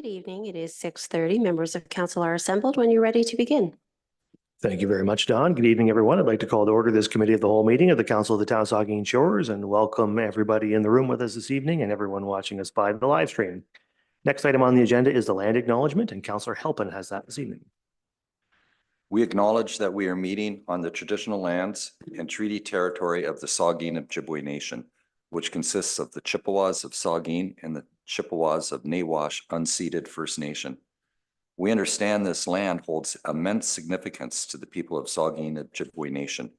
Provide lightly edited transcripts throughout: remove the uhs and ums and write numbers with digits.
Good evening. It is 6:30. Members of council are assembled when you're ready to begin. Thank you very much, Don. Good evening, everyone. I'd like to call to order this committee of the whole meeting of the Council of the Town of Saugeen Shores and welcome everybody in the room with us this evening and everyone watching us by the live stream. Next item on the agenda is the land acknowledgement, and Councillor Halpin has that this evening. We acknowledge that we are meeting on the traditional lands and treaty territory of the Saugeen Ojibwe Nation, which consists of the Chippewas of Saugeen and the Chippewas of Nawash Unceded First Nation. We understand this land holds immense significance to the people of Saugeen Ojibwe Nation.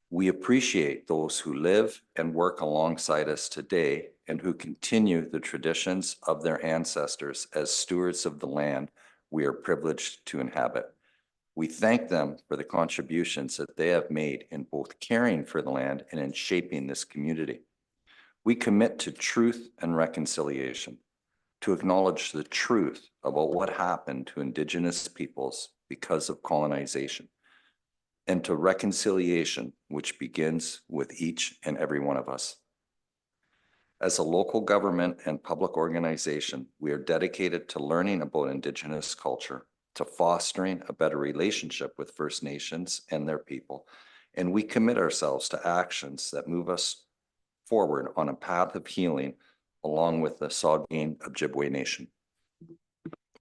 We appreciate those who live and work alongside us today and who continue the traditions of their ancestors as stewards of the land we are privileged to inhabit. We thank them for the contributions that they have made in both caring for the land and in shaping this community. We commit to truth and reconciliation, to acknowledge the truth about what happened to Indigenous peoples because of colonization, and to reconciliation, which begins with each and every one of us. As a local government and public organization, we are dedicated to learning about Indigenous culture, to fostering a better relationship with First Nations and their people, and we commit ourselves to actions that move us forward on a path of healing along with the Saugeen Ojibwe Nation.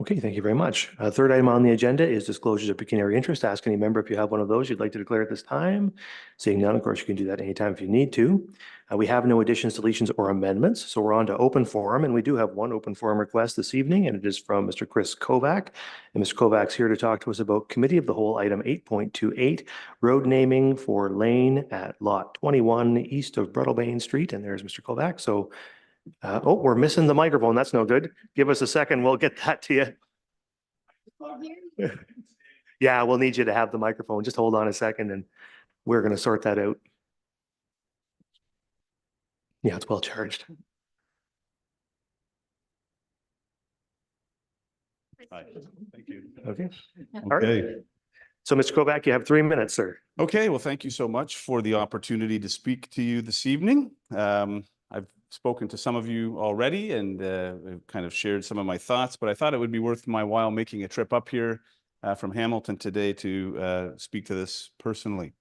Okay, thank you very much. Third item on the agenda is disclosures of pecuniary interest. Ask any member if you have one of those you'd like to declare at this time. Seeing none, of course, you can do that anytime if you need to. We have no additions, deletions, or amendments, so we're on to open forum, and we do have one open forum request this evening, and it is from Mr. Chris Kovac. And Mr. Kovac's here to talk to us about Committee of the Whole Item 8.28, road naming for lane at Lot 21 east of Breadalbane Street. And there's Mr. Kovac. So oh, we're missing the microphone. That's no good. Give us a second. We'll get that to you. Yeah, we'll need you to have the microphone. Just hold on a second and we're going to sort that out. Yeah, it's well charged. Hi. Thank you. Okay. Okay. All right. So, Mr. Kovac, you have 3 minutes, sir. Okay. Well, thank you so much for the opportunity to speak to you this evening. I've spoken to some of you already and kind of shared some of my thoughts, but I thought it would be worth my while making a trip up here from Hamilton today to speak to this personally.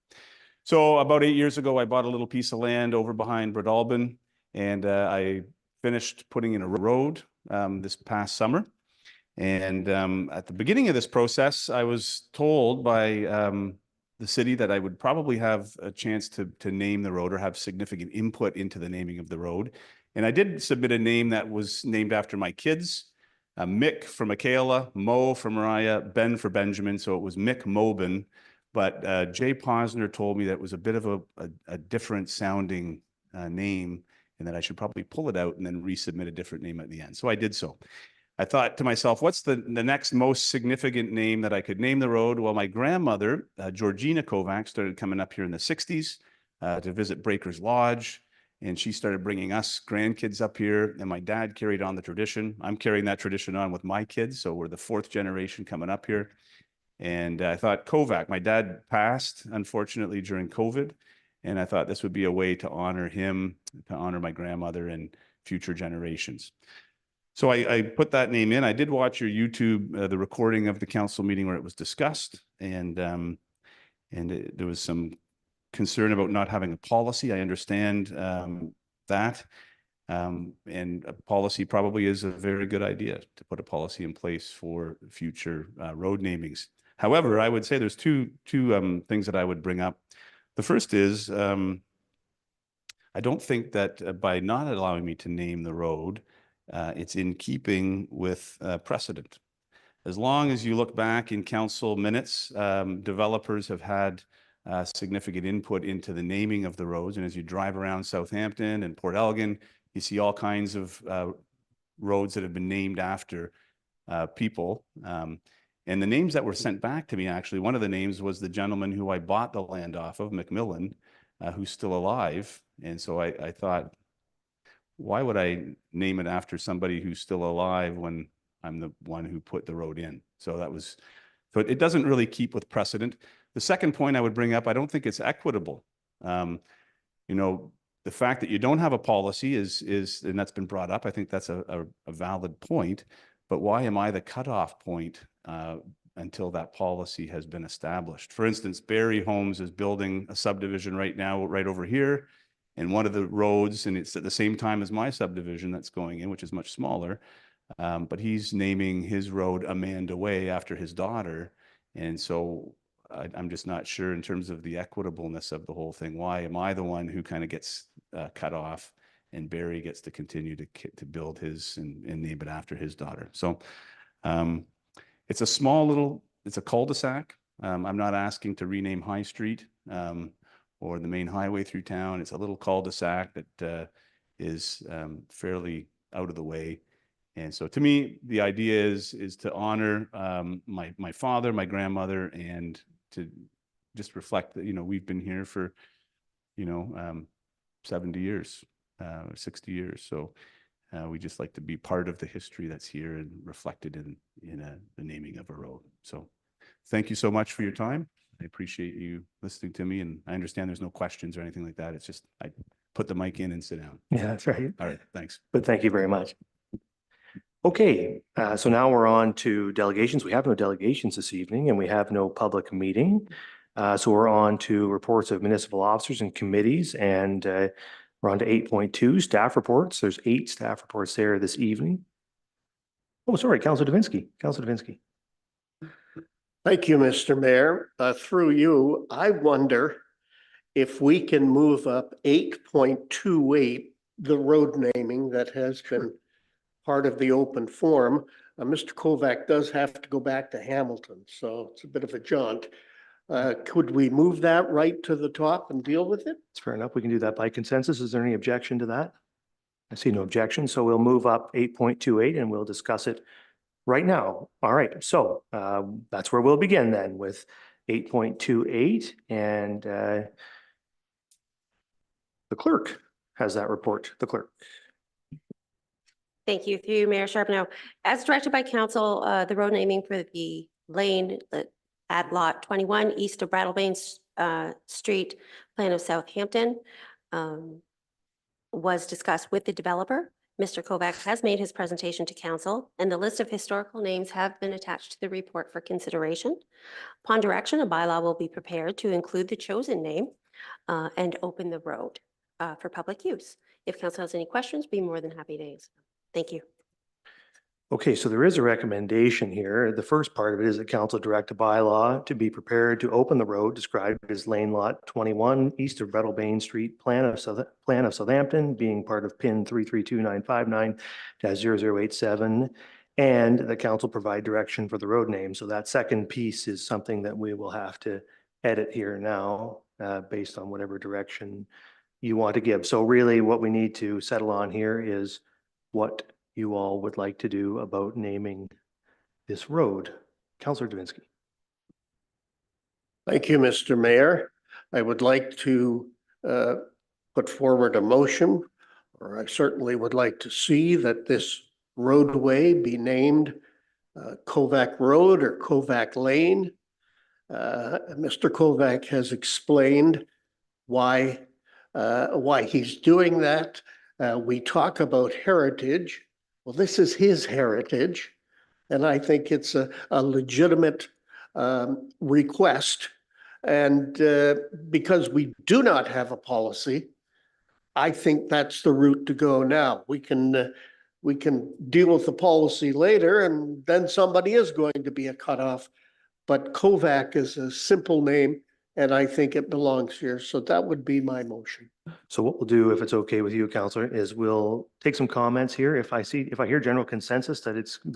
So about 8 years ago, I bought a little piece of land over behind Breadalbane, and I finished putting in a road this past summer. And at the beginning of this process, I was told by the city that I would probably have a chance to name the road or have significant input into the naming of the road. And I did submit a name that was named after my kids, Mick for Michaela, Mo for Mariah, Ben for Benjamin. So it was Mick Mobin. But Jay Posner told me that it was a bit of a different sounding name and that I should probably pull it out and then resubmit a different name at the end. So I did so. I thought to myself, what's the next most significant name that I could name the road? Well, my grandmother, Georgina Kovac, started coming up here in the 60s to visit Breakers Lodge. And she started bringing us grandkids up here. And my dad carried on the tradition. I'm carrying that tradition on with my kids. So we're the 4th generation coming up here. And I thought Kovac, my dad passed, unfortunately, during COVID. And I thought this would be a way to honor him, to honor my grandmother and future generations. So I put that name in. I did watch your YouTube, the recording of the council meeting where it was discussed. And there was some concern about not having a policy. I understand that. And a policy probably is a very good idea to put a policy in place for future road namings. However, I would say there's two things that I would bring up. The first is I don't think that by not allowing me to name the road, it's in keeping with precedent. As long as you look back in council minutes, developers have had significant input into the naming of the roads. And as you drive around Southampton and Port Elgin, you see all kinds of roads that have been named after people. And the names that were sent back to me, actually, one of the names was the gentleman who I bought the land off of, McMillan, who's still alive. And so I thought, why would I name it after somebody who's still alive when I'm the one who put the road in? So it doesn't really keep with precedent. The second point I would bring up, I don't think it's equitable. You know, the fact that you don't have a policy is and that's been brought up. I think that's a valid point. but why am I the cutoff point until that policy has been established? For instance, Barry Homes is building a subdivision right now, right over here. And one of the roads, and it's at the same time as my subdivision that's going in, which is much smaller. But he's naming his road Amanda Way after his daughter. And so I'm just not sure in terms of the equitableness of the whole thing. Why am I the one who kind of gets cut off and Barry gets to continue to build his and name it after his daughter? So it's a small little, it's a cul-de-sac. I'm not asking to rename High Street or the main highway through town. It's a little cul-de-sac that is fairly out of the way. And so to me, the idea is to honor my father, my grandmother, and to just reflect that, we've been here for, 70 years, 60 years. So we just like to be part of the history that's here and reflected in the naming of a road. So thank you so much for your time. I appreciate you listening to me, and I understand there's no questions or anything like that. It's just, I put the mic in and sit down. Yeah, that's right. All right, thanks. But thank you very much. Okay, so now we're on to delegations. We have no delegations this evening and we have no public meeting. So we're on to reports of municipal officers and committees, and we're on to 8.2 staff reports. There's 8 staff reports there this evening. Oh, sorry, Councillor Davinsky. Councillor Davinsky. Thank you, Mr. Mayor. Through you, I wonder if we can move up 8.28, the road naming that has been part of the open forum. Mr. Kovac does have to go back to Hamilton, so it's a bit of a jaunt. Could we move that right to the top and deal with it? It's fair enough. We can do that by consensus. Is there any objection to that? I see no objection. So we'll move up 8.28 and we'll discuss it right now. All right. So that's where we'll begin then with 8.28, and the clerk has that report. The clerk. Thank you. Through you, Mayor Charbonneau. As directed by council, the road naming for the lane at lot 21 east of Brattlebane Street, plan of Southampton, was discussed with the developer. Mr. Kovac has made his presentation to council, and the list of historical names have been attached to the report for consideration. Upon direction, a bylaw will be prepared to include the chosen name and open the road for public use. If council has any questions, be more than happy to answer. Thank you. Okay, so there is a recommendation here. The first part of it is that council direct a bylaw to be prepared to open the road described as lane lot 21 east of Brattlebane Street, plan of Southampton, being part of PIN 332-959-0087, and the council provide direction for the road name. So that second piece is something that we will have to edit here now based on whatever direction you want to give. So really what we need to settle on here is what you all would like to do about naming this road. Councillor Davinsky. Thank you, Mr. Mayor. I would like to put forward a motion, or I certainly would like to see that this roadway be named Kovac Road or Kovac Lane. Mr. Kovac has explained why he's doing that. We talk about heritage. Well, this is his heritage, and I think it's a legitimate request. And because we do not have a policy, I think that's the route to go now. We can deal with the policy later, and then somebody is going to be a cutoff. But Kovac is a simple name, and I think it belongs here. So that would be my motion. So what we'll do, if it's okay with you, Councillor, is we'll take some comments here. If I hear general consensus that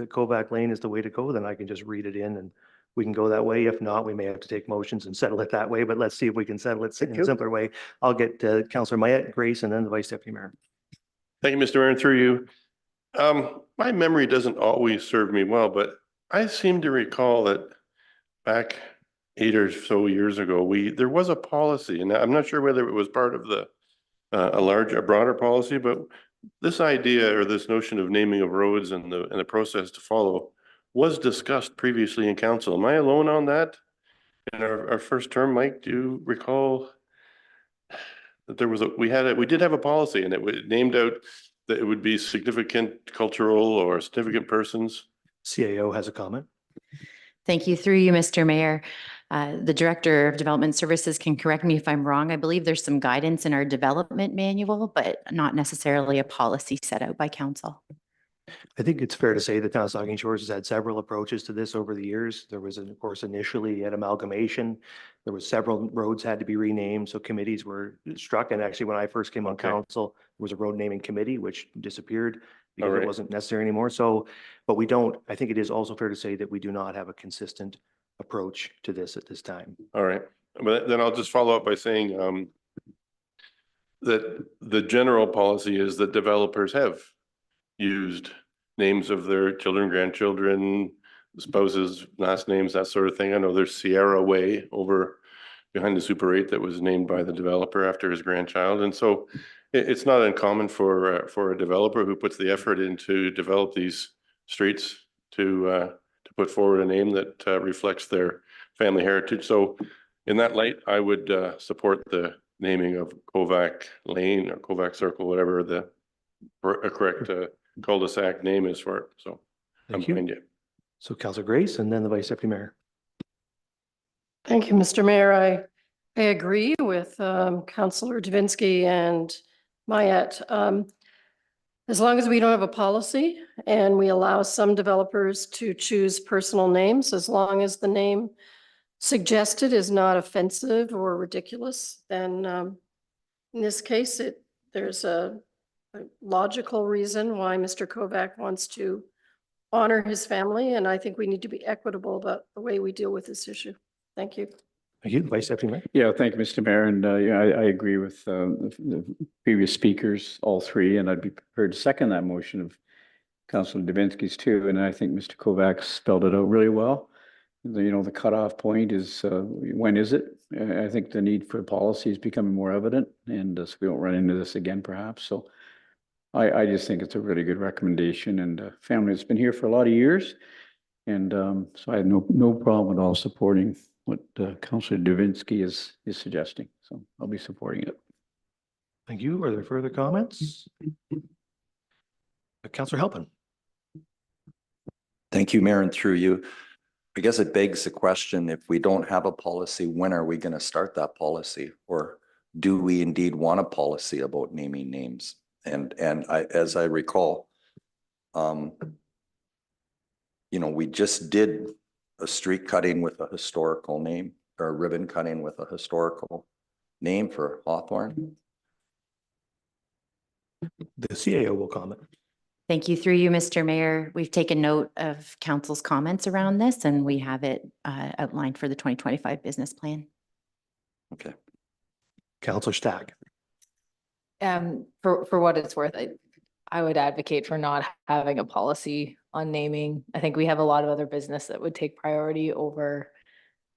Kovac Lane is the way to go, then I can just read it in and we can go that way. If not, we may have to take motions and settle it that way, but let's see if we can settle it in a simpler way. I'll get Councillor Mayette, Grace, and then the Vice Deputy Mayor. Thank you, Mr. Mayor, and through you. My memory doesn't always serve me well, but I seem to recall that back 8 or so years ago, there was a policy, and I'm not sure whether it was part of the a broader policy, but this idea or this notion of naming of roads and the process to follow was discussed previously in council. Am I alone on that? In our first term, Mike, do you recall that there was we did have a policy, and it named out that it would be significant cultural or significant persons? CAO has a comment. Thank you. Through you, Mr. Mayor. The Director of Development Services can correct me if I'm wrong. I believe there's some guidance in our development manual, but not necessarily a policy set out by council. I think it's fair to say the town of Saugeen Shores has had several approaches to this over the years. There was, of course, initially an amalgamation. There was several roads had to be renamed, so committees were struck. And actually, when I first came on Okay. council, there was a road naming committee, which disappeared because Alright. it wasn't necessary anymore. So, but we don't, I think it is also fair to say that we do not have a consistent approach to this at this time. All right, but then I'll just follow up by saying that the general policy is that developers have used names of their children, grandchildren, spouses, last names, that sort of thing. I know there's Sierra Way over behind the Super 8 that was named by the developer after his grandchild. And so it's not uncommon for a developer who puts the effort in to develop these streets to put forward a name that reflects their family heritage. So in that light, I would support the naming of Kovac Lane or Kovac Circle, whatever the correct cul-de-sac name is for it. So I'm Thank you. behind you. So Councillor Grace and then the Vice Deputy Mayor. Thank you, Mr. Mayor. I agree with Councillor Davinsky and Mayette. As long as we don't have a policy and we allow some developers to choose personal names, as long as the name suggested is not offensive or ridiculous, then in this case, there's a logical reason why Mr. Kovac wants to honor his family, and I think we need to be equitable about the way we deal with this issue. Thank you. Thank you, Vice Deputy Mayor. Yeah, thank you, Mr. Mayor. And yeah, I agree with the previous speakers, all three, and I'd be prepared to second that motion of Councilor Davinsky's too. And I think Mr. Kovac spelled it out really well. The cutoff point is when is it? I think the need for policy is becoming more evident, and so we don't run into this again, perhaps. So I just think it's a really good recommendation, and a family that's been here for a lot of years. And so I have no problem at all supporting what Councillor Davinsky is suggesting. So I'll be supporting it. Thank you. Are there further comments? Councillor Halpin. Thank you, Mayor, and through you. I guess it begs the question, if we don't have a policy, when are we going to start that policy? Or do we indeed want a policy about naming names? And as I recall, we just did a street cutting with a historical name, or a ribbon cutting with a historical name for Hawthorne. The CAO will comment. Thank you. Through you, Mr. Mayor. We've taken note of council's comments around this, and we have it outlined for the 2025 business plan. Okay. Councillor Stack. For what it's worth, I would advocate for not having a policy on naming. I think we have a lot of other business that would take priority over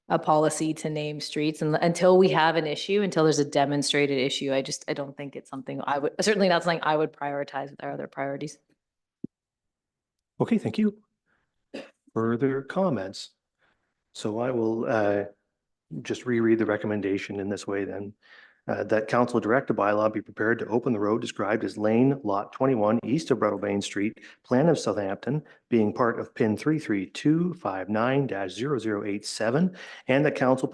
a policy to name streets. And until we have an issue, until there's a demonstrated issue, I don't think it's something certainly not something I would prioritize with our other priorities. Okay, thank you. Further comments? So I will just reread the recommendation in this way then. That council direct a bylaw be prepared to open the road described as Lane Lot 21 east of Breadalbane Street, Plan of Southampton, being part of PIN 33259-0087, and that council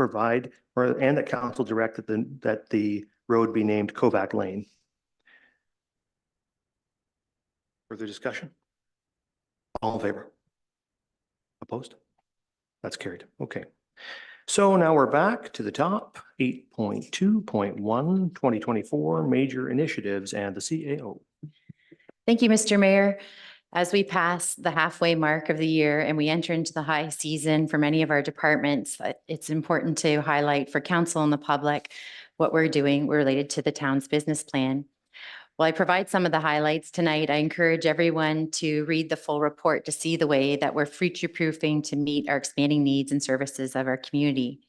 direct that the road be named Kovac Lane. Further discussion? All in favor? Opposed? That's carried. Okay. So now we're back to the top, 8.2.1, 2024 major initiatives and the CAO. Thank you, Mr. Mayor. As we pass the halfway mark of the year and we enter into the high season for many of our departments, it's important to highlight for council and the public what we're doing related to the town's business plan. While I provide some of the highlights tonight, I encourage everyone to read the full report to see the way that we're future-proofing to meet our expanding needs and services of our community.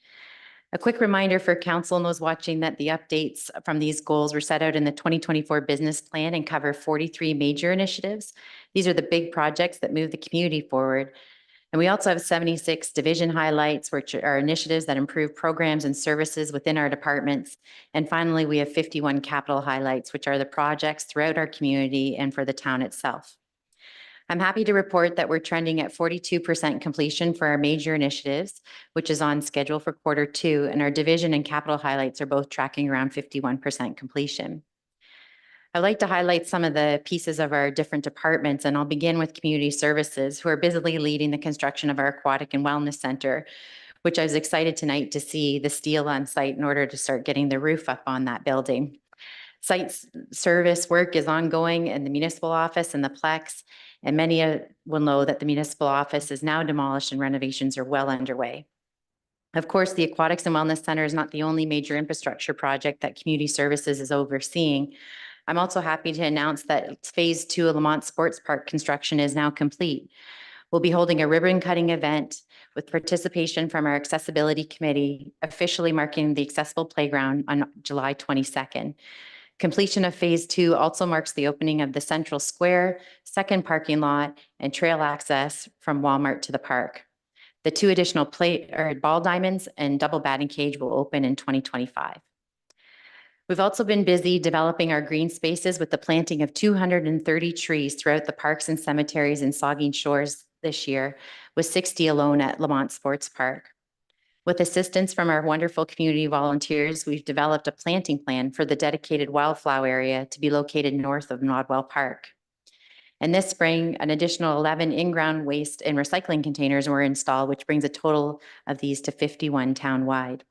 A quick reminder for council and those watching that the updates from these goals were set out in the 2024 business plan and cover 43 major initiatives. These are the big projects that move the community forward. And we also have 76 division highlights, which are initiatives that improve programs and services within our departments. And finally, we have 51 capital highlights, which are the projects throughout our community and for the town itself. I'm happy to report that we're trending at 42% completion for our major initiatives, which is on schedule for Q2, and our division and capital highlights are both tracking around 51% completion. I'd like to highlight some of the pieces of our different departments, and I'll begin with community services, who are busily leading the construction of our aquatic and wellness center, which I was excited tonight to see the steel on site in order to start getting the roof up on that building. Site service work is ongoing in the municipal office and the Plex, and many will know that the municipal office is now demolished and renovations are well underway. Of course, the Aquatics and Wellness Center is not the only major infrastructure project that community services is overseeing. I'm also happy to announce that Phase 2 of Lamont Sports Park construction is now complete. We'll be holding a ribbon cutting event with participation from our accessibility committee, officially marking the accessible playground on July 22nd. Completion of Phase 2 also marks the opening of the Central Square, second parking lot, and trail access from Walmart to the park. The 2 additional ball diamonds and double batting cage will open in 2025. We've also been busy developing our green spaces with the planting of 230 trees throughout the parks and cemeteries in Saugeen Shores this year, with 60 alone at Lamont Sports Park. With assistance from our wonderful community volunteers, we've developed a planting plan for the dedicated wildflower area to be located north of Nodwell Park. And this spring, an additional 11 in-ground waste and recycling containers were installed, which brings a total of these to 51 town-wide.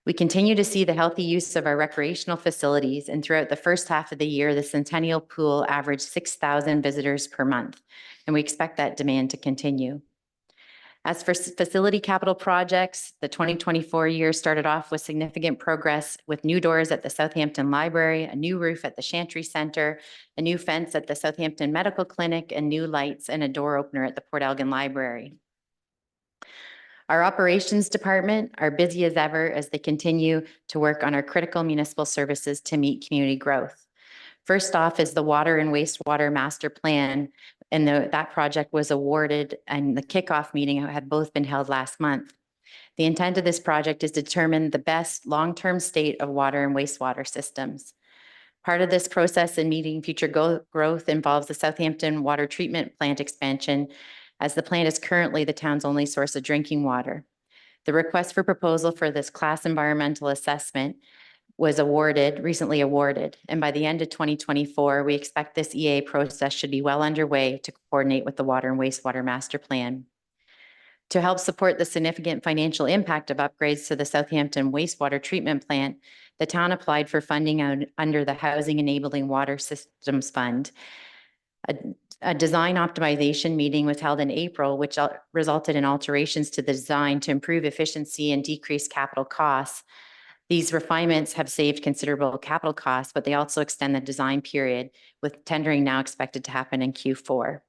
We continue to see the healthy use of our recreational facilities, and throughout the first half of the year, the Centennial Pool averaged 6,000 visitors per month, and we expect that demand to continue. As for facility capital projects, the 2024 year started off with significant progress with new doors at the Southampton Library, a new roof at the Chantry Center, a new fence at the Southampton Medical Clinic, and new lights and a door opener at the Port Elgin Library. Our operations department are busy as ever as they continue to work on our critical municipal services to meet community growth. First off is the water and wastewater master plan, and that project was awarded, and the kickoff meeting had both been held last month. The intent of this project is to determine the best long-term state of water and wastewater systems. Part of this process in meeting future growth involves the Southampton water treatment plant expansion, as the plant is currently the town's only source of drinking water. The request for proposal for this class environmental assessment was recently awarded, and by the end of 2024, we expect this EA process should be well underway to coordinate with the water and wastewater master plan. To help support the significant financial impact of upgrades to the Southampton wastewater treatment plant, the town applied for funding under the Housing Enabling Water Systems Fund. A design optimization meeting was held in April, which resulted in alterations to the design to improve efficiency and decrease capital costs. These refinements have saved considerable capital costs, but they also extend the design period, with tendering now expected to happen in Q4.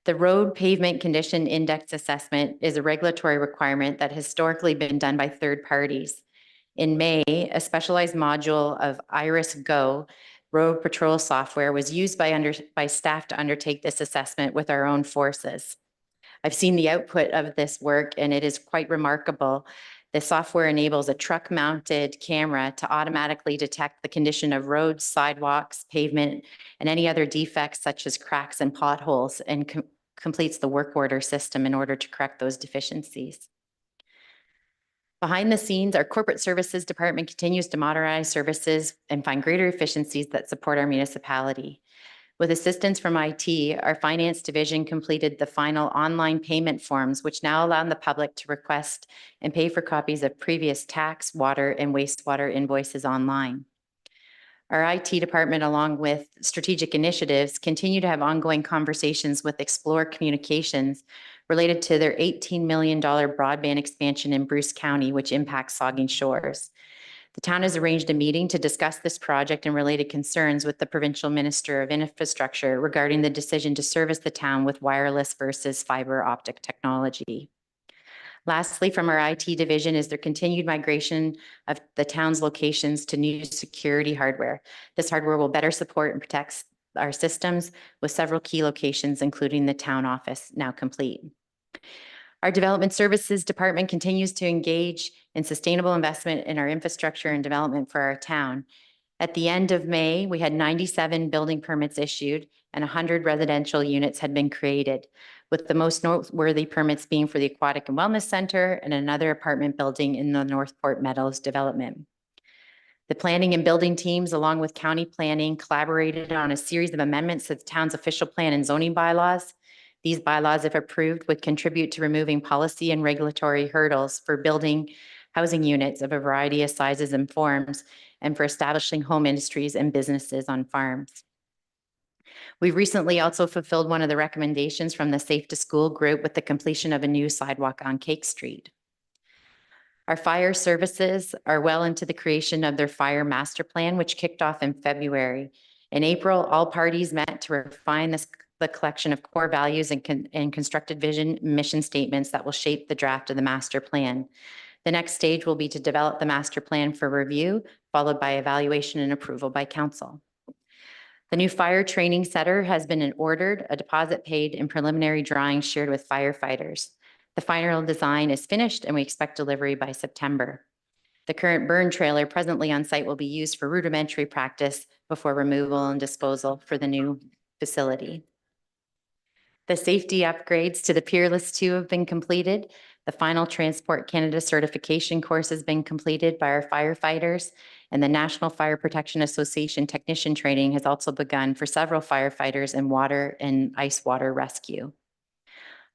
The road pavement condition index assessment is a regulatory requirement that has historically been done by third parties. In May, a specialized module of Iris Go road patrol software was used by staff to undertake this assessment with our own forces. I've seen the output of this work, and it is quite remarkable. The software enables a truck-mounted camera to automatically detect the condition of roads, sidewalks, pavement, and any other defects such as cracks and potholes, and completes the work order system in order to correct those deficiencies. Behind the scenes, our corporate services department continues to modernize services and find greater efficiencies that support our municipality. With assistance from IT, our finance division completed the final online payment forms, which now allow the public to request and pay for copies of previous tax, water, and wastewater invoices online. Our IT department, along with strategic initiatives, continue to have ongoing conversations with Explore Communications related to their $18 million broadband expansion in Bruce County, which impacts Saugeen Shores. The town has arranged a meeting to discuss this project and related concerns with the Provincial Minister of Infrastructure regarding the decision to service the town with wireless versus fiber optic technology. Lastly, from our IT division is their continued migration of the town's locations to new security hardware. This hardware will better support and protect our systems, with several key locations, including the town office, now complete. Our development services department continues to engage in sustainable investment in our infrastructure and development for our town. At the end of May, we had 97 building permits issued and 100 residential units had been created, with the most noteworthy permits being for the Aquatic and Wellness Center and another apartment building in the Northport Meadows development. The planning and building teams, along with county planning, collaborated on a series of amendments to the town's official plan and zoning bylaws. These bylaws, if approved, would contribute to removing policy and regulatory hurdles for building housing units of a variety of sizes and forms, and for establishing home industries and businesses on farms. We've recently also fulfilled one of the recommendations from the Safe to School group with the completion of a new sidewalk on Cake Street. Our fire services are well into the creation of their fire master plan, which kicked off in February. In April, all parties met to refine the collection of core values and constructed vision mission statements that will shape the draft of the master plan. The next stage will be to develop the master plan for review, followed by evaluation and approval by council. The new fire training center has been ordered, a deposit paid, and preliminary drawings shared with firefighters. The final design is finished and we expect delivery by September. The current burn trailer presently on site will be used for rudimentary practice before removal and disposal for the new facility. The safety upgrades to the Peerless 2 have been completed. The final Transport Canada certification course has been completed by our firefighters, and the National Fire Protection Association technician training has also begun for several firefighters in water and ice water rescue.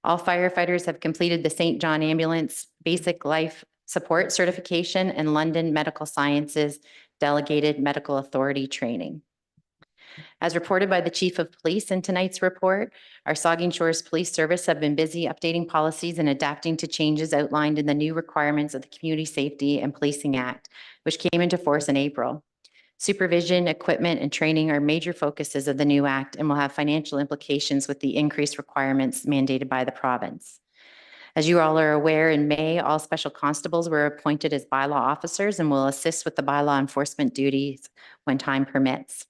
All firefighters have completed the St. John Ambulance Basic Life Support Certification and London Medical Sciences Delegated Medical Authority training. As reported by the Chief of Police in tonight's report, our Saugeen Shores Police Service have been busy updating policies and adapting to changes outlined in the new requirements of the Community Safety and Policing Act, which came into force in April. Supervision, equipment, and training are major focuses of the new act and will have financial implications with the increased requirements mandated by the province. As you all are aware, in May, all special constables were appointed as bylaw officers and will assist with the bylaw enforcement duties when time permits.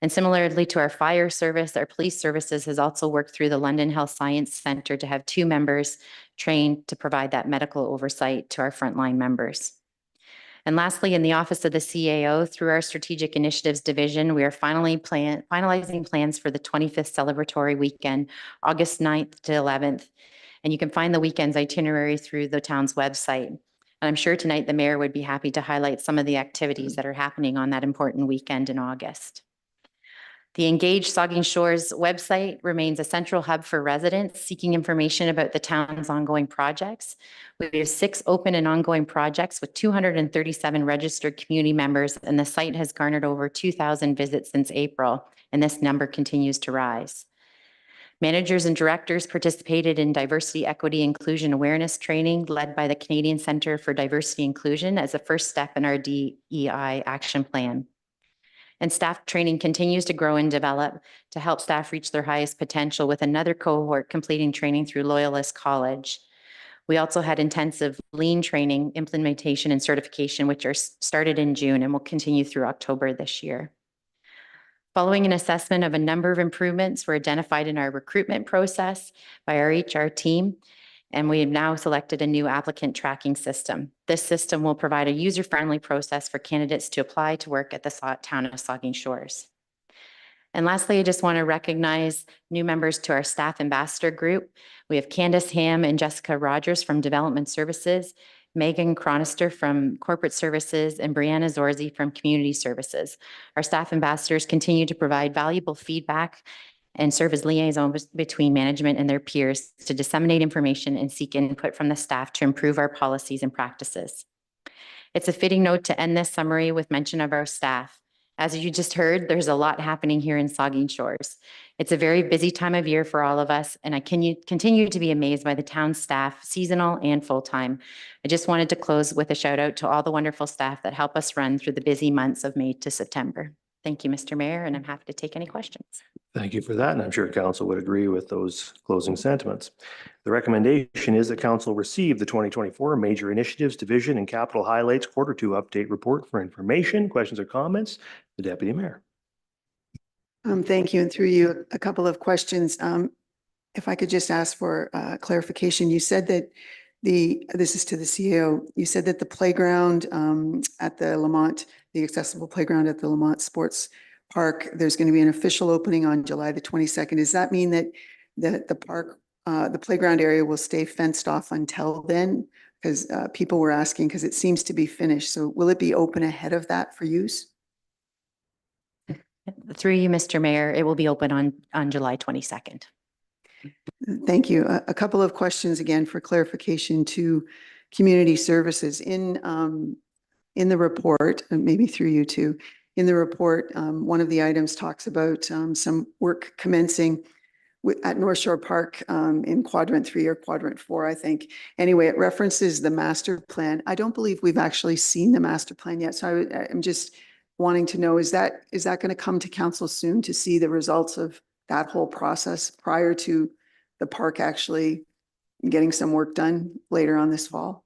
And similarly to our fire service, our police services has also worked through the London Health Science Center to have 2 members trained to provide that medical oversight to our frontline members. And lastly, in the Office of the CAO, through our Strategic Initiatives Division, we are finalizing plans for the 25th celebratory weekend, August 9th to 11th. And you can find the weekend's itinerary through the town's website. And I'm sure tonight the mayor would be happy to highlight some of the activities that are happening on that important weekend in August. The Engage Saugeen Shores website remains a central hub for residents seeking information about the town's ongoing projects. We have 6 open and ongoing projects with 237 registered community members, and the site has garnered over 2,000 visits since April, and this number continues to rise. Managers and directors participated in diversity, equity, inclusion awareness training led by the Canadian Centre for Diversity Inclusion as a first step in our DEI action plan. And staff training continues to grow and develop to help staff reach their highest potential, with another cohort completing training through Loyalist College. We also had intensive lean training, implementation, and certification, which are started in June and will continue through October this year. Following an assessment of a number of improvements were identified in our recruitment process by our HR team, and we have now selected a new applicant tracking system. This system will provide a user-friendly process for candidates to apply to work at the town of Saugeen Shores. And lastly, I just want to recognize new members to our staff ambassador group. We have Candace Ham and Jessica Rogers from Development Services, Megan Chronister from Corporate Services, and Brianna Zorzi from Community Services. Our staff ambassadors continue to provide valuable feedback and serve as liaisons between management and their peers to disseminate information and seek input from the staff to improve our policies and practices. It's a fitting note to end this summary with mention of our staff. As you just heard, there's a lot happening here in Saugeen Shores. It's a very busy time of year for all of us, and I continue to be amazed by the town's staff, seasonal and full-time. I just wanted to close with a shout out to all the wonderful staff that help us run through the busy months of May to September. Thank you, Mr. Mayor, and I'm happy to take any questions. Thank you for that, and I'm sure council would agree with those closing sentiments. The recommendation is that council receive the 2024 Major Initiatives Division and Capital Highlights Quarter 2 Update Report for information. Questions or comments? The Deputy Mayor. Thank you, and through you, a couple of questions. If I could just ask for clarification, you said that this is to the CEO, you said that the playground at the Lamont the accessible playground at the Lamont Sports Park. There's going to be an official opening on July the 22nd. Does that mean that the park, the playground area will stay fenced off until then? Because people were asking, because it seems to be finished. So will it be open ahead of that for use? Through you, Mr. Mayor, it will be open on July 22nd. Thank you. A couple of questions again for clarification to community services. In the report, and maybe through you too, in the report, one of the items talks about some work commencing at North Shore Park in quadrant 3 or quadrant 4, I think. Anyway, it references the master plan. I don't believe we've actually seen the master plan yet. So I'm just wanting to know, is that going to come to council soon to see the results of that whole process prior to the park actually getting some work done later on this fall?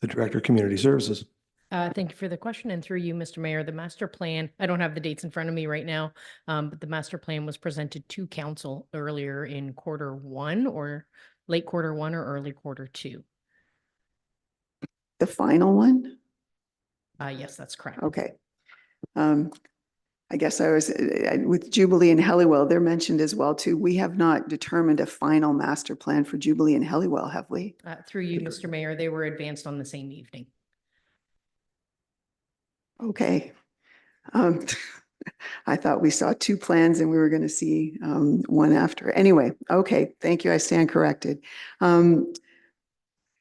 The Director of Community Services. Thank you for the question. And through you, Mr. Mayor, the master plan, I don't have the dates in front of me right now, but the master plan was presented to council earlier in Q1 or late Q1 or early Q2. The final one? Yes, that's correct. Okay. I guess I was with Jubilee and Helliwell, they're mentioned as well too. We have not determined a final master plan for Jubilee and Helliwell, have we? Through you, Mr. Mayor, they were advanced on the same evening. Okay. I thought we saw 2 plans and we were going to see one after. Anyway, okay, thank you. I stand corrected.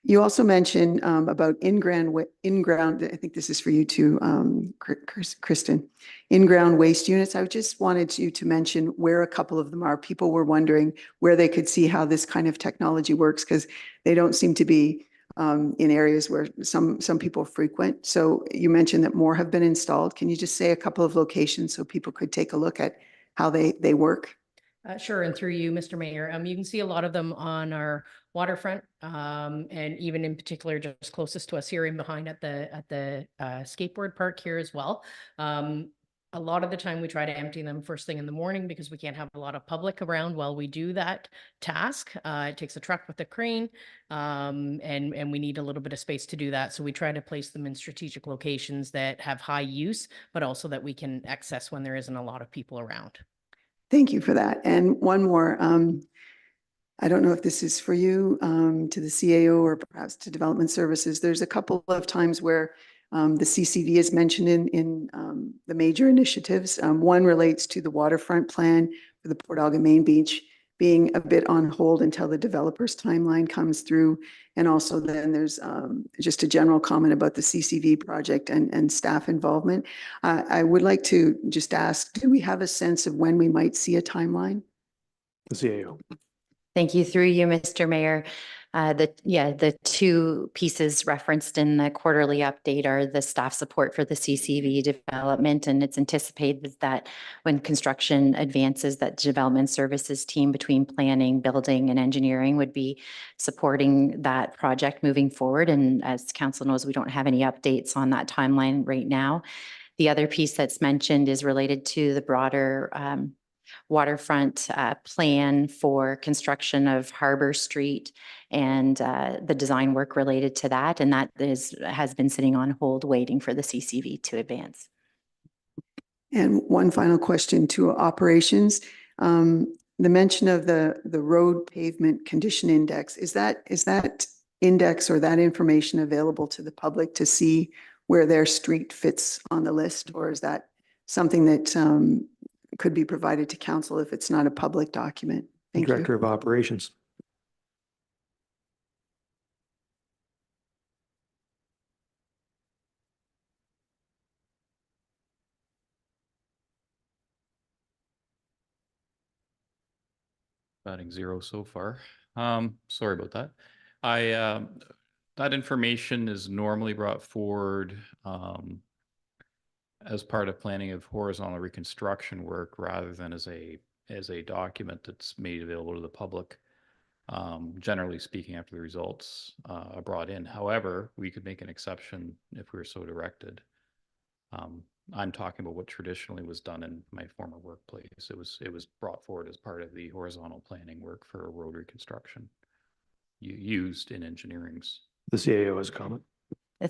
You also mentioned about in-ground, I think this is for you too, Kristen, in-ground waste units. I just wanted you to mention where a couple of them are. People were wondering where they could see how this kind of technology works because they don't seem to be in areas where some people frequent. So you mentioned that more have been installed. Can you just say a couple of locations so people could take a look at how they work? Sure. And through you, Mr. Mayor, you can see a lot of them on our waterfront, and even in particular, just closest to us here in behind at the skateboard park here as well. A lot of the time we try to empty them first thing in the morning because we can't have a lot of public around while we do that task. It takes a truck with a crane, and we need a little bit of space to do that. So we try to place them in strategic locations that have high use, but also that we can access when there isn't a lot of people around. Thank you for that. And one more, I don't know if this is for you, to the CAO or perhaps to Development Services. There's a couple of times where the CCV is mentioned in the major initiatives. One relates to the waterfront plan for the Port Elgin Main Beach being a bit on hold until the developer's timeline comes through. And also then there's just a general comment about the CCV project and staff involvement. I would like to just ask, do we have a sense of when we might see a timeline? The CAO. Thank you. Through you, Mr. Mayor. The 2 pieces referenced in the quarterly update are the staff support for the CCV development, and it's anticipated that when construction advances, that development services team between planning, building, and engineering would be supporting that project moving forward. And as council knows, we don't have any updates on that timeline right now. The other piece that's mentioned is related to the broader waterfront plan for construction of Harbor Street and the design work related to that. And that has been sitting on hold waiting for the CCV to advance. And one final question to operations. The mention of the road pavement condition index, is that index or that information available to the public to see where their street fits on the list? Or is that something that could be provided to council if it's not a public document? Thank you. Director of Operations. Batting 0 so far. Sorry about that. That information is normally brought forward as part of planning of horizontal reconstruction work rather than as a document that's made available to the public. Generally speaking, after the results are brought in. However, we could make an exception if we were so directed. I'm talking about what traditionally was done in my former workplace. It was brought forward as part of the horizontal planning work for road reconstruction used in engineering's. The CAO has a comment.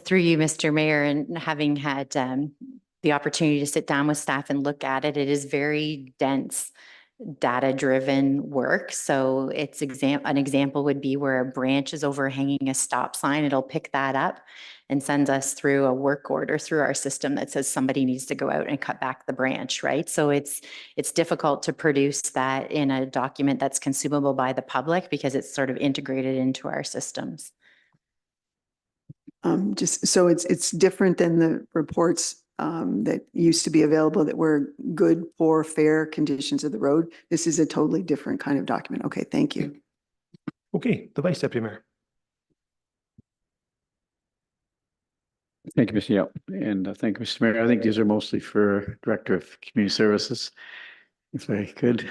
Through you, Mr. Mayor, and having had the opportunity to sit down with staff and look at it. It is very dense, data-driven work. So it's an example would be where a branch is overhanging a stop sign. It'll pick that up and sends us through a work order through our system that says somebody needs to go out and cut back the branch, right? So it's difficult to produce that in a document that's consumable by the public because it's sort of integrated into our systems. Just so it's different than the reports that used to be available that were good, poor, fair conditions of the road. This is a totally different kind of document. Okay, thank you. Okay, the Vice Deputy Mayor. Thank you, Mr. Yep, and thank you, Mr. Mayor. I think these are mostly for Director of Community Services, if I could.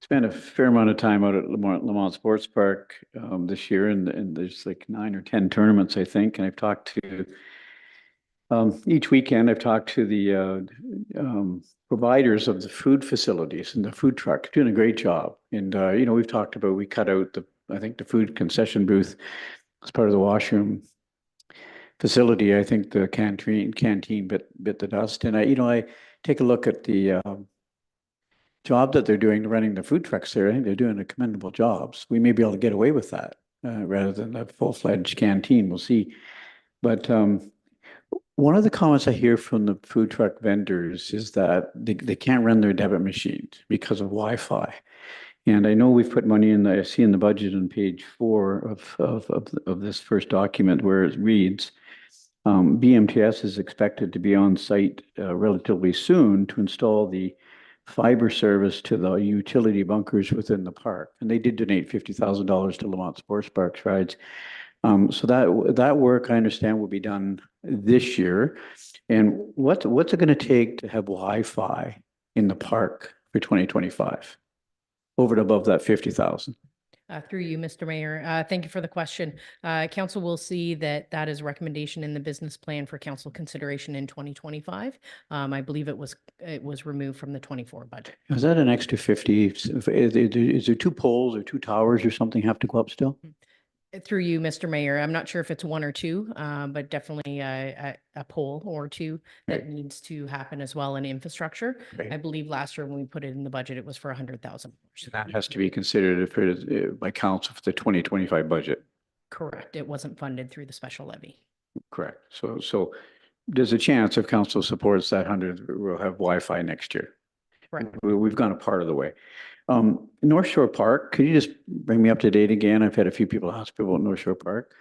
Spent a fair amount of time out at Lamont Sports Park this year, and there's like 9 or 10 tournaments, I think, and I've talked to each weekend. I've talked to the providers of the food facilities and the food truck, doing a great job. And you know, we've talked about, we cut out I think the food concession booth as part of the washroom facility. I think the canteen bit the dust. And I take a look at the job that they're doing running the food trucks there. I think they're doing a commendable job. So we may be able to get away with that rather than a full-fledged canteen. We'll see. But one of the comments I hear from the food truck vendors is that they can't run their debit machines because of Wi-Fi. And I know we've put money in I see in the budget on page 4 of this first document where it reads, BMTS is expected to be on site relatively soon to install the fiber service to the utility bunkers within the park. And they did donate $50,000 to Lamont Sports Parks rides. So that work, I understand, will be done this year. And what's it going to take to have Wi-Fi in the park for 2025? Over and above that 50,000. Through you, Mr. Mayor. Thank you for the question. Council will see that is a recommendation in the business plan for council consideration in 2025. I believe it was removed from the 24 budget. Is that an extra 50? Is there 2 poles or 2 towers or something have to go up still? Through you, Mr. Mayor. I'm not sure if it's 1 or 2, but definitely a pole or 2 that needs to happen as well in infrastructure. Right. I believe last year when we put it in the budget, it was for $100,000. That has to be considered by council for the 2025 budget. Correct. It wasn't funded through the special levy. Correct. So there's a chance if council supports that 100, we'll have Wi-Fi next year. Right. We've gone a part of the way. North Shore Park, could you just bring me up to date again? I've had a few people ask me about North Shore Park.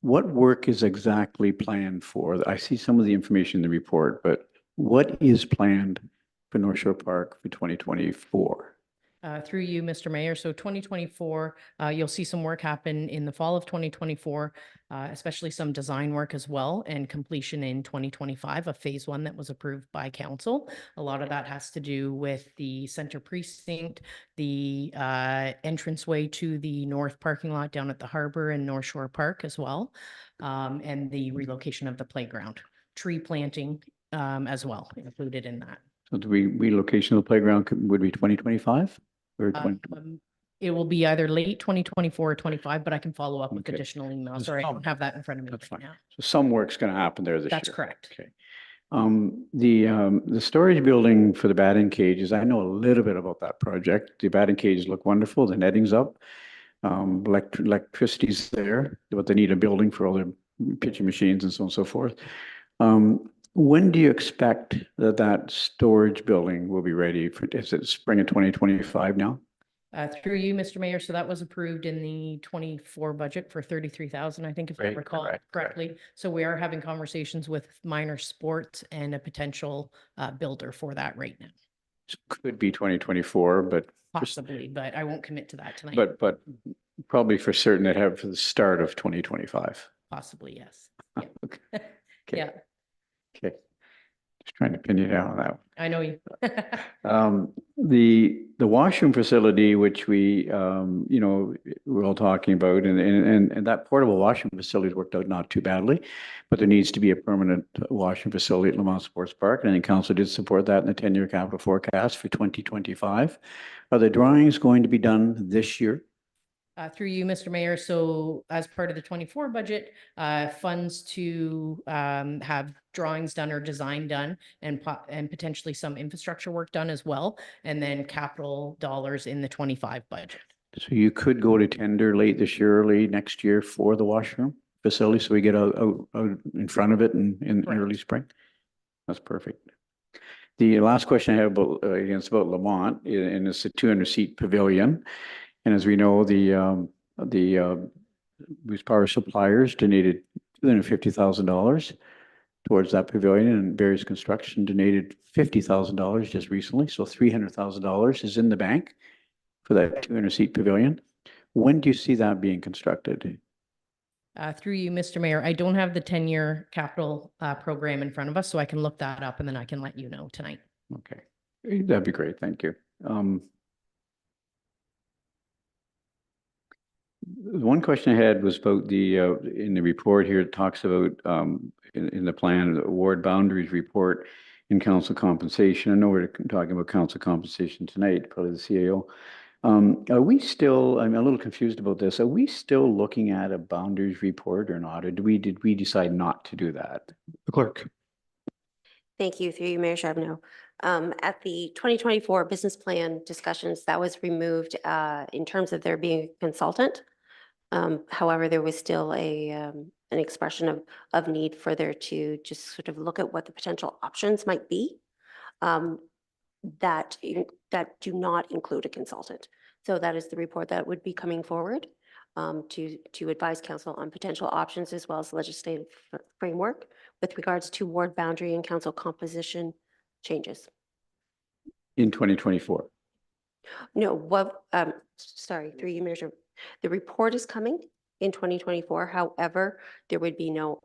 What work is exactly planned for? I see some of the information in the report, but what is planned for North Shore Park for 2024? Through you, Mr. Mayor. So 2024, you'll see some work happen in the fall of 2024, especially some design work as well, and completion in 2025 of phase 1 that was approved by council. A lot of that has to do with the center precinct, the entranceway to the north parking lot down at the harbor and North Shore Park as well, and the relocation of the playground, tree planting as well included in that. So the relocation of the playground would be 2025? Or 20? It will be either late 2024 or 25, but I can follow up with Okay. additional emails. Just Sorry, I don't have that in front of me That's right fine. now. So some work's going to happen there this year. That's correct. Okay. The storage building for the batting cages, I know a little bit about that project. The batting cages look wonderful. The netting's up. Electricity's there, but they need a building for all their pitching machines and so on and so forth. When do you expect that storage building will be ready for, is it spring of 2025 now? Through you, Mr. Mayor. So that was approved in the 24 budget for 33,000, I think, if I Right, recall correct. correctly. So we are having conversations with Minor Sports and a potential builder for that right now. So could be 2024, but Possibly, but I won't commit to that tonight. but probably for certain it have for the start of 2025. Possibly, yes. Okay. Yeah, Okay. Just trying to pin you down on that. I know you. The washroom facility, which we're all talking about, and that portable washroom facility worked out not too badly, but there needs to be a permanent washroom facility at Lamont Sports Park, and I think council did support that in the 10-year capital forecast for 2025. Are the drawings going to be done this year? Through you, Mr. Mayor. So as part of the 24 budget, funds to have drawings done or design done and potentially some infrastructure work done as well. And then capital dollars in the 25 budget. So you could go to tender late this year, early next year for the washroom facility, so we get out in front of it in Correct. early spring? That's perfect. The last question I have about, again, it's about Lamont, and it's a 200-seat pavilion. And as we know, the Bruce Power suppliers donated $250,000 towards that pavilion, and Barry's Construction donated $50,000 just recently. So $300,000 is in the bank for that 200-seat pavilion. When do you see that being constructed? Through you, Mr. Mayor, I don't have the 10-year capital program in front of us, so I can look that up and then I can let you know tonight. Okay, that'd be great. Thank you. One question I had was about the, in the report here, it talks about, in the plan, the ward boundaries report in council compensation. I know we're talking about council compensation tonight, probably the CAO. Are we still, I'm a little confused about this. Are we still looking at a boundaries report or not? Or did we decide not to do that? The clerk. Thank you, through you, Mayor Charbonneau. At the 2024 business plan discussions, that was removed in terms of there being a consultant. However, there was still an expression of need for there to just sort of look at what the potential options might be that do not include a consultant. So that is the report that would be coming forward to advise council on potential options as well as legislative framework with regards to ward boundary and council composition changes. In 2024? No, sorry, through you, Mayor. The report is coming in 2024. However, there would be no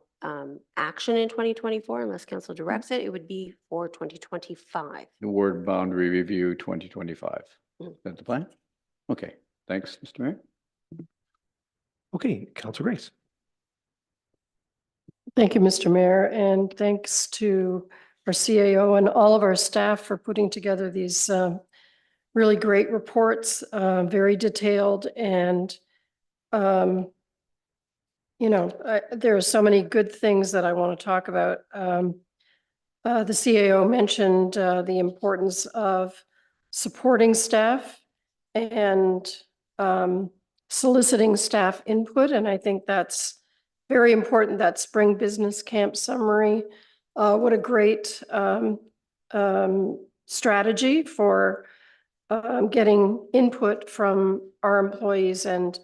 action in 2024 unless council directs it. It would be for 2025. The ward boundary review 2025. Mhm. Is that the plan? Okay, thanks, Mr. Mayor. Okay, Councilor Grace. Thank you, Mr. Mayor, and thanks to our CAO and all of our staff for putting together these really great reports, very detailed, and there are so many good things that I want to talk about. The CAO mentioned the importance of supporting staff and soliciting staff input, and I think that's very important. That spring business camp summary, what a great strategy for getting input from our employees. And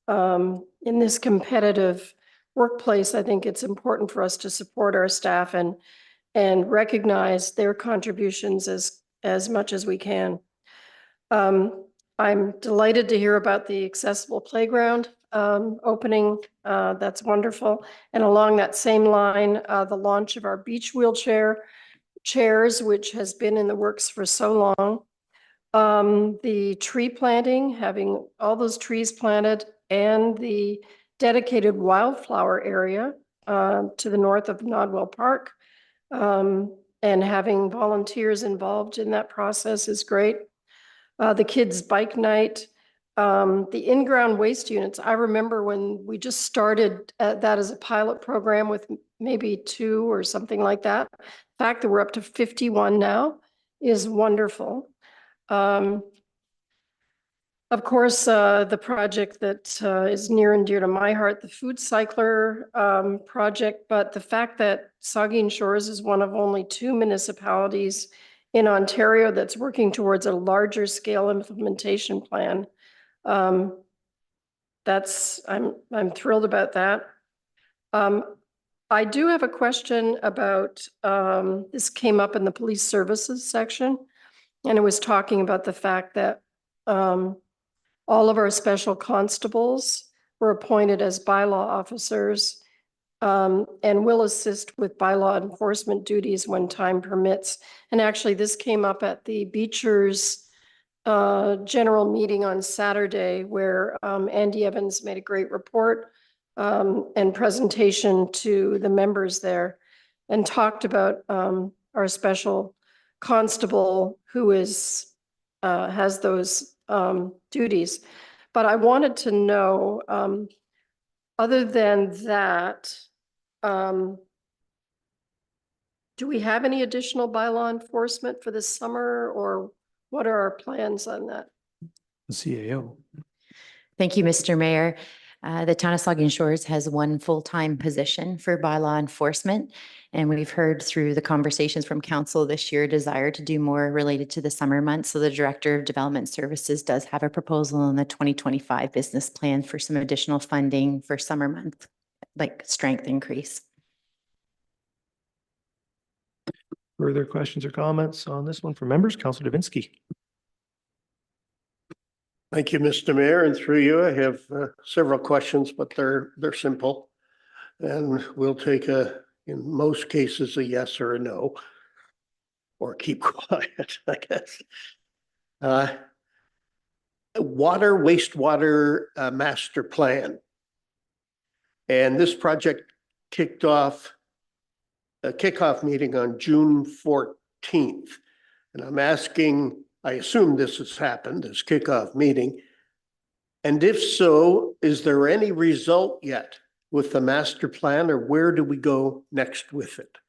in this competitive workplace, I think it's important for us to support our staff and recognize their contributions as much as we can. I'm delighted to hear about the accessible playground opening. That's wonderful. And along that same line, the launch of our beach wheelchair chairs, which has been in the works for so long. The tree planting, having all those trees planted, and the dedicated wildflower area to the north of Nodwell Park, and having volunteers involved in that process is great. The kids' bike night, the in-ground waste units. I remember when we just started that as a pilot program with maybe 2 or something like that. The fact that we're up to 51 now is wonderful. Of course, the project that is near and dear to my heart, the Food Cycler project, but the fact that Saugeen Shores is one of only 2 municipalities in Ontario that's working towards a larger scale implementation plan. I'm thrilled about that. I do have a question about, this came up in the police services section, and it was talking about the fact that all of our special constables were appointed as bylaw officers and will assist with bylaw enforcement duties when time permits. And actually, this came up at the Beechers general meeting on Saturday, where Andy Evans made a great report and presentation to the members there, and talked about our special constable who has those duties. But I wanted to know, other than that, do we have any additional bylaw enforcement for this summer, or what are our plans on that? The CAO. Thank you, Mr. Mayor. The town of Saugeen Shores has one full-time position for bylaw enforcement. And we've heard through the conversations from council this year, desire to do more related to the summer months. So the Director of Development Services does have a proposal in the 2025 business plan for some additional funding for summer month, like strength increase. Further questions or comments on this one from members? Councillor Davinsky. Thank you, Mr. Mayor, and through you, I have several questions, but they're simple. And we'll take in most cases, a yes or a no, or keep quiet, I guess. Wastewater master plan. And this project kicked off a kickoff meeting on June 14th. And I'm asking, I assume this has happened, this kickoff meeting. And if so, is there any result yet with the master plan, or where do we go next with it?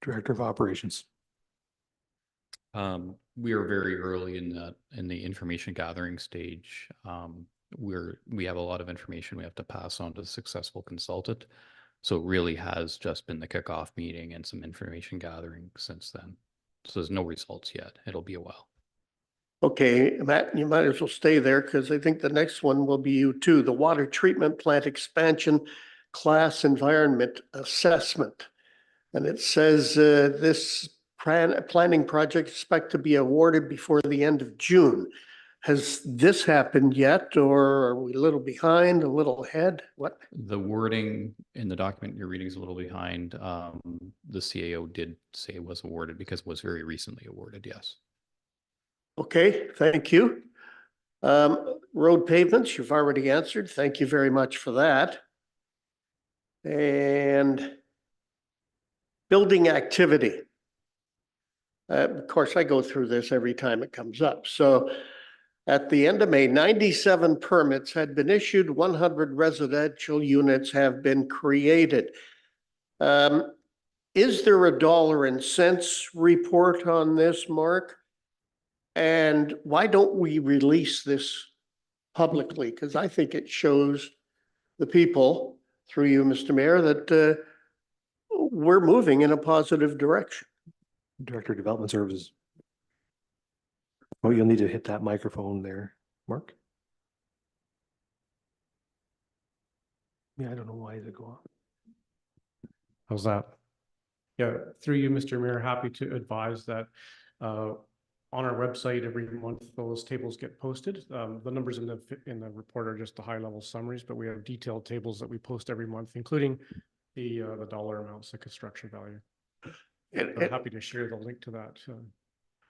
Director of Operations. We are very early in the information gathering stage. We have a lot of information we have to pass on to the successful consultant. So it really has just been the kickoff meeting and some information gathering since then. So there's no results yet. It'll be a while. Okay, Matt, you might as well stay there because I think the next one will be you too. The water treatment plant expansion class environment assessment. And it says this planning project is expected to be awarded before the end of June. Has this happened yet, or are we a little behind, a little ahead? What? The wording in the document you're reading is a little behind. The CAO did say it was awarded because it was very recently awarded, yes. Okay, thank you. Road pavements, you've already answered. Thank you very much for that. And building activity. Of course, I go through this every time it comes up. So at the end of May, 97 permits had been issued, 100 residential units have been created. Is there a dollar and cents report on this, Mark? And why don't we release this publicly? Because I think it shows the people, through you, Mr. Mayor, that we're moving in a positive direction. Director of Development Services. Oh, you'll need to hit that microphone there, Mark. Yeah, I don't know why it go off. How's that? Yeah, through you, Mr. Mayor, happy to advise that on our website every month, those tables get posted. The numbers in the report are just the high level summaries, but we have detailed tables that we post every month, including the dollar amounts, the construction value. I'm happy to share the link to that.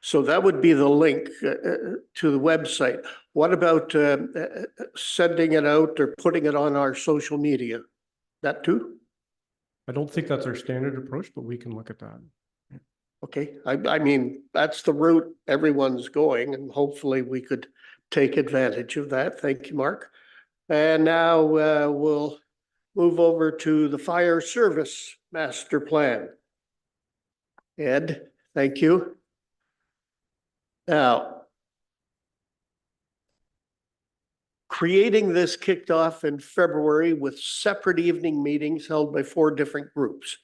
So that would be the link to the website. What about sending it out or putting it on our social media? That too? I don't think that's our standard approach, but we can look at that. Okay, I mean, that's the route everyone's going, and hopefully we could take advantage of that. Thank you, Mark. And now we'll move over to the fire service master plan. Ed, thank you. Now, creating this kicked off in February with separate evening meetings held by 4 different groups.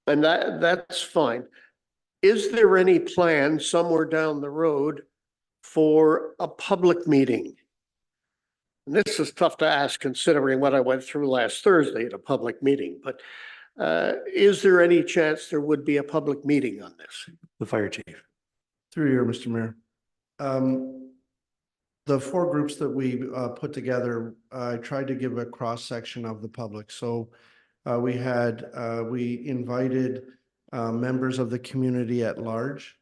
And that's fine. Is there any plan somewhere down the road for a public meeting? And this is tough to ask considering what I went through last Thursday at a public meeting, but is there any chance there would be a public meeting on this? The fire chief. Through you, Mr. Mayor. The 4 groups that we put together, I tried to give a cross section of the public. So we invited members of the community at large.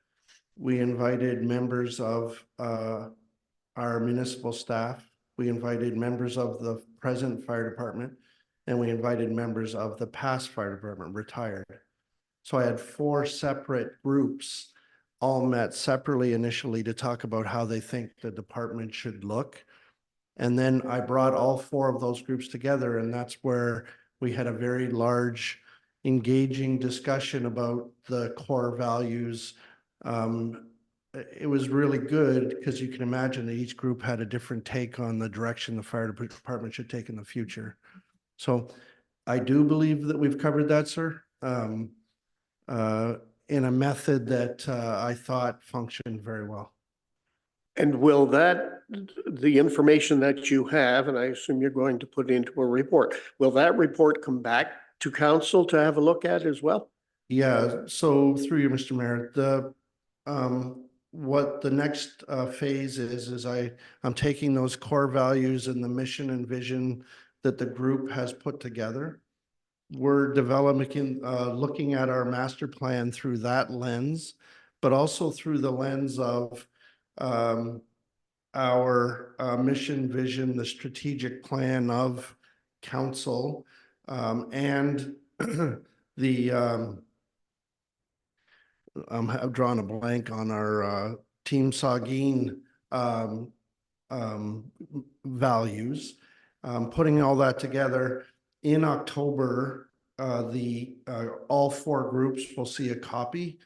We invited members of our municipal staff. We invited members of the present fire department, and we invited members of the past fire department, retired. So I had 4 separate groups, all met separately initially to talk about how they think the department should look And then I brought all 4 of those groups together, and that's where we had a very large, engaging discussion about the core values. It was really good because you can imagine that each group had a different take on the direction the fire department should take in the future. So I do believe that we've covered that, sir, in a method that I thought functioned very well. And will that, the information that you have, and I assume you're going to put into a report, will that report come back to council to have a look at as well? Yeah, so through you, Mr. Mayor, what the next phase is I'm taking those core values and the mission and vision that the group has put together. We're developing, looking at our master plan through that lens, but also through the lens of our mission, vision, the strategic plan of council, and the I've drawn a blank on our Team Saugeen values. Putting all that together in October, all 4 groups will see a copy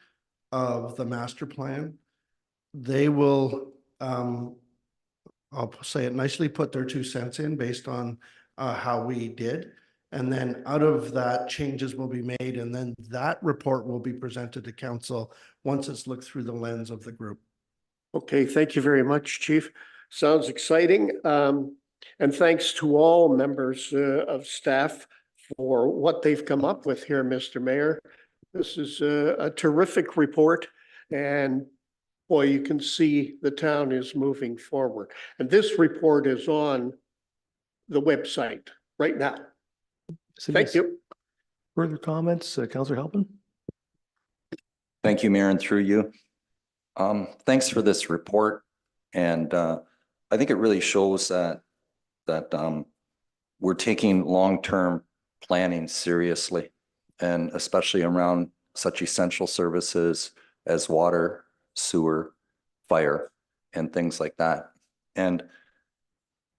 of the master plan. They will, I'll say it nicely, put their 2 cents in based on how we did. And then out of that, changes will be made, and then that report will be presented to council once it's looked through the lens of the group. Okay, thank you very much, Chief. Sounds exciting. And thanks to all members of staff for what they've come up with here, Mr. Mayor. This is a terrific report, and boy, you can see the town is moving forward. And this report is on the website right now. Thank you. Further comments, Councillor Halpin? Thank you, Mayor, and through you. Thanks for this report. And I think it really shows that we're taking long-term planning seriously, and especially around such essential services as water, sewer, fire, and things like that. And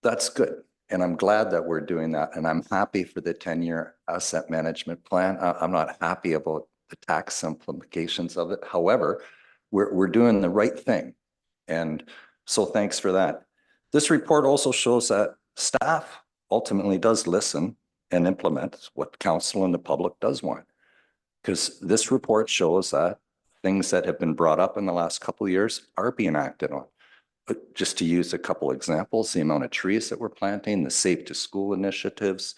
that's good. And I'm glad that we're doing that. And I'm happy for the 10-year asset management plan. I'm not happy about the tax implications of it. However, we're doing the right thing. And so thanks for that. This report also shows that staff ultimately does listen and implement what council and the public does want. Because this report shows that things that have been brought up in the last couple of years are being acted on. But just to use a couple examples, the amount of trees that we're planting, the safe to school initiatives,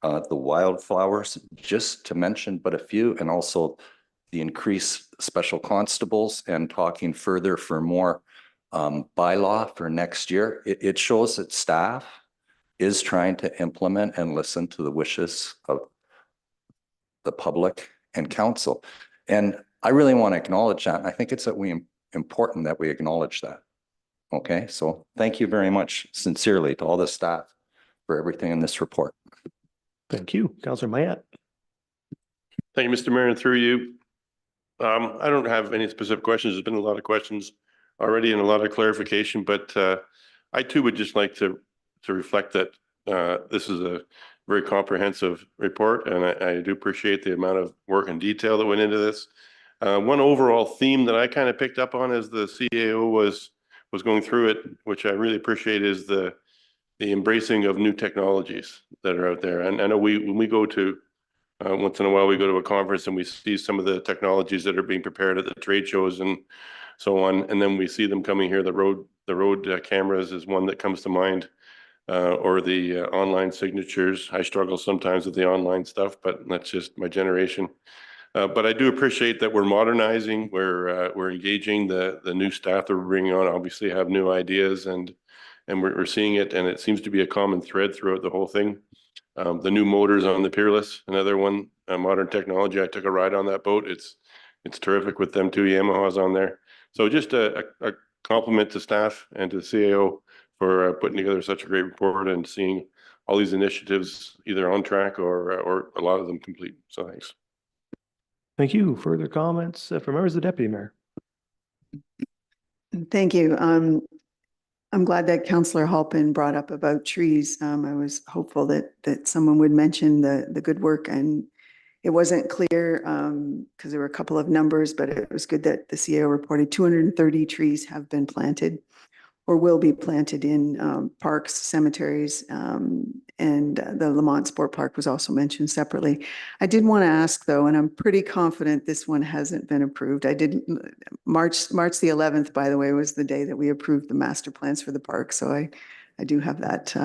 the wildflowers, just to mention but a few, and also the increased special constables, and talking further for more bylaw for next year. It shows that staff is trying to implement and listen to the wishes of the public and council. And I really want to acknowledge that. And I think it's important that we acknowledge that. Okay, so thank you very much sincerely to all the staff for everything in this report. Thank you. Councillor Mayat. Thank you, Mr. Mayor, and through you. I don't have any specific questions. There's been a lot of questions already and a lot of clarification, but I too would just like to reflect that this is a very comprehensive report, and I do appreciate the amount of work and detail that went into this. One overall theme that I kind of picked up on as the CAO was going through it, which I really appreciate, is the embracing of new technologies that are out there. And I know when we go to once in a while, we go to a conference and we see some of the technologies that are being prepared at the trade shows and so on. And then we see them coming here. The road cameras is one that comes to mind, or the online signatures. I struggle sometimes with the online stuff, but that's just my generation. But I do appreciate that we're modernizing, we're engaging the new staff that we're bringing on. Obviously, have new ideas, and we're seeing it, and it seems to be a common thread throughout the whole thing. The new motors on the Peerless, another one, modern technology. I took a ride on that boat. It's terrific with them 2 Yamahas on there. So just a compliment to staff and to the CAO for putting together such a great report and seeing all these initiatives either on track or a lot of them complete. So thanks. Thank you. Further comments from members of the Deputy Mayor? Thank you. I'm glad that Councillor Halpin brought up about trees. I was hopeful that someone would mention the good work, and it wasn't clear because there were a couple of numbers, but it was good that the CAO reported 230 trees have been planted or will be planted in parks, cemeteries, and the Lamont Sport Park was also mentioned separately. I did want to ask though, and I'm pretty confident this one hasn't been approved. I did March the 11th, by the way, was the day that we approved the master plans for the park. So I do have that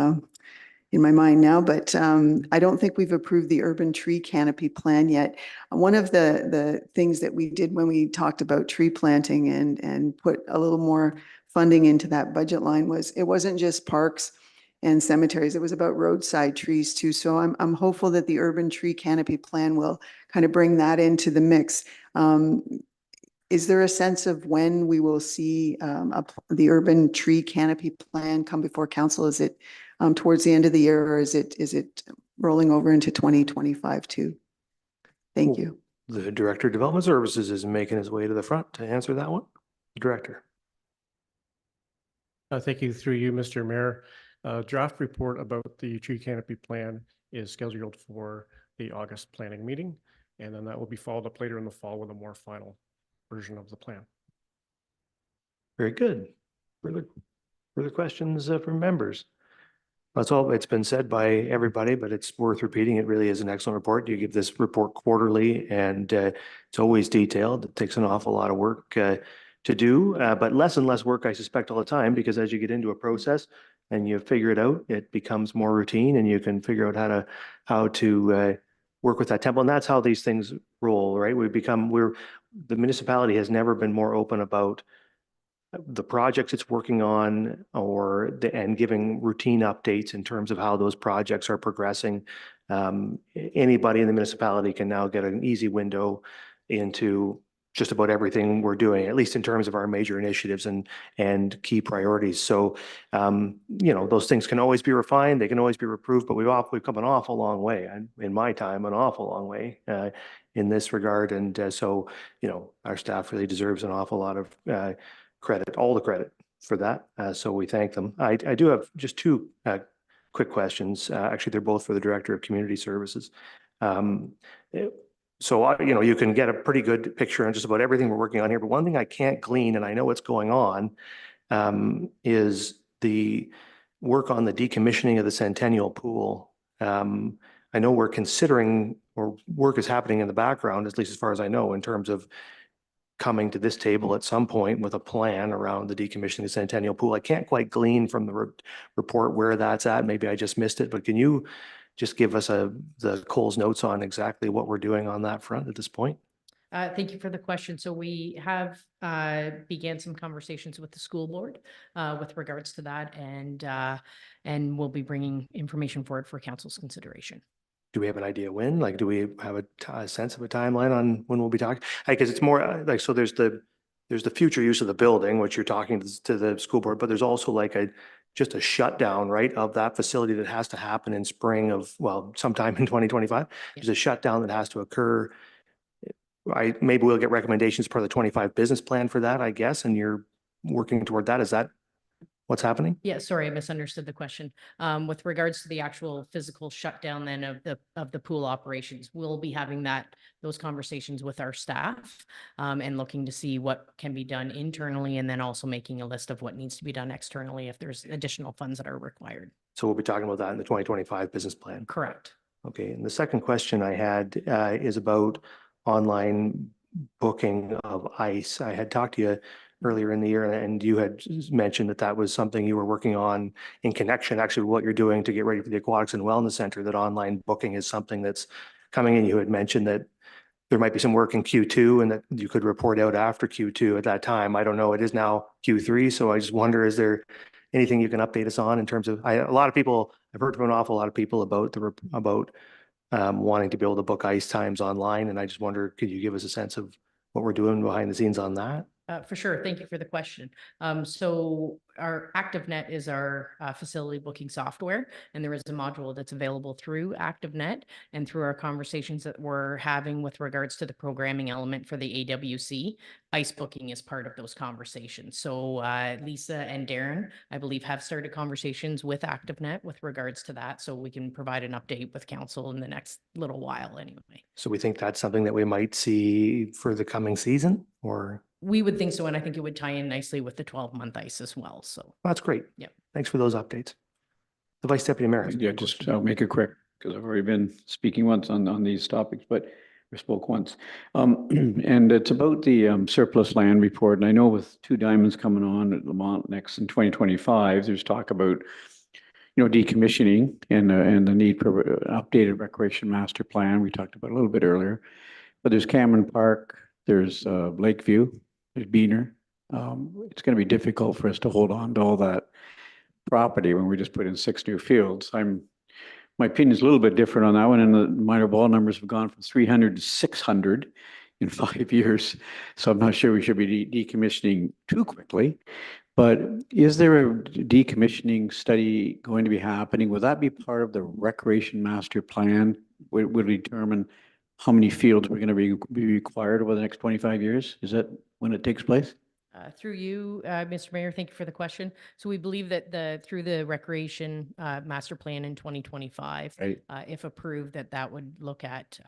in my mind now, but I don't think we've approved the urban tree canopy plan yet. One of the things that we did when we talked about tree planting and put a little more funding into that budget line was it wasn't just parks and cemeteries, it was about roadside trees too. So I'm hopeful that the urban tree canopy plan will kind of bring that into the mix. Is there a sense of when we will see the urban tree canopy plan come before council? Is it towards the end of the year, or is it rolling over into 2025 too? Thank you. The Director of Development Services is making his way to the front to answer that one. Director. Thank you through you, Mr. Mayor. Draft report about the tree canopy plan is scheduled for the August planning meeting, and then that will be followed up later in the fall with a more final version of the plan. Very good. Further questions from members? That's all. It's been said by everybody, but it's worth repeating. It really is an excellent report. You give this report quarterly, and it's always detailed. It takes an awful lot of work to do, but less and less work, I suspect, all the time, because as you get into a process and you figure it out, it becomes more routine, and you can figure out how to work with that tempo. And that's how these things roll, right? The municipality has never been more open about the projects it's working on and giving routine updates in terms of how those projects are progressing. Anybody in the municipality can now get an easy window into just about everything we're doing, at least in terms of our major initiatives and key priorities. So, those things can always be refined, they can always be improved, but we've come an awful long way, and in my time, an awful long way in this regard. And so, our staff really deserves an awful lot of credit, all the credit for that. So we thank them. I do have just two quick questions. Actually, they're both for the Director of Community Services. So, you can get a pretty good picture on just about everything we're working on here. But one thing I can't glean, and I know what's going on, is the work on the decommissioning of the Centennial Pool. I know we're considering, or work is happening in the background, at least as far as I know, in terms of coming to this table at some point with a plan around the decommissioning of the Centennial Pool. I can't quite glean from the report where that's at. Maybe I just missed it, but can you just give us the Coles notes on exactly what we're doing on that front at this point? Thank you for the question. So we have began some conversations with the school board with regards to that, and we'll be bringing information forward for council's consideration. Do we have an idea when? Like, do we have a sense of a timeline on when we'll be talking? Because it's more like, so there's the future use of the building, which you're talking to the school board, but there's also like just a shutdown, right, of that facility that has to happen in spring of, well, sometime in 2025. There's a shutdown that has to occur. Maybe we'll get recommendations per the 25 business plan for that, I guess, and you're working toward that. Is that what's happening? Yeah, sorry, I misunderstood the question. With regards to the actual physical shutdown then of the pool operations, we'll be having those conversations with our staff and looking to see what can be done internally, and then also making a list of what needs to be done externally if there's additional funds that are required. So we'll be talking about that in the 2025 business plan. Correct. Okay, and the second question I had is about online booking of ice. I had talked to you earlier in the year, and you had mentioned that was something you were working on in connection actually with what you're doing to get ready for the Aquatics and Wellness Center, that online booking is something that's coming in. You had mentioned that there might be some work in Q2 and that you could report out after Q2 at that time. I don't know, it is now Q3, so I just wonder, is there anything you can update us on in terms of, a lot of people, I've heard from an awful lot of people about wanting to be able to book ice times online, and I just wonder, could you give us a sense of what we're doing behind the scenes on that? For sure. Thank you for the question. So our ActiveNet is our facility booking software, and there is a module that's available through ActiveNet and through our conversations that we're having with regards to the programming element for the AWC. Ice booking is part of those conversations. So Lisa and Darren, I believe, have started conversations with ActiveNet with regards to that. So we can provide an update with council in the next little while anyway. So we think that's something that we might see for the coming season, or? We would think so, and I think it would tie in nicely with the 12-month ice as well, so. That's great. Yeah. Thanks for those updates. The Vice Deputy Mayor. has a Yeah, question. just I'll make it quick because I've already been speaking once on these topics, but we spoke once. And it's about the surplus land report. And I know with Two Diamonds coming on at Lamont next in 2025, there's talk about, decommissioning and the need for an updated recreation master plan. We talked about a little bit earlier, but there's Cameron Park, there's Lakeview, there's Beaner. It's going to be difficult for us to hold on to all that property when we just put in 6 new fields. My opinion is a little bit different on that one, and the minor ball numbers have gone from 300 to 600 in 5 years. So I'm not sure we should be decommissioning too quickly. But is there a decommissioning study going to be happening? Will that be part of the recreation master plan? Would we determine how many fields we're going to be required over the next 25 years? Is that when it takes place? Through you, Mr. Mayor, thank you for the question. So we believe that through the recreation master plan in 2025, Right. If approved, that would look at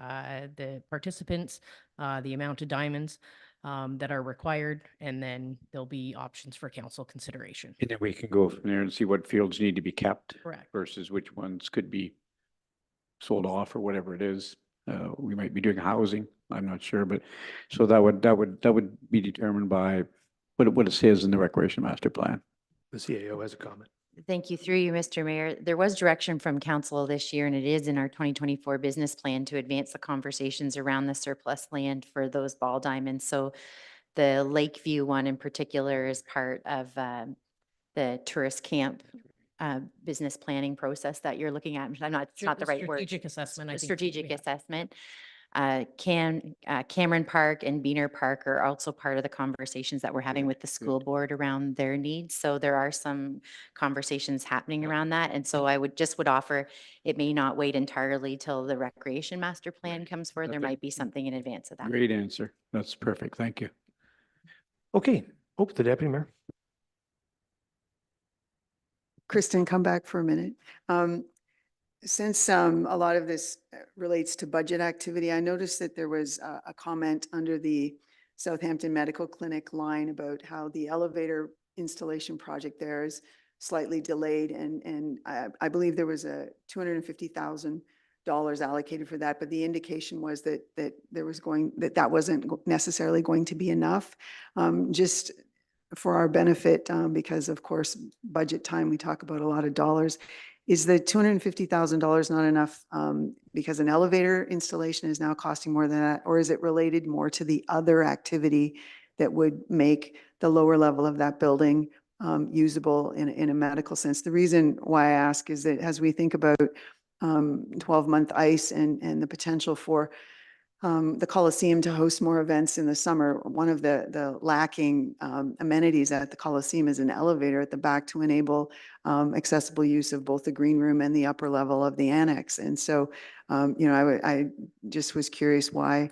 the participants, the amount of diamonds that are required, and then there'll be options for council consideration. And then we can go from there and see what fields need to be kept. Correct. Versus which ones could be sold off or whatever it is. We might be doing housing. I'm not sure, but so that would be determined by what it says in the recreation master plan. The CAO has a comment. Thank you. Through you, Mr. Mayor. There was direction from council this year, and it is in our 2024 business plan to advance the conversations around the surplus land for those ball diamonds. So the Lakeview one in particular is part of the tourist camp business planning process that you're looking at. I'm not, it's not the right word. Strategic assessment, I think. Strategic yeah. assessment. Cameron Park and Beaner Park are also part of the conversations that we're having with the school board around their needs. So there are some conversations happening around that. And so I would offer, it may not wait entirely till the recreation master plan comes forward. There might be something in advance of that. Great answer. That's perfect. Thank you. Okay. Oh, the Deputy Mayor. Kristen, come back for a minute. Since a lot of this relates to budget activity, I noticed that there was a comment under the Southampton Medical Clinic line about how the elevator installation project there is slightly delayed, and I believe there was a $250,000 allocated for that, but the indication was that that wasn't necessarily going to be enough. Just for our benefit, because of course, budget time, we talk about a lot of dollars. Is the $250,000 not enough because an elevator installation is now costing more than that? Or is it related more to the other activity that would make the lower level of that building usable in a medical sense? The reason why I ask is that as we think about 12-month ice and the potential for the Coliseum to host more events in the summer, one of the lacking amenities at the Coliseum is an elevator at the back to enable accessible use of both the green room and the upper level of the annex. And so, I just was curious why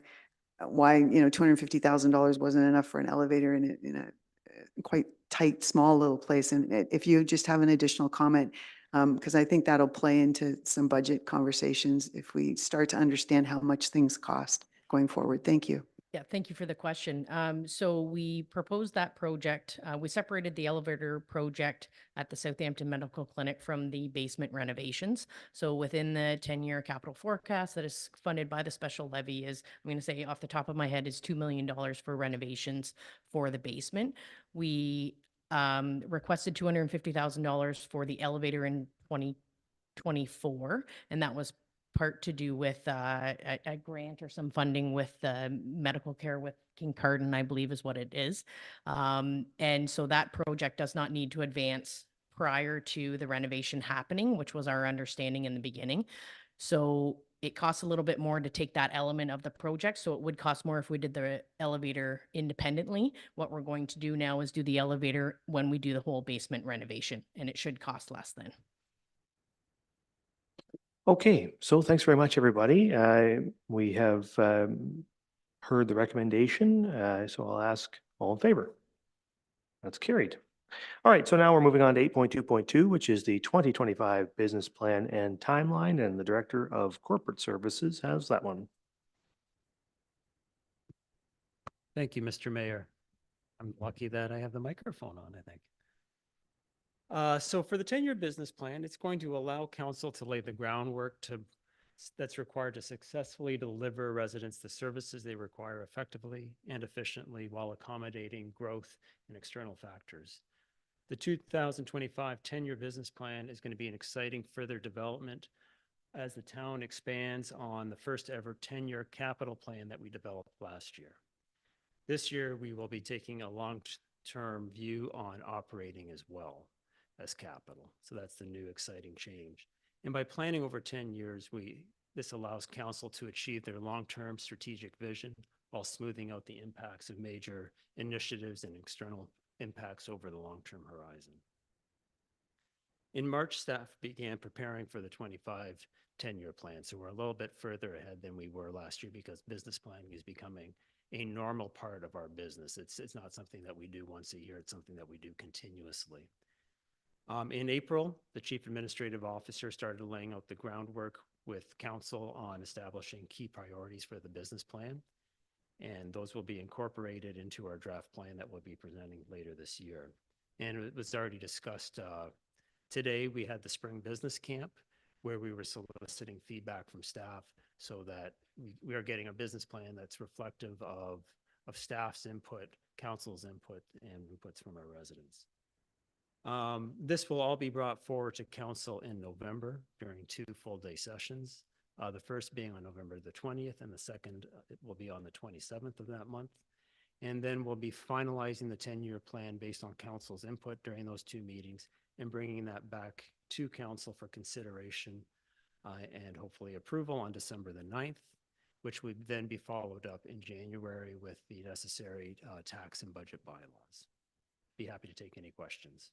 $250,000 wasn't enough for an elevator in a quite tight, small little place. And if you just have an additional comment, because I think that'll play into some budget conversations if we start to understand how much things cost going forward. Thank you. Yeah, thank you for the question. So we proposed that project. We separated the elevator project at the Southampton Medical Clinic from the basement renovations. So within the 10-year capital forecast that is funded by the special levy is, I'm going to say off the top of my head, is $2 million for renovations for the basement. We requested $250,000 for the elevator in 2024, and that was part to do with a grant or some funding with medical care with Kincardine, I believe is what it is. And so that project does not need to advance prior to the renovation happening, which was our understanding in the beginning. So it costs a little bit more to take that element of the project. So it would cost more if we did the elevator independently. What we're going to do now is do the elevator when we do the whole basement renovation, and it should cost less then. Okay, so thanks very much, everybody. We have heard the recommendation, so I'll ask all in favor. That's carried. All right, so now we're moving on to 8.2.2, which is the 2025 business plan and timeline, and the Director of Corporate Services has that one. Thank you, Mr. Mayor. I'm lucky that I have the microphone on, I think. So for the 10-year business plan, it's going to allow council to lay the groundwork that's required to successfully deliver residents the services they require effectively and efficiently while accommodating growth and external factors. The 2025 10-year business plan is going to be an exciting further development as the town expands on the first ever 10-year capital plan that we developed last year. This year, we will be taking a long-term view on operating as well as capital. So that's the new exciting change. And by planning over 10 years, this allows council to achieve their long-term strategic vision while smoothing out the impacts of major initiatives and external impacts over the long-term horizon. In March, staff began preparing for the 25 10-year plan. So we're a little bit further ahead than we were last year because business planning is becoming a normal part of our business. It's not something that we do once a year. It's something that we do continuously. In April, the Chief Administrative Officer started laying out the groundwork with council on establishing key priorities for the business plan. And those will be incorporated into our draft plan that we'll be presenting later this year. And it was already discussed today. We had the spring business camp where we were soliciting feedback from staff so that we are getting a business plan that's reflective of staff's input, council's input, and inputs from our residents. This will all be brought forward to council in November during 2 full-day sessions. The first being on November the 20th, and the second will be on the 27th of that month. And then we'll be finalizing the 10-year plan based on council's input during those 2 meetings and bringing that back to council for consideration and hopefully approval on December the 9th, which would then be followed up in January with the necessary tax and budget bylaws. Be happy to take any questions.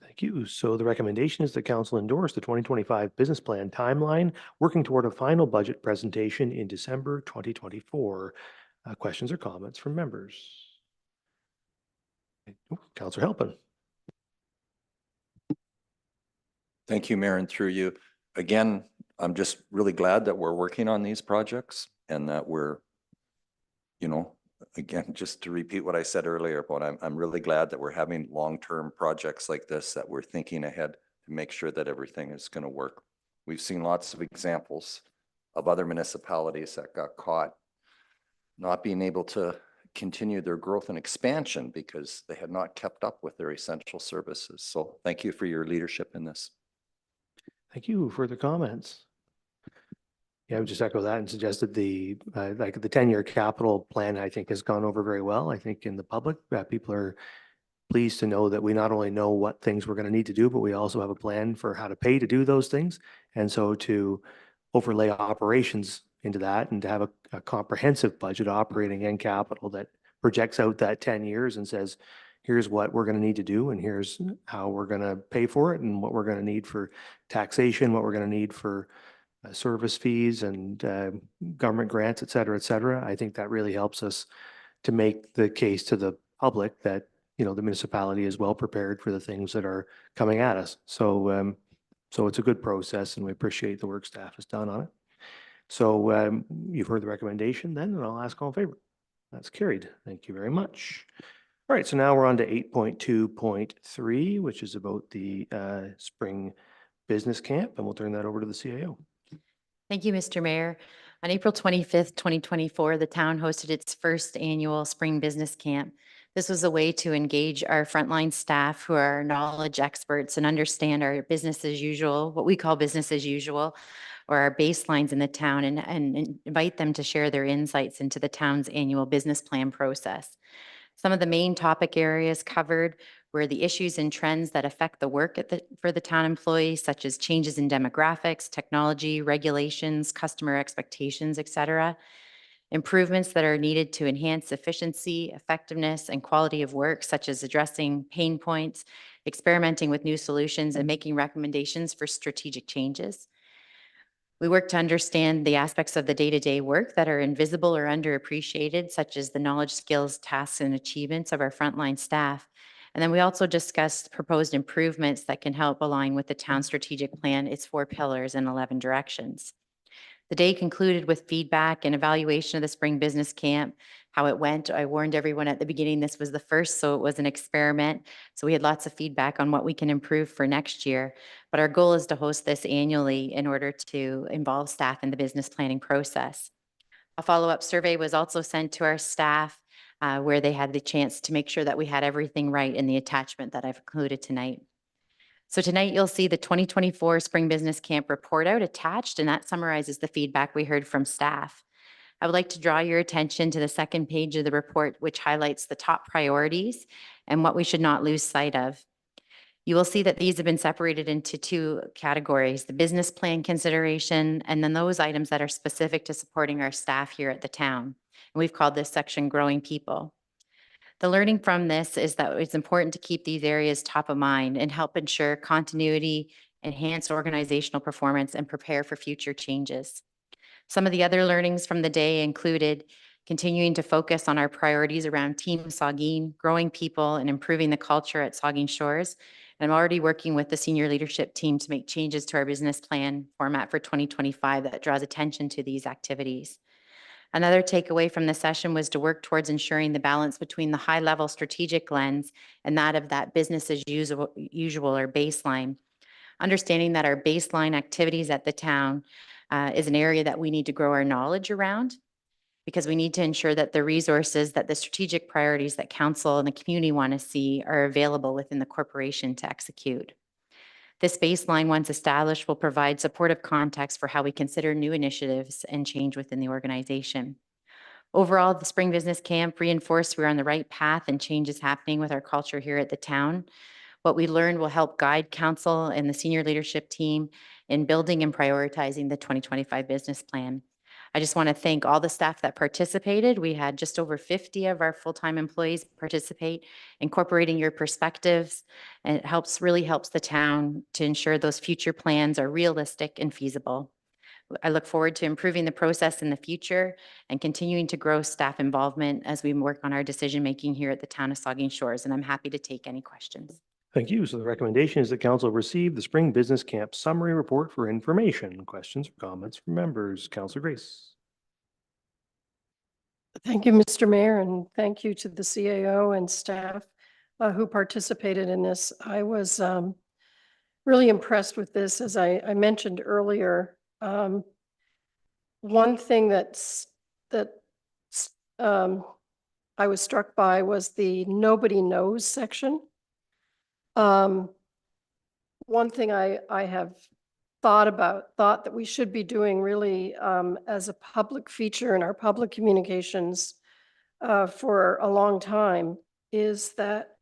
Thank you. So the recommendation is that council endorse the 2025 business plan timeline, working toward a final budget presentation in December 2024. Questions or comments from members? Councillor Halpin. Thank you, Mayor, and through you. Again, I'm just really glad that we're working on these projects and that we're, again, just to repeat what I said earlier, but I'm really glad that we're having long-term projects like this, that we're thinking ahead to make sure that everything is going to work. We've seen lots of examples of other municipalities that got caught not being able to continue their growth and expansion because they had not kept up with their essential services. So thank you for your leadership in this. Thank you. Further comments? Yeah, I would just echo that and suggest that the 10-year capital plan, I think, has gone over very well. I think in the public, people are pleased to know that we not only know what things we're going to need to do, but we also have a plan for how to pay to do those things. And so to overlay operations into that and to have a comprehensive budget, operating and capital, that projects out that 10 years and says, here's what we're going to need to do, and here's how we're going to pay for it, and what we're going to need for taxation, what we're going to need for service fees and government grants, et cetera, I think that really helps us to make the case to the public that, the municipality is well prepared for the things that are coming at us. So, so it's a good process, and we appreciate the work staff has done on it. So you've heard the recommendation then, and I'll ask all in favor. That's carried. Thank you very much. All right, so now we're on to 8.2.3, which is about the spring business camp, and we'll turn that over to the CAO. Thank you, Mr. Mayor. On April 25th, 2024, the town hosted its first annual spring business camp. This was a way to engage our frontline staff who are knowledge experts and understand our business as usual, what we call business as usual, or our baselines in the town, and invite them to share their insights into the town's annual business plan process. Some of the main topic areas covered where the issues and trends that affect the work for the town employees, such as changes in demographics, technology, regulations, customer expectations, et cetera. Improvements that are needed to enhance efficiency, effectiveness, and quality of work, such as addressing pain points, experimenting with new solutions, and making recommendations for strategic changes. We work to understand the aspects of the day-to-day work that are invisible or underappreciated, such as the knowledge, skills, tasks, and achievements of our frontline staff. And then we also discussed proposed improvements that can help align with the town strategic plan, its 4 pillars and 11 directions. The day concluded with feedback and evaluation of the spring business camp, how it went. I warned everyone at the beginning this was the first, so it was an experiment. So we had lots of feedback on what we can improve for next year. But our goal is to host this annually in order to involve staff in the business planning process. A follow-up survey was also sent to our staff where they had the chance to make sure that we had everything right in the attachment that I've included tonight. So tonight you'll see the 2024 Spring Business Camp report out attached, and that summarizes the feedback we heard from staff. I would like to draw your attention to the second page of the report, which highlights the top priorities and what we should not lose sight of. You will see that these have been separated into 2 categories, the business plan consideration, and then those items that are specific to supporting our staff here at the town. And we've called this section Growing People. The learning from this is that it's important to keep these areas top of mind and help ensure continuity, enhance organizational performance, and prepare for future changes. Some of the other learnings from the day included continuing to focus on our priorities around Team Saugeen, growing people, and improving the culture at Saugeen Shores. And I'm already working with the senior leadership team to make changes to our business plan format for 2025 that draws attention to these activities. Another takeaway from the session was to work towards ensuring the balance between the high-level strategic lens and that of that business as usual or baseline. Understanding that our baseline activities at the town is an area that we need to grow our knowledge around, because we need to ensure that the resources, that the strategic priorities that council and the community want to see are available within the corporation to execute. This baseline, once established, will provide supportive context for how we consider new initiatives and change within the organization. Overall, the Spring Business Camp reinforced we're on the right path and change is happening with our culture here at the town. What we learned will help guide council and the senior leadership team in building and prioritizing the 2025 business plan. I just want to thank all the staff that participated. We had just over 50 of our full-time employees participate, incorporating your perspectives, and it really helps the town to ensure those future plans are realistic and feasible. I look forward to improving the process in the future and continuing to grow staff involvement as we work on our decision-making here at the town of Saugeen Shores, and I'm happy to take any questions. Thank you. So the recommendation is that council receive the Spring Business Camp Summary Report for information. Questions or comments from members? Councillor Grace. Thank you, Mr. Mayor, and thank you to the CAO and staff who participated in this. I was really impressed with this. As I mentioned earlier, one thing that I was struck by was the nobody knows section. One thing I have thought that we should be doing really as a public feature in our public communications for a long time is that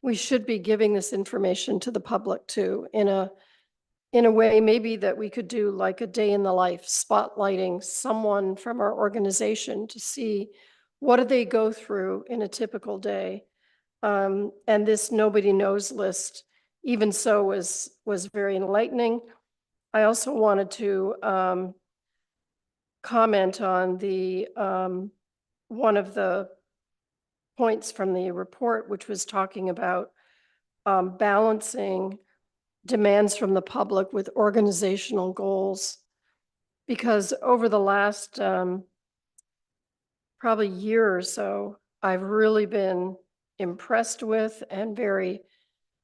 we should be giving this information to the public too, in a way maybe that we could do like a day in the life, spotlighting someone from our organization to see what do they go through in a typical day. And this nobody knows list, even so, was very enlightening. I also wanted to comment on the one of the points from the report, which was talking about balancing demands from the public with organizational goals. Because over the last probably year or so, I've really been impressed with and very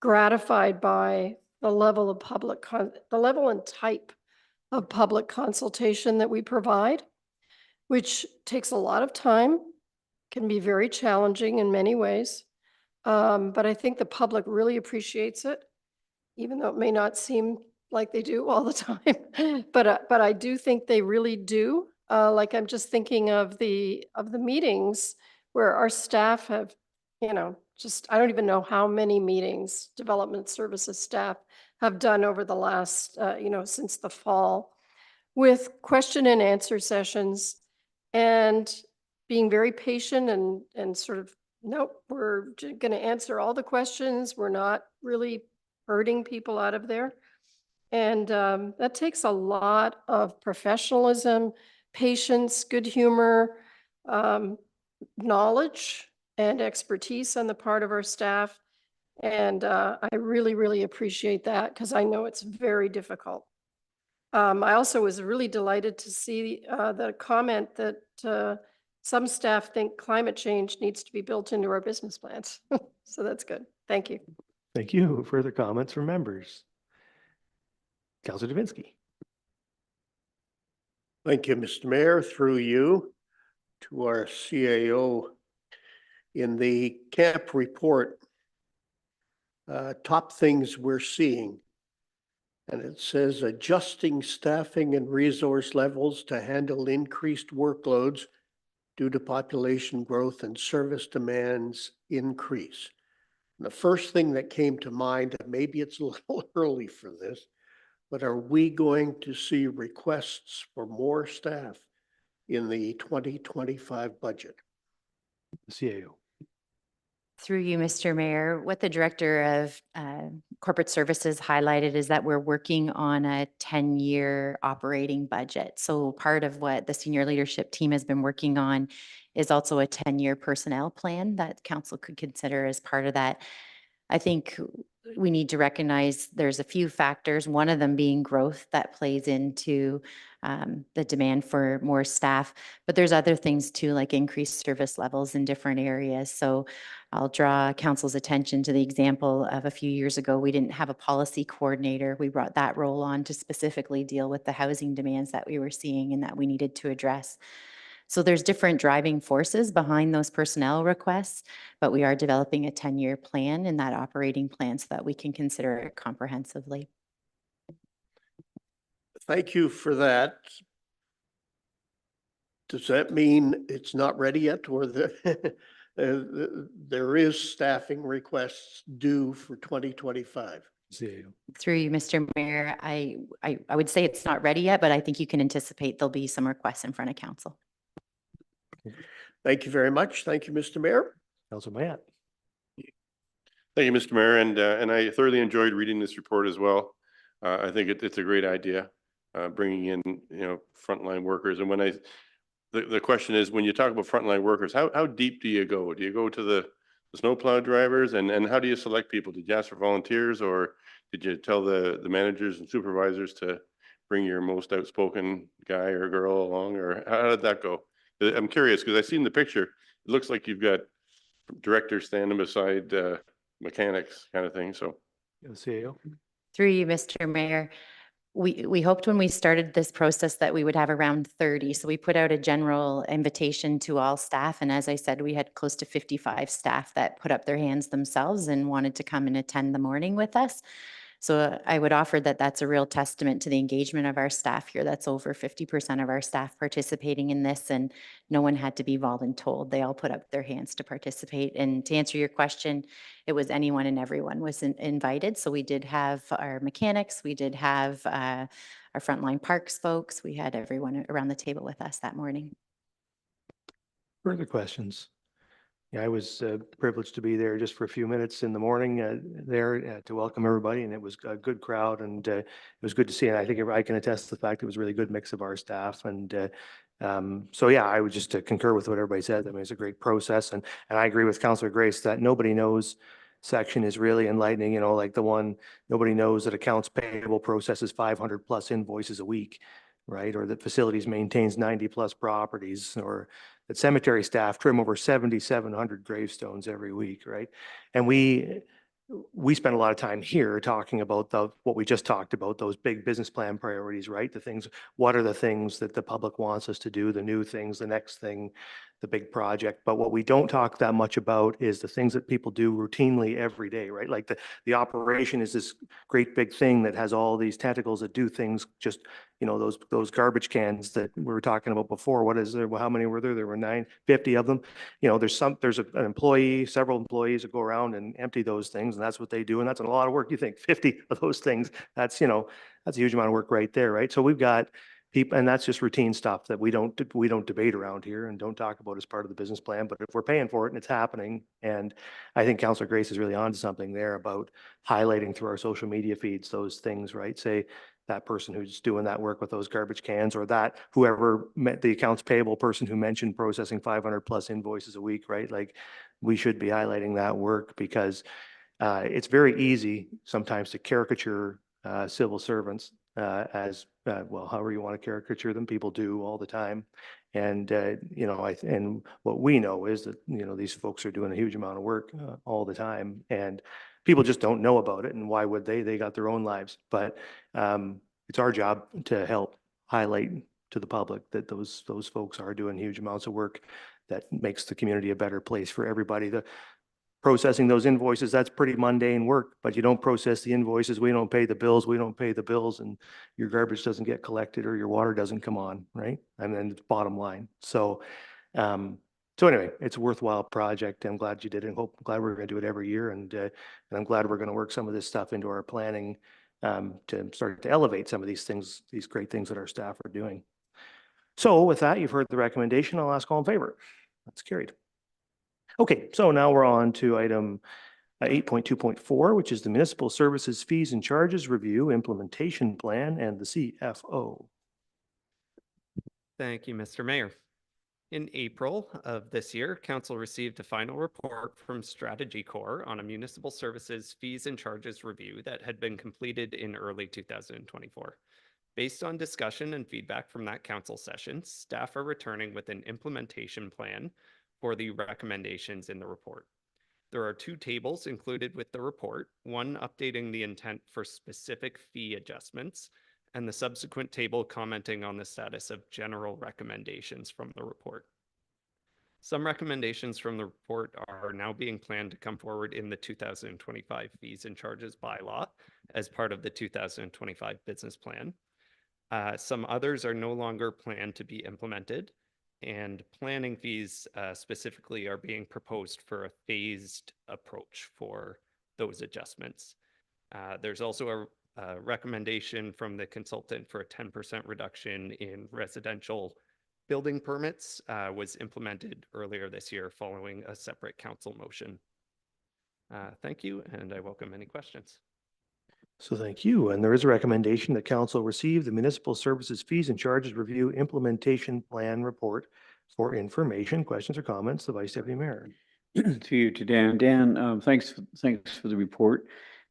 gratified by the level of the level and type of public consultation that we provide, which takes a lot of time, can be very challenging in many ways. But I think the public really appreciates it, even though it may not seem like they do all the time. But I do think they really do. Like I'm just thinking of the meetings where our staff have, just, I don't even know how many meetings development services staff have done over the last, since the fall, with question and answer sessions and being very patient and sort of, nope, we're going to answer all the questions. We're not really hurting people out of there. And that takes a lot of professionalism, patience, good humor, knowledge, and expertise on the part of our staff. And I really, really appreciate that because I know it's very difficult. I also was really delighted to see the comment that some staff think climate change needs to be built into our business plans. So that's good. Thank you. Thank you. Further comments from members? Councillor Davinsky. Thank you, Mr. Mayor. Through you to our CAO. In the camp report, top things we're seeing, and it says adjusting staffing and resource levels to handle increased workloads due to population growth and service demands increase. And the first thing that came to mind, and maybe it's a little early for this, but are we going to see requests for more staff in the 2025 budget? CAO. Through you, Mr. Mayor, what the Director of Corporate Services highlighted is that we're working on a 10-year operating budget. So part of what the senior leadership team has been working on is also a 10-year personnel plan that council could consider as part of that. I think we need to recognize there's a few factors, one of them being growth that plays into the demand for more staff, but there's other things too, like increased service levels in different areas. So I'll draw council's attention to the example of a few years ago, we didn't have a policy coordinator. We brought that role on to specifically deal with the housing demands that we were seeing and that we needed to address. So there's different driving forces behind those personnel requests, but we are developing a 10-year plan in that operating plan so that we can consider it comprehensively. Thank you for that. Does that mean it's not ready yet, or there is staffing requests due for 2025? CAO. Through you, Mr. Mayor, I would say it's not ready yet, but I think you can anticipate there'll be some requests in front of council. Thank you very much. Thank you, Mr. Mayor. Councillor Mayat. Thank you, Mr. Mayor, and I thoroughly enjoyed reading this report as well. I think it's a great idea, bringing in frontline workers. And when the question is, when you talk about frontline workers, how deep do you go? Do you go to the snowplow drivers, and how do you select people? Did you ask for volunteers, or did you tell the managers and supervisors to bring your most outspoken guy or girl along, or how did that go? I'm curious because I seen the picture. It looks like you've got directors standing beside mechanics kind of thing. So, CAO. Through you, Mr. Mayor, we hoped when we started this process that we would have around 30. So we put out a general invitation to all staff. And as I said, we had close to 55 staff that put up their hands themselves and wanted to come and attend the morning with us. So I would offer that that's a real testament to the engagement of our staff here. That's over 50% of our staff participating in this, and no one had to be voluntold. They all put up their hands to participate. And to answer your question, it was anyone and everyone was invited. So we did have our mechanics, we did have our frontline parks folks, we had everyone around the table with us that morning. Further questions? Yeah, I was privileged to be there just for a few minutes in the morning to welcome everybody, and it was a good crowd, and it was good to see. And I think I can attest to the fact it was a really good mix of our staff. And so, yeah, I would just concur with what everybody said. I mean, it's a great process, and I agree with Councillor Grace that nobody knows section is really enlightening. Like the one, nobody knows that accounts payable processes 500 plus invoices a week, right? Or that facilities maintains 90 plus properties, or that cemetery staff trim over 7,700 gravestones every week, right? And we spend a lot of time here talking about what we just talked about, those big business plan priorities, right? The things, what are the things that the public wants us to do, the new things, the next thing the big project. But what we don't talk that much about is the things that people do routinely every day, right? Like the operation is this great big thing that has all these tentacles that do things just, you know, those garbage cans that we were talking about before. What is there? Well, how many were there? There were 950 of them. You know, there's an employee, several employees that go around and empty those things, and that's what they do. And that's a lot of work. You think 50 of those things, that's, you know, that's a huge amount of work right there, right? So we've got people, and that's just routine stuff that we don't debate around here and don't talk about as part of the business plan. But if we're paying for it and it's happening, and I think Councillor Grace is really onto something there about highlighting through our social media feeds those things, right? Say that person who's doing that work with those garbage cans, or that whoever met the accounts payable person who mentioned processing 500 plus invoices a week, right? Like, we should be highlighting that work, because it's very easy sometimes to caricature civil servants as well, however you want to caricature them. People do all the time. And, you know, and what we know is that, you know, these folks are doing a huge amount of work all the time, and people just don't know about it. And why would they? They got their own lives. But it's our job to help highlight to the public that those folks are doing huge amounts of work that makes the community a better place for everybody. Processing those invoices, that's pretty mundane work, but you don't process the invoices, we don't pay the bills, and your garbage doesn't get collected or your water doesn't come on, right? And then it's bottom line. So, so anyway, it's a worthwhile project. I'm glad you did it. I'm glad we're going to do it every year, and I'm glad we're going to work some of this stuff into our planning to start to elevate some of these things, these great things that our staff are doing. So with that, you've heard the recommendation. I'll ask all in favor. That's carried. Okay, so now we're on to item 8.2.4, which is the Municipal Services Fees and Charges Review Implementation Plan and the CFO. Thank you, Mr. Mayor. In April of this year, Council received a final report from Strategy Corps on a Municipal Services Fees and Charges Review that had been completed in early 2024. Based on discussion and feedback from that council session, staff are returning with an implementation plan for the recommendations in the report. There are two tables included with the report, one updating the intent for specific fee adjustments, and the subsequent table commenting on the status of general recommendations from the report. Some recommendations from the report are now being planned to come forward in the 2025 Fees and Charges bylaw as part of the 2025 business plan. Some others are no longer planned to be implemented, and planning fees specifically are being proposed for a phased approach for those adjustments. There's also a recommendation from the consultant for a 10% reduction in residential building permits was implemented earlier this year following a separate council motion. Thank you, and I welcome any questions. So thank you. And there is a recommendation that council receive the Municipal Services Fees and Charges Review Implementation Plan Report for information. Questions or comments? The Vice Deputy Mayor. To you, to Dan. Dan, thanks for the report.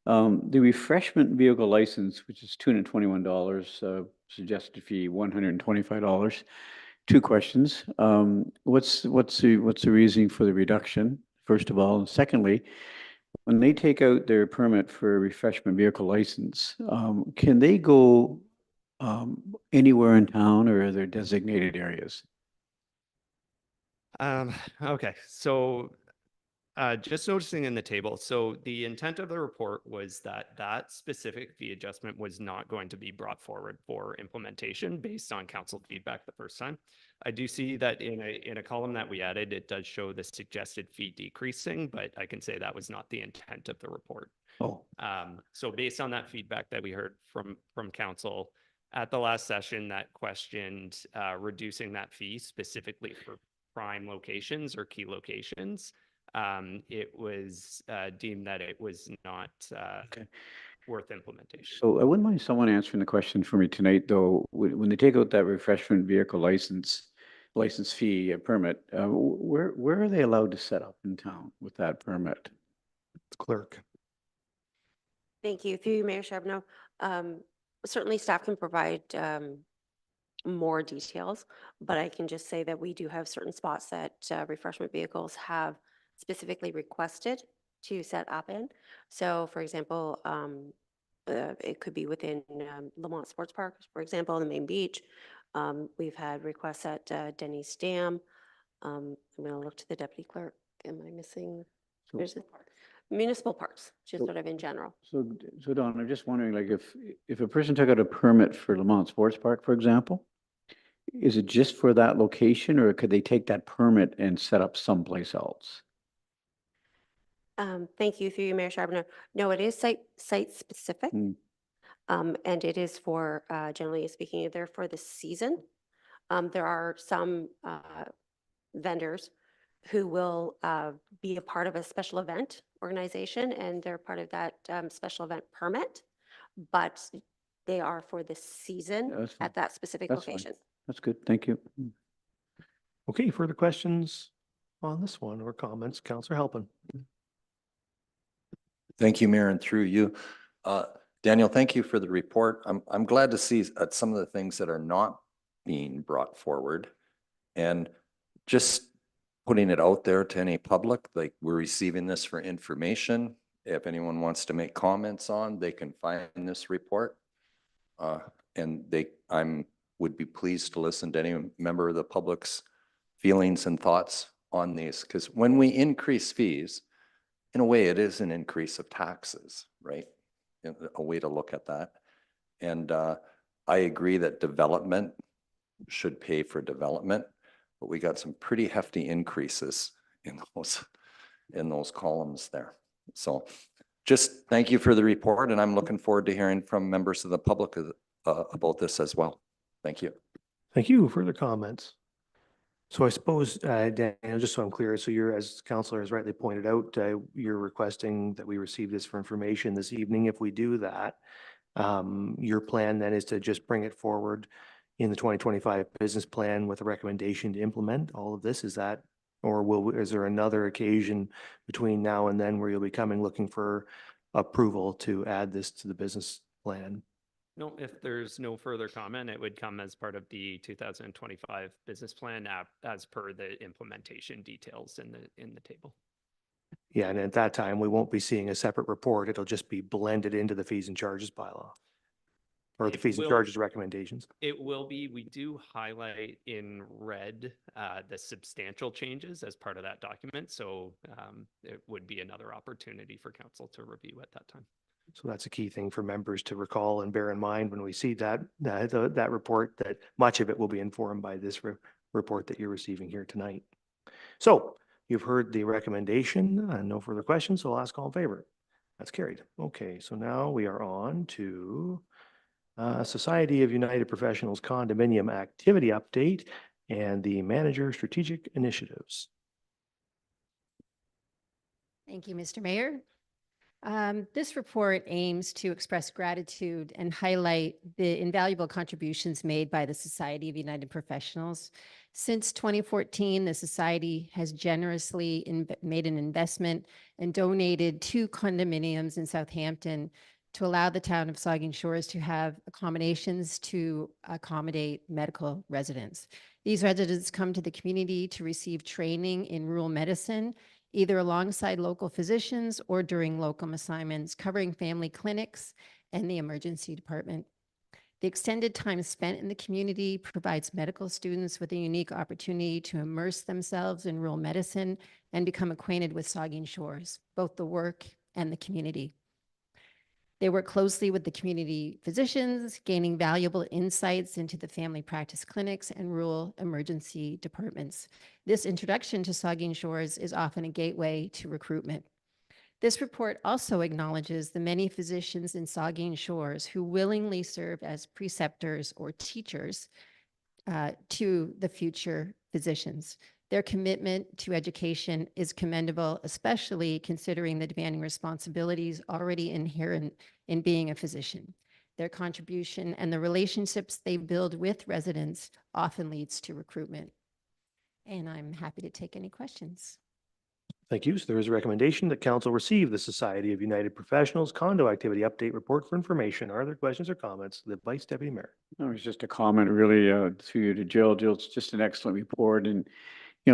The refreshment vehicle license, which is $221, suggested fee $125. Two questions. What's the reasoning for the reduction, first of all? And secondly, when they take out their permit for a refreshment vehicle license, can they go anywhere in town, or are there designated areas? Okay, so just noticing in the table, so the intent of the report was that that specific fee adjustment was not going to be brought forward for implementation based on council feedback the first time. I do see that in a column that we added, it does show the suggested fee decreasing, but I can say that was not the intent of the report. Oh. So based on that feedback that we heard from council at the last session that questioned reducing that fee specifically for prime locations or key locations, it was deemed that it was not worth implementation. So I wouldn't mind someone answering the question for me tonight, though. When they take out that refreshment vehicle license fee permit, where are they allowed to set up in town with that permit? Clerk. Thank you. Through you, Mayor Charbonneau. Certainly staff can provide more details, but I can just say that we do have certain spots that refreshment vehicles have specifically requested to set up in. So for example, it could be within Lamont Sports Park, for example, the main beach. We've had requests at Denny's Dam. I'm going to look to the deputy clerk. Am I missing? So- There's municipal parks, just So- sort of in general. So Don, I'm just wondering, like, if a person took out a permit for Lamont Sports Park, for example, is it just for that location, or could they take that permit and set up someplace else? Thank you through you, Mayor Charbonneau. No, it is site specific. Hmm. And it is for, generally speaking, they're for the season. There are some vendors who will be a part of a special event organization, and they're part of that special event permit, but they are for the season Yeah, that's fine. at that specific That's fine. location. That's good. Thank you. Okay, further questions on this one or comments? Counselor Halpin. Thank you, Mayor, and through you. Daniel, thank you for the report. I'm glad to see some of the things that are not being brought forward. And just putting it out there to any public, like we're receiving this for information. If anyone wants to make comments on, they can find this report. And would be pleased to listen to any member of the public's feelings and thoughts on these. Because when we increase fees, in a way, it is an increase of taxes, right? A way to look at that. And I agree that development should pay for development, but we got some pretty hefty increases in those columns there. So just thank you for the report, and I'm looking forward to hearing from members of the public about this as well. Thank you. Thank you. Further comments? So I suppose, Daniel, just so I'm clear, so you're, as Counselor has rightly pointed out, you're requesting that we receive this for information this evening. If we do that, your plan then is to just bring it forward in the 2025 business plan with a recommendation to implement all of this. Is that, or is there another occasion between now and then where you'll be coming looking for approval to add this to the business plan? No, if there's no further comment, it would come as part of the 2025 business plan as per the implementation details in the table. Yeah, and at that time, we won't be seeing a separate report. It'll just be blended into the fees and charges bylaw or the It fees and will- charges recommendations. It will be, we do highlight in red the substantial changes as part of that document. So it would be another opportunity for council to review at that time. So that's a key thing for members to recall and bear in mind when we see that report, that much of it will be informed by this report that you're receiving here tonight. So you've heard the recommendation and no further questions, so I'll ask all in favor. That's carried. Okay, so now we are on to Society of United Professionals Condominium Activity Update and the Manager Strategic Initiatives. Thank you, Mr. Mayor. This report aims to express gratitude and highlight the invaluable contributions made by the Society of United Professionals. Since 2014, the Society has generously made an investment and donated 2 condominiums in Southampton to allow the town of Saugeen Shores to have accommodations to accommodate medical residents. These residents come to the community to receive training in rural medicine, either alongside local physicians or during locum assignments, covering family clinics and the emergency department. The extended time spent in the community provides medical students with a unique opportunity to immerse themselves in rural medicine and become acquainted with Saugeen Shores, both the work and the community. They work closely with the community physicians, gaining valuable insights into the family practice clinics and rural emergency departments. This introduction to Saugeen Shores is often a gateway to recruitment. This report also acknowledges the many physicians in Saugeen Shores who willingly serve as preceptors or teachers to the future physicians. Their commitment to education is commendable, especially considering the demanding responsibilities already inherent in being a physician. Their contribution and the relationships they build with residents often leads to recruitment. And I'm happy to take any questions. Thank you. So there is a recommendation that council receive the Society of United Professionals Condo Activity Update Report for information. Are there questions or comments? The Vice Deputy Mayor. No, it's just a comment really through you to Jill. Jill's just an excellent report, and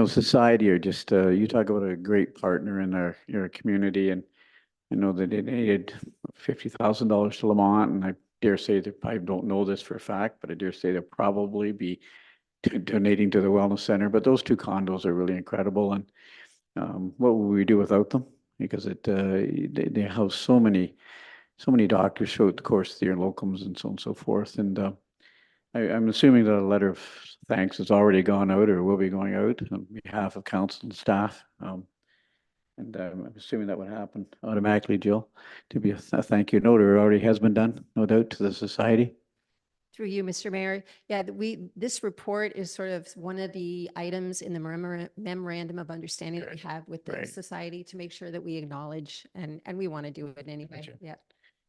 society are just, you talk about a great partner in our community, and I know that they donated $50,000 to Lamont, and I dare say that I don't know this for a fact, but I dare say there'll probably be donating to the wellness center, but those two condos are really incredible. And what would we do without them? Because they house so many doctors throughout the course of the year, locums and so on and so forth. And I'm assuming that a letter of thanks has already gone out or will be going out on behalf of council and staff. And I'm assuming that would happen automatically, Jill, to be a thank you note, or already has been done, no doubt, to the society. Through you, Mr. Mayor. Yeah, this report is sort of one of the items in the memorandum of understanding that we have with the Right. society to make sure that we acknowledge, and we want to do it anyway. Gotcha. Yeah.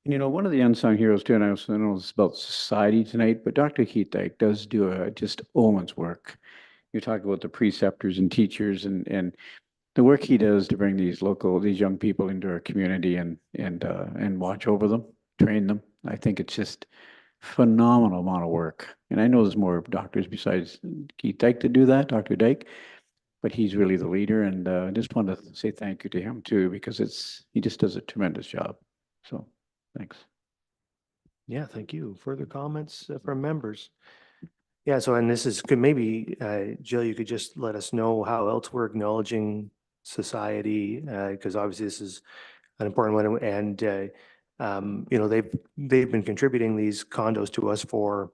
And one of the unsung heroes too, and I don't know it's about society tonight, but Dr. Keith Dyke does do just Owen's work. You talk about the preceptors and teachers and the work he does to bring these young people into our community and watch over them, train them. I think it's just phenomenal amount of work. And I know there's more doctors besides Keith Dyke to do that, Dr. Dyke, but he's really the leader. And I just want to say thank you to him too, because he just does a tremendous job. So thanks. Yeah, thank you. Further comments from members? Yeah, so and this is could maybe Jill, you could just let us know how else we're acknowledging society, because obviously this is an important one, and they've been contributing these condos to us for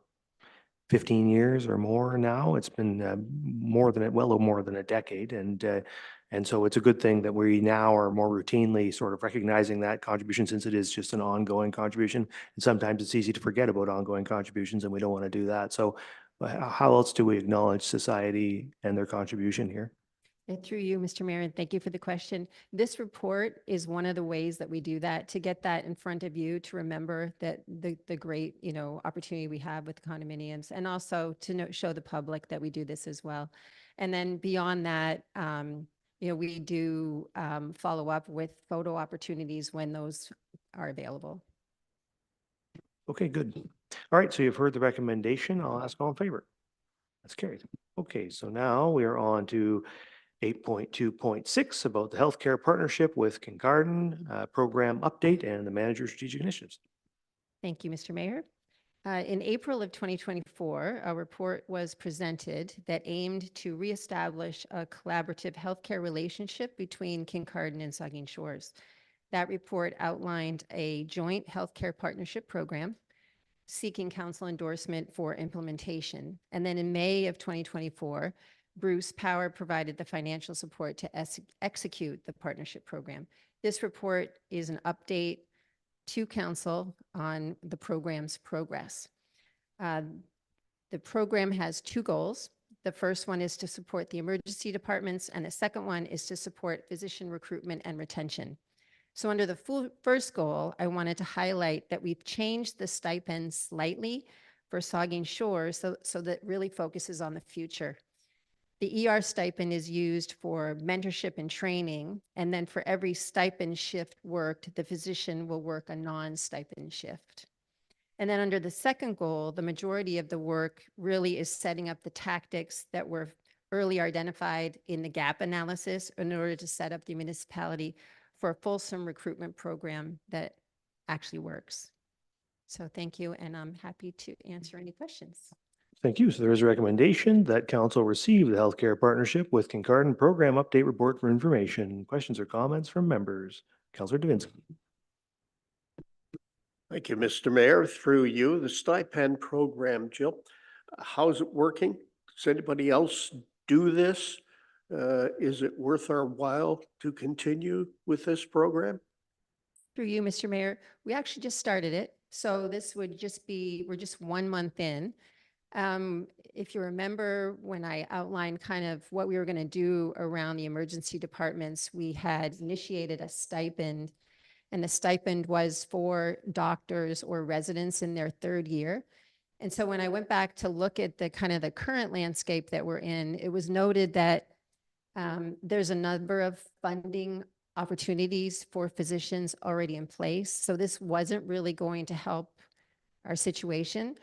15 years or more now. It's been more than a decade, and so it's a good thing that we now are more routinely sort of recognizing that contribution, since it is just an ongoing contribution. And sometimes it's easy to forget about ongoing contributions, and we don't want to do that. So how else do we acknowledge society and their contribution here? Through you, Mr. Mayor, and thank you for the question. This report is one of the ways that we do that, to get that in front of you, to remember that the great, opportunity we have with condominiums, and also to show the public that we do this as well. And then beyond that, we do follow up with photo opportunities when those are available. Okay, good. All right, so you've heard the recommendation. I'll ask all in favor. That's carried. Okay, so now we are on to 8.2.6 about the healthcare partnership with Kincardine, program update and the manager's strategic initiatives. Thank you, Mr. Mayor. In April of 2024, a report was presented that aimed to reestablish a collaborative healthcare relationship between Kincardine and Saugeen Shores. That report outlined a joint healthcare partnership program seeking council endorsement for implementation. And then in May of 2024, Bruce Power provided the financial support to execute the partnership program. This report is an update to council on the program's progress. The program has two goals. The first one is to support the emergency departments, and the second one is to support physician recruitment and retention. So under the first goal, I wanted to highlight that we've changed the stipend slightly for Saugeen Shores so that really focuses on the future. The ER stipend is used for mentorship and training, and then for every stipend shift worked, the physician will work a non-stipend shift. And then under the second goal, the majority of the work really is setting up the tactics that were early identified in the gap analysis in order to set up the municipality for a fulsome recruitment program that actually works. So thank you, and I'm happy to answer any questions. Thank you. So there is a recommendation that council receive the healthcare partnership with Kincardine program update report for information. Questions or comments from members? Councillor Davinsky. Thank you, Mr. Mayor. Through you, the stipend program, Jill, how's it working? Does anybody else do this? Is it worth our while to continue with this program? Through you, Mr. Mayor, we actually just started it. So this would just be, we're just 1 month in. If you remember when I outlined kind of what we were going to do around the emergency departments, we had initiated a stipend, and the stipend was for doctors or residents in their 3rd year. And so when I went back to look at the kind of the current landscape that we're in, it was noted that there's a number of funding opportunities for physicians already in place. So this wasn't really going to help our situation.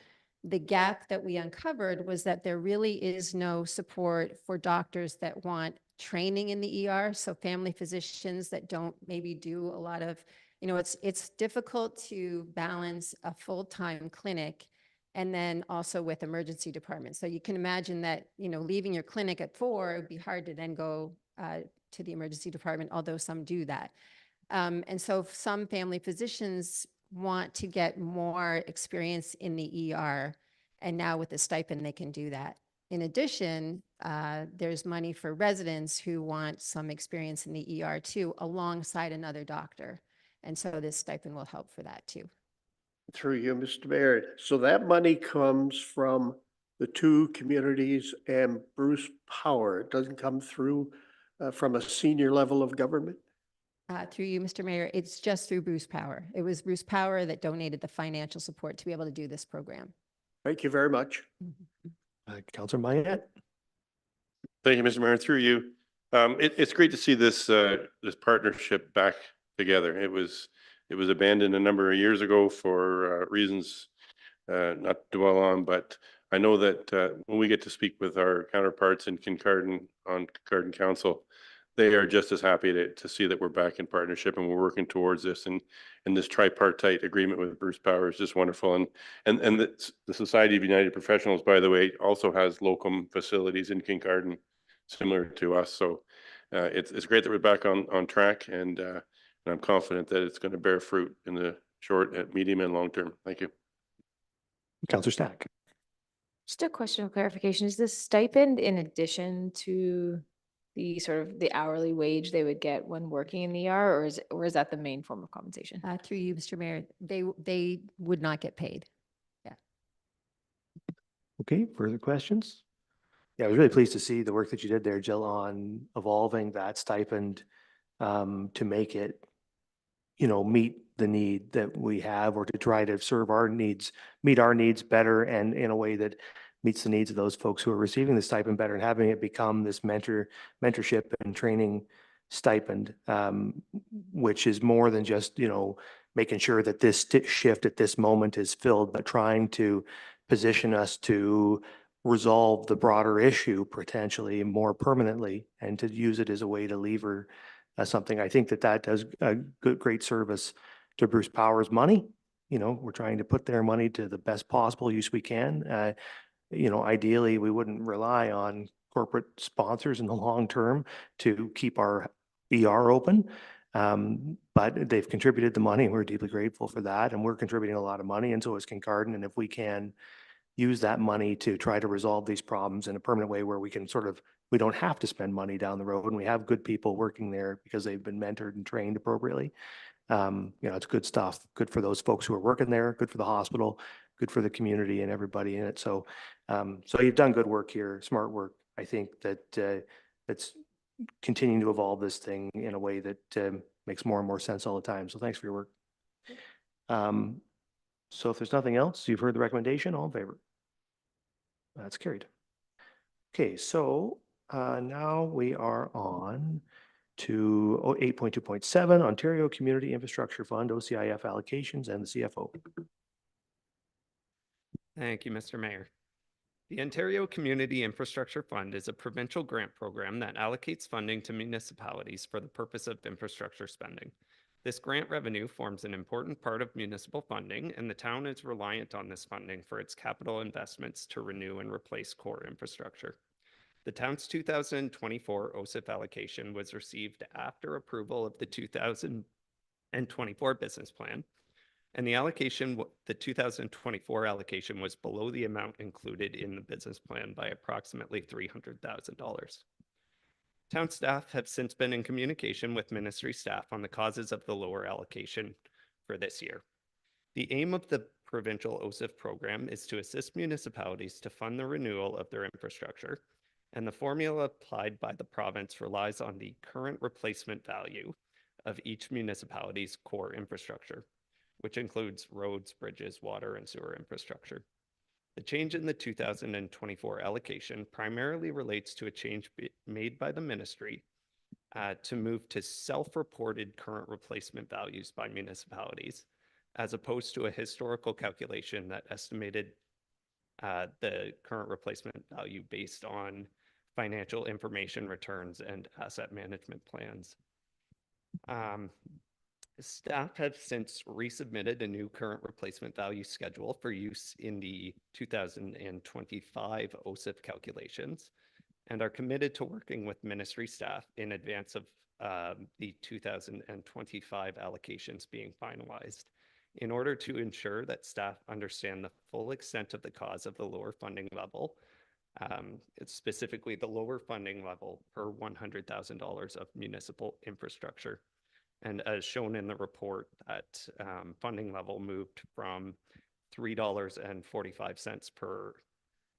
The gap that we uncovered was that there really is no support for doctors that want training in the ER. So family physicians that don't maybe do a lot of, it's difficult to balance a full-time clinic and then also with emergency departments. So you can imagine that, leaving your clinic at 4, it would be hard to then go to the emergency department, although some do that. And so some family physicians want to get more experience in the ER, and now with the stipend, they can do that. In addition, there's money for residents who want some experience in the ER too, alongside another doctor. And so this stipend will help for that too. Through you, Mr. Mayor. So that money comes from the 2 communities and Bruce Power. It doesn't come through from a senior level of government? Through you, Mr. Mayor, it's just through Bruce Power. It was Bruce Power that donated the financial support to be able to do this program. Thank you very much. Councillor Mayette. Thank you, Mr. Mayor. Through you. It's great to see this this partnership back together. It was abandoned a number of years ago for reasons not to dwell on, but I know that when we get to speak with our counterparts in Kincardine on Kincardine Council, they are just as happy to see that we're back in partnership and we're working towards this. And this tripartite agreement with Bruce Power is just wonderful. And the Society of United Professionals, by the way, also has locum facilities in Kincardine similar to us. So it's great that we're back on track, and I'm confident that it's going to bear fruit in the short, medium, and long term. Thank you. Councillor Stack. Just a question of clarification. Is this stipend in addition to the sort of the hourly wage they would get when working in the ER, or is that the main form of compensation? Through you, Mr. Mayor, they would not get paid. Yeah. Okay, further questions? Yeah, I was really pleased to see the work that you did there, Jill, on evolving that stipend to make it, meet the need that we have, or to try to serve our needs, meet our needs better, and in a way that meets the needs of those folks who are receiving the stipend better, and having it become this mentorship and training stipend, which is more than just, making sure that this shift at this moment is filled, but trying to position us to resolve the broader issue potentially more permanently, and to use it as a way to lever something. I think that does a great service to Bruce Power's money. We're trying to put their money to the best possible use we can. Ideally, we wouldn't rely on corporate sponsors in the long term to keep our ER open. But they've contributed the money. We're deeply grateful for that. And we're contributing a lot of money, and so is Kincardine. And if we can use that money to try to resolve these problems in a permanent way where we can we don't have to spend money down the road, and we have good people working there because they've been mentored and trained appropriately. It's good stuff. Good for those folks who are working there, good for the hospital, good for the community and everybody in it. So you've done good work here, smart work. I think that that's continuing to evolve this thing in a way that makes more and more sense all the time. So thanks for your work. So if there's nothing else, you've heard the recommendation, all in favor? That's carried. Okay, so now we are on to 8.2.7, Ontario Community Infrastructure Fund, OCIF allocations, and the CFO. Thank you, Mr. Mayor. The Ontario Community Infrastructure Fund is a provincial grant program that allocates funding to municipalities for the purpose of infrastructure spending. This grant revenue forms an important part of municipal funding, and the town is reliant on this funding for its capital investments to renew and replace core infrastructure. The town's 2024 OCIF allocation was received after approval of the 2024 business plan, and the 2024 allocation was below the amount included in the business plan by approximately $300,000. Town staff have since been in communication with ministry staff on the causes of the lower allocation for this year. The aim of the provincial OCIF program is to assist municipalities to fund the renewal of their infrastructure, and the formula applied by the province relies on the current replacement value of each municipality's core infrastructure, which includes roads, bridges, water, and sewer infrastructure. The change in the 2024 allocation primarily relates to a change made by the ministry to move to self-reported current replacement values by municipalities, as opposed to a historical calculation that estimated the current replacement value based on financial information returns and asset management plans. Staff have since resubmitted a new current replacement value schedule for use in the 2025 OSIF calculations and are committed to working with ministry staff in advance of the 2025 allocations being finalized in order to ensure that staff understand the full extent of the cause of the lower funding level. It's specifically the lower funding level per $100,000 of municipal infrastructure. And as shown in the report, that funding level moved from $3.45 per,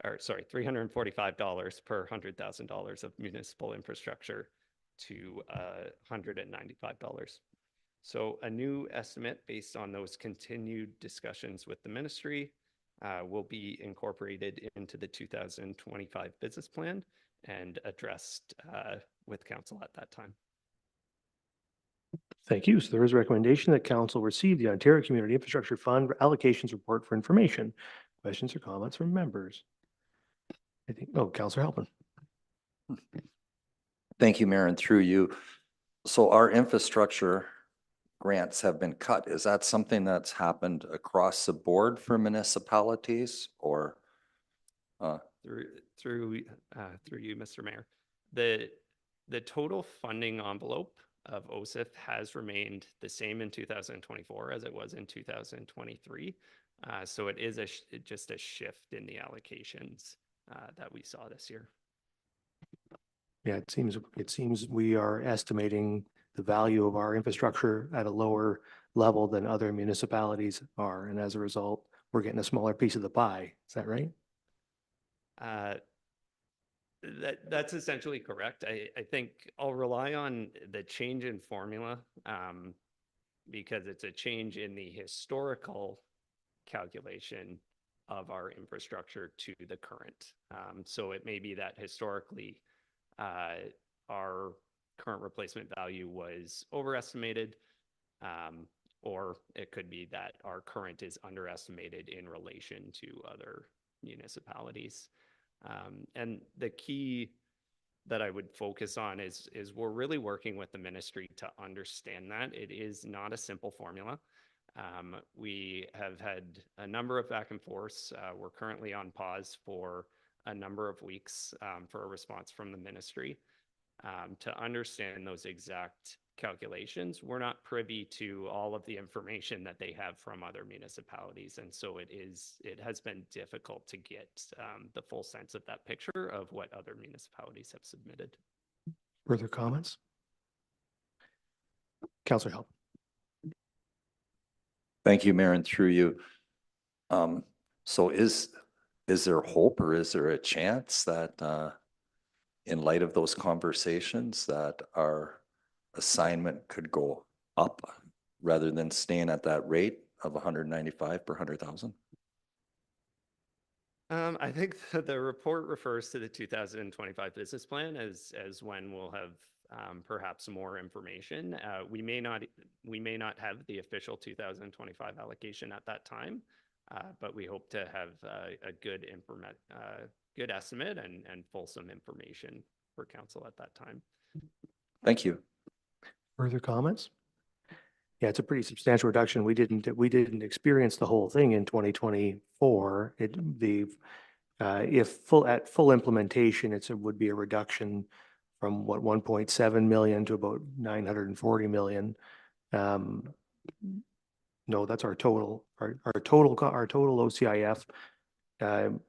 or sorry, $345 per $100,000 of municipal infrastructure to $195. So a new estimate based on those continued discussions with the ministry will be incorporated into the 2025 business plan and addressed with council at that time. Thank you. So there is a recommendation that council receive the Ontario Community Infrastructure Fund allocations report for information. Questions or comments from members? I think, oh, Councillor Halpin. Thank you, Mayor, and through you. So our infrastructure grants have been cut. Is that something that's happened across the board for municipalities or? Through you, Mr. Mayor, the total funding envelope of OSIF has remained the same in 2024 as it was in 2023. So it is just a shift in the allocations that we saw this year. Yeah, it seems we are estimating the value of our infrastructure at a lower level than other municipalities are. And as a result, we're getting a smaller piece of the pie. Is that right? That's essentially correct. I think I'll rely on the change in formula because it's a change in the historical calculation of our infrastructure to the current. So it may be that historically our current replacement value was overestimated, or it could be that our current is underestimated in relation to other municipalities. And the key that I would focus on is we're really working with the ministry to understand that it is not a simple formula. We have had a number of back and forths. We're currently on pause for a number of weeks for a response from the ministry to understand those exact calculations. We're not privy to all of the information that they have from other municipalities. And so it has been difficult to get the full sense of that picture of what other municipalities have submitted. Further comments? Councillor Help. Thank you, Mayor, and through you. So is there hope or is there a chance that in light of those conversations that our assignment could go up rather than staying at that rate of 195 per 100,000? I think the report refers to the 2025 business plan as when we'll have perhaps more information. We may not have the official 2025 allocation at that time, but we hope to have a good estimate and fulsome information for council at that time. Thank you. Further comments? Yeah, it's a pretty substantial reduction. We didn't experience the whole thing in 2024. If at full implementation, it would be a reduction from what 1.7 million to about 940 million. No, that's our total. Our total OCIF in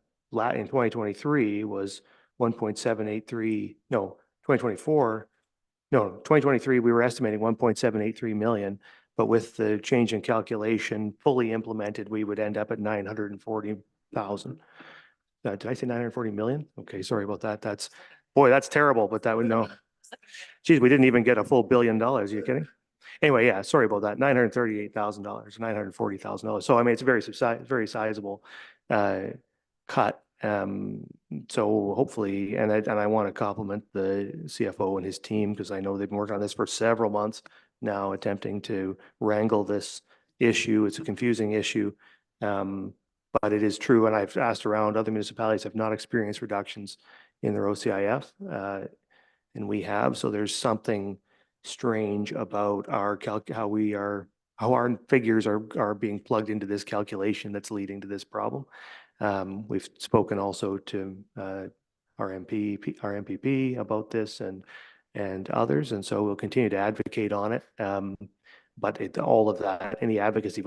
2023 was 1.783. No, 2024. No, 2023, we were estimating 1.783 million, but with the change in calculation fully implemented, we would end up at 940,000. Did I say 940 million? Okay, sorry about that. That's terrible, but that would know. Geez, we didn't even get a full $1 billion. Are you kidding? Anyway, yeah, sorry about that. $938,000, $940,000. So I mean, it's a very sizable cut. So hopefully, and I want to compliment the CFO and his team because I know they've been working on this for several months now, attempting to wrangle this issue. It's a confusing issue, but it is true. And I've asked around, other municipalities have not experienced reductions in their OCIF, and we have. So there's something strange about our how our figures are being plugged into this calculation that's leading to this problem. We've spoken also to our MPP about this and others, and so we'll continue to advocate on it. But all of that, any advocacy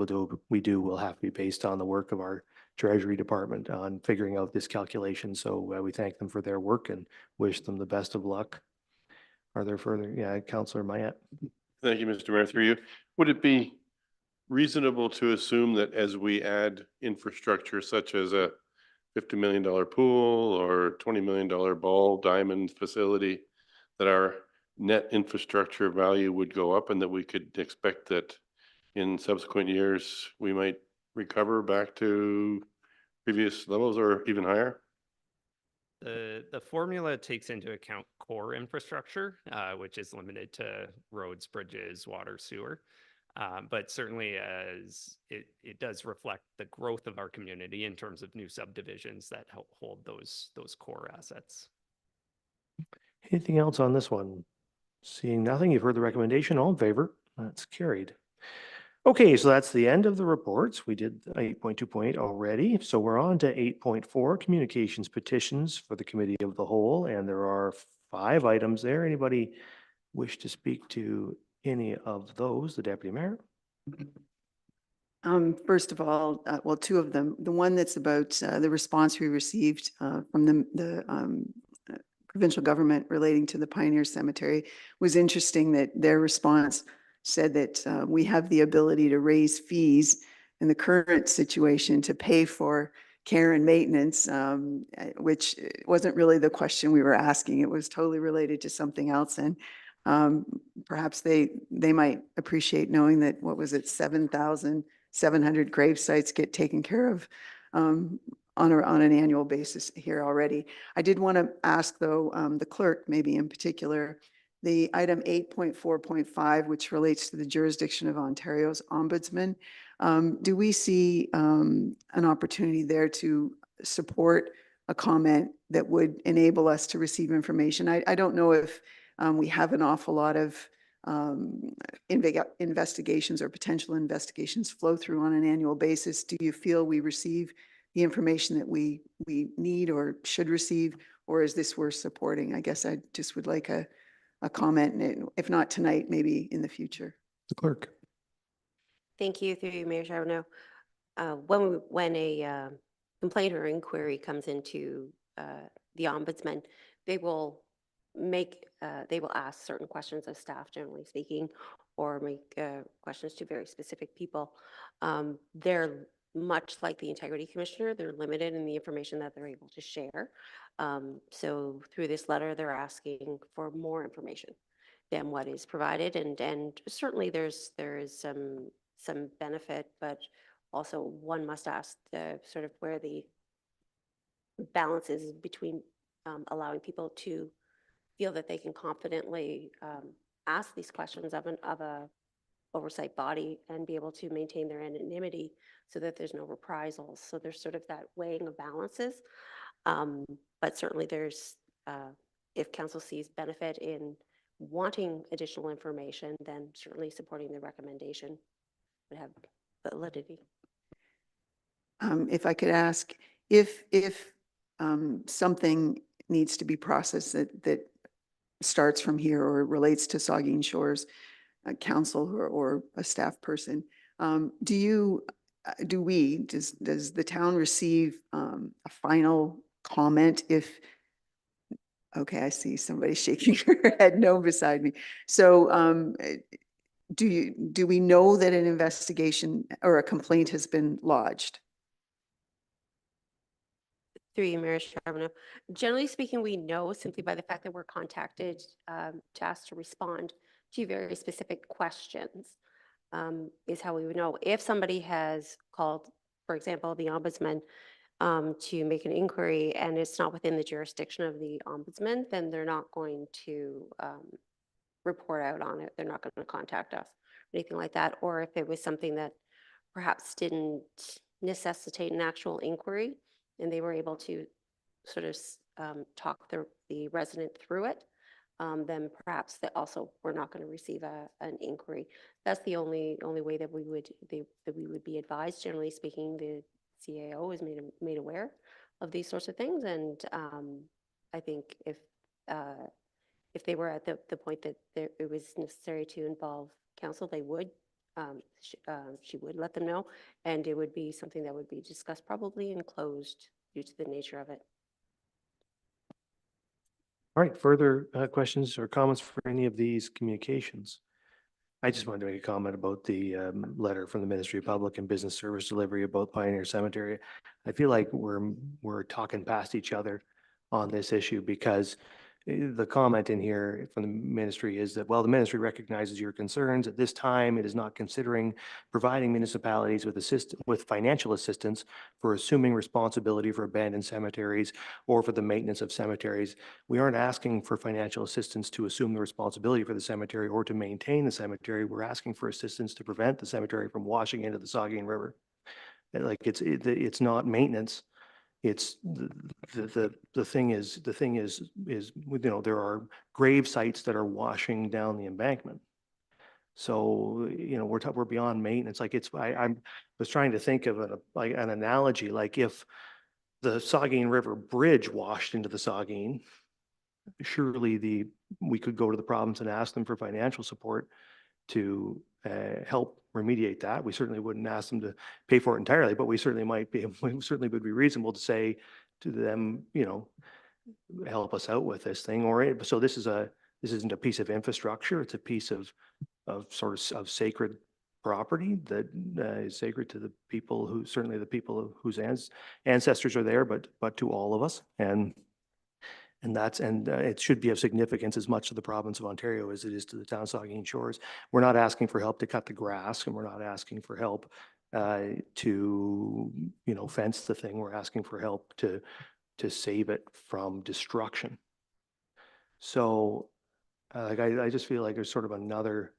we do will have to be based on the work of our Treasury Department on figuring out this calculation. So we thank them for their work and wish them the best of luck. Are there further? Yeah, Councillor Mayette. Thank you, Mr. Mayor, through you. Would it be reasonable to assume that as we add infrastructure such as a $50 million pool or $20 million ball diamond facility, that our net infrastructure value would go up, and that we could expect that in subsequent years we might recover back to previous levels or even higher? The formula takes into account core infrastructure, which is limited to roads, bridges, water, sewer. But certainly as it does reflect the growth of our community in terms of new subdivisions that help hold those core assets. Anything else on this one? Seeing nothing, you've heard the recommendation. All in favor? That's carried. Okay, so that's the end of the reports. We did 8.2.8 already. So we're on to 8.4, communications petitions for the Committee of the Whole. And there are 5 items there. Anybody wish to speak to any of those? The Deputy Mayor? First of all, well, 2 of them. The one that's about the response we received from the provincial government relating to the Pioneer Cemetery was interesting, that their response said that we have the ability to raise fees in the current situation to pay for care and maintenance, which wasn't really the question we were asking. It was totally related to something else. And perhaps they might appreciate knowing that, what was it, 7,700 grave sites get taken care of on an annual basis here already. I did want to ask, though, the clerk, maybe in particular, the item 8.4.5, which relates to the jurisdiction of Ontario's ombudsman. Do we see an opportunity there to support a comment that would enable us to receive information? I don't know if we have an awful lot of investigations or potential investigations flow through on an annual basis. Do you feel we receive the information that we need or should receive, or is this worth supporting? I guess I just would like a comment, and if not tonight, maybe in the future. The clerk. Thank you, through you, Mayor Charbonneau. When a complaint or inquiry comes into the ombudsman, they will ask certain questions of staff, generally speaking, or make questions to very specific people. They're much like the Integrity Commissioner. They're limited in the information that they're able to share. So through this letter, they're asking for more information than what is provided, and certainly there is some benefit, but also one must ask sort of where the balance is between allowing people to feel that they can confidently ask these questions of a oversight body and be able to maintain their anonymity so that there's no reprisals. So there's sort of that weighing of balances. But certainly there's, if council sees benefit in wanting additional information, then certainly supporting the recommendation would have validity. If I could ask, if something needs to be processed that starts from here or relates to Saugeen Shores, council or a staff person, does the town receive a final comment if, okay, I see somebody shaking her head no beside me. So do we know that an investigation or a complaint has been lodged? Through you, Mayor Charbonneau. Generally speaking, we know simply by the fact that we're contacted to ask to respond to very specific questions, is how we would know. If somebody has called, for example, the ombudsman to make an inquiry and it's not within the jurisdiction of the ombudsman, then they're not going to report out on it. They're not going to contact us, or anything like that. Or if it was something that perhaps didn't necessitate an actual inquiry, and they were able to sort of talk the resident through it, then perhaps that also we're not going to receive an inquiry. That's the only way that we would be advised. Generally speaking, the CAO is made aware of these sorts of things, and I think if they were at the point that it was necessary to involve council, they would. She would let them know, and it would be something that would be discussed probably in closed due to the nature of it. All right, further questions or comments for any of these communications? I just wanted to make a comment about the letter from the Ministry of Public and Business Service Delivery about Pioneer Cemetery. I feel like we're talking past each other on this issue, because the comment in here from the ministry is that, well, the ministry recognizes your concerns. At this time, it is not considering providing municipalities with financial assistance for assuming responsibility for abandoned cemeteries or for the maintenance of cemeteries. We aren't asking for financial assistance to assume the responsibility for the cemetery or to maintain the cemetery. We're asking for assistance to prevent the cemetery from washing into the Saugeen River. Like it's not maintenance. It's the thing is, there are grave sites that are washing down the embankment. So, we're beyond maintenance. Like I was trying to think of an analogy, like if the Saugeen River Bridge washed into the Saugeen, surely we could go to the province and ask them for financial support to help remediate that. We certainly wouldn't ask them to pay for it entirely, but we certainly would be reasonable to say to them, help us out with this thing. So this isn't a piece of infrastructure. It's a piece of sacred property that is sacred to the people certainly the people whose ancestors are there, but to all of us. And it should be of significance as much to the province of Ontario as it is to the town of Saugeen Shores. We're not asking for help to cut the grass, and we're not asking for help to fence the thing. We're asking for help to save it from destruction. So I just feel like there's sort of another,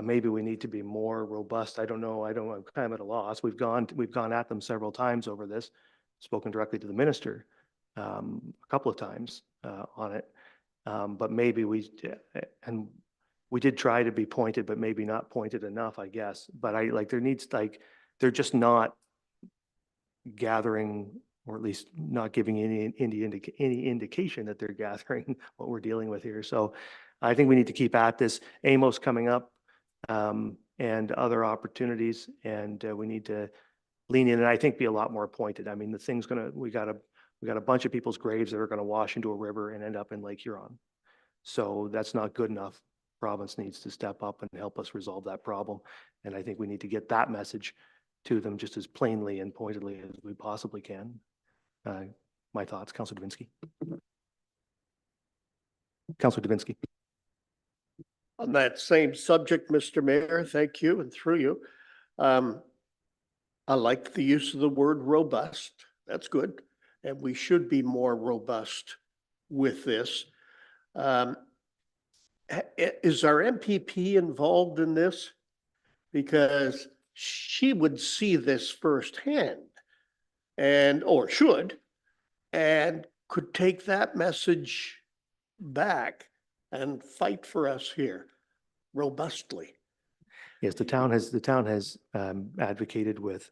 maybe we need to be more robust. I don't know. I'm kind of at a loss. We've gone at them several times over this, spoken directly to the minister a couple of times on it, but maybe we did try to be pointed, but maybe not pointed enough, I guess. But they're just not gathering, or at least not giving any indication that they're gathering what we're dealing with here. So I think we need to keep at this. AMO's coming up, and other opportunities, and we need to lean in, and I think be a lot more pointed. I mean, we got a bunch of people's graves that are going to wash into a river and end up in Lake Huron. So that's not good enough. Province needs to step up and help us resolve that problem. And I think we need to get that message to them just as plainly and pointedly as we possibly can. My thoughts, Councillor Divinsky. Councillor Divinsky. On that same subject, Mr. Mayor, thank you, and through you. I like the use of the word robust. That's good. And we should be more robust with this. Is our MPP involved in this? Because she would see this firsthand, or should, and could take that message back and fight for us here robustly. Yes, the town has advocated with